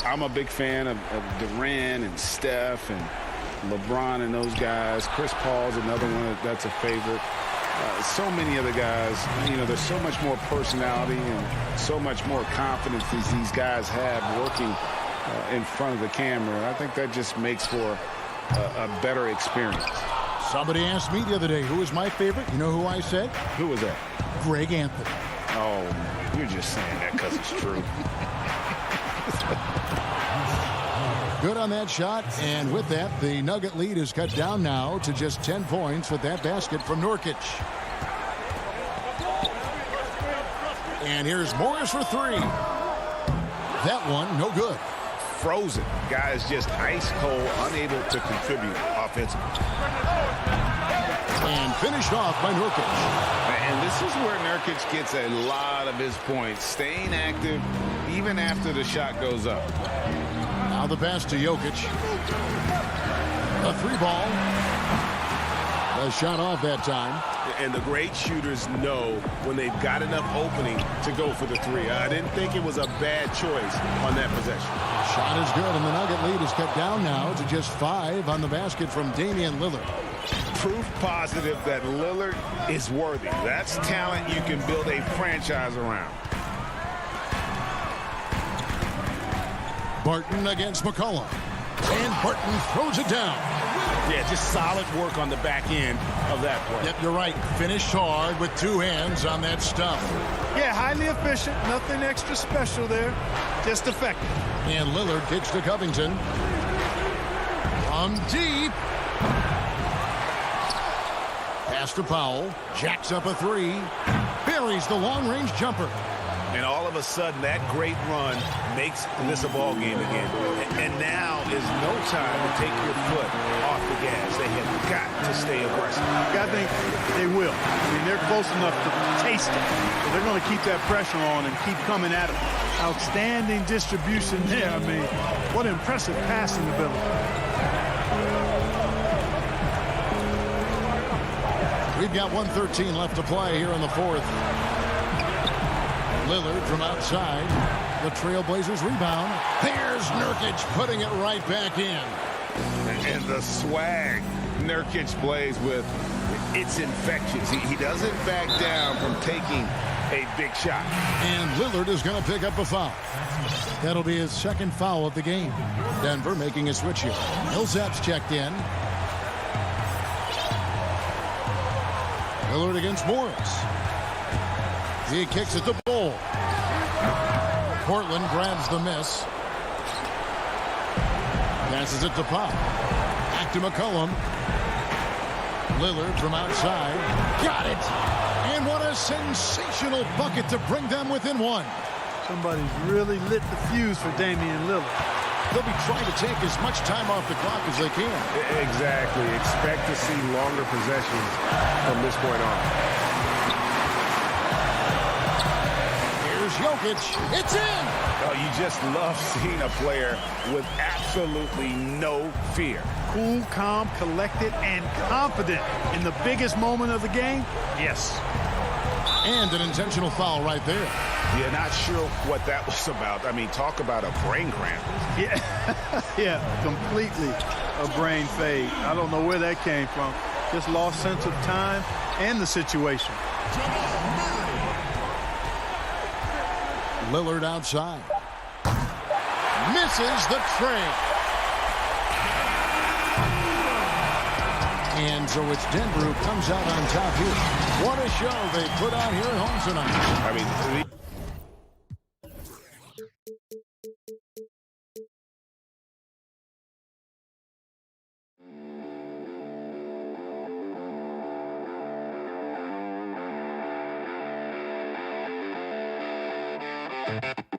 I'm a big fan of Durant and Steph and LeBron and those guys. Chris Paul's another one that's a favorite. So many of the guys, you know, there's so much more personality and so much more confidence as these guys have working in front of the camera. I think that just makes for a better experience. Somebody asked me the other day, who was my favorite? You know who I said? Who was that? Greg Anthony. Oh, you're just saying that because it's true. Good on that shot, and with that, the Nugget lead is cut down now to just 10 points with that basket from Nurkic. And here's Morris for three. That one, no good. Frozen. Guys just ice cold, unable to contribute offensively. And finished off by Nurkic. And this is where Nurkic gets a lot of his points, staying active even after the shot goes up. Now the pass to Jokic. A three ball. A shot off that time. And the great shooters know when they've got enough opening to go for the three. I didn't think it was a bad choice on that possession. Shot is good, and the Nugget lead is cut down now to just 5 on the basket from Damian Lillard. Proof positive that Lillard is worthy. That's talent you can build a franchise around. Barton against McCollum. And Barton throws it down. Yeah, just solid work on the back end of that play. Yep, you're right. Finished hard with 2 hands on that stuff. Yeah, highly efficient. Nothing extra special there. Just effective. And Lillard kicks to Covington. From deep. Pass to Powell. Jacks up a 3. Buries the long-range jumper. And all of a sudden, that great run makes this a ball game again. And now is no time to take your foot off the gas. They have got to stay aggressive. I think they will. I mean, they're close enough to taste it. So they're going to keep that pressure on and keep coming at them. Outstanding distribution there. I mean, what impressive passing ability. We've got 1:13 left to play here in the fourth. Lillard from outside. The Trailblazers rebound. There's Nurkic putting it right back in. And the swag Nurkic plays with, it's infectious. He doesn't back down from taking a big shot. And Lillard is going to pick up a foul. That'll be his second foul of the game. Denver making a switch here. Millsap's checked in. Lillard against Morris. He kicks it to Bull. Portland grabs the miss. Passes it to Pop. Back to McCollum. Lillard from outside. Got it! And what a sensational bucket to bring them within 1. Somebody's really lit the fuse for Damian Lillard. They'll be trying to take as much time off the clock as they can. Exactly. Expect to see longer possessions from this point on. Jokic, it's in! Oh, you just love seeing a player with absolutely no fear. Cool, calm, collected, and confident in the biggest moment of the game. Yes. And an intentional foul right there. Yeah, not sure what that was about. I mean, talk about a brain cramp. Yeah, yeah, completely a brain fade. I don't know where that came from. Just lost sense of time and the situation. Lillard outside. Misses the trail. And so it's Denver who comes out on top here. What a show they put on here at home tonight. I mean, Thank you.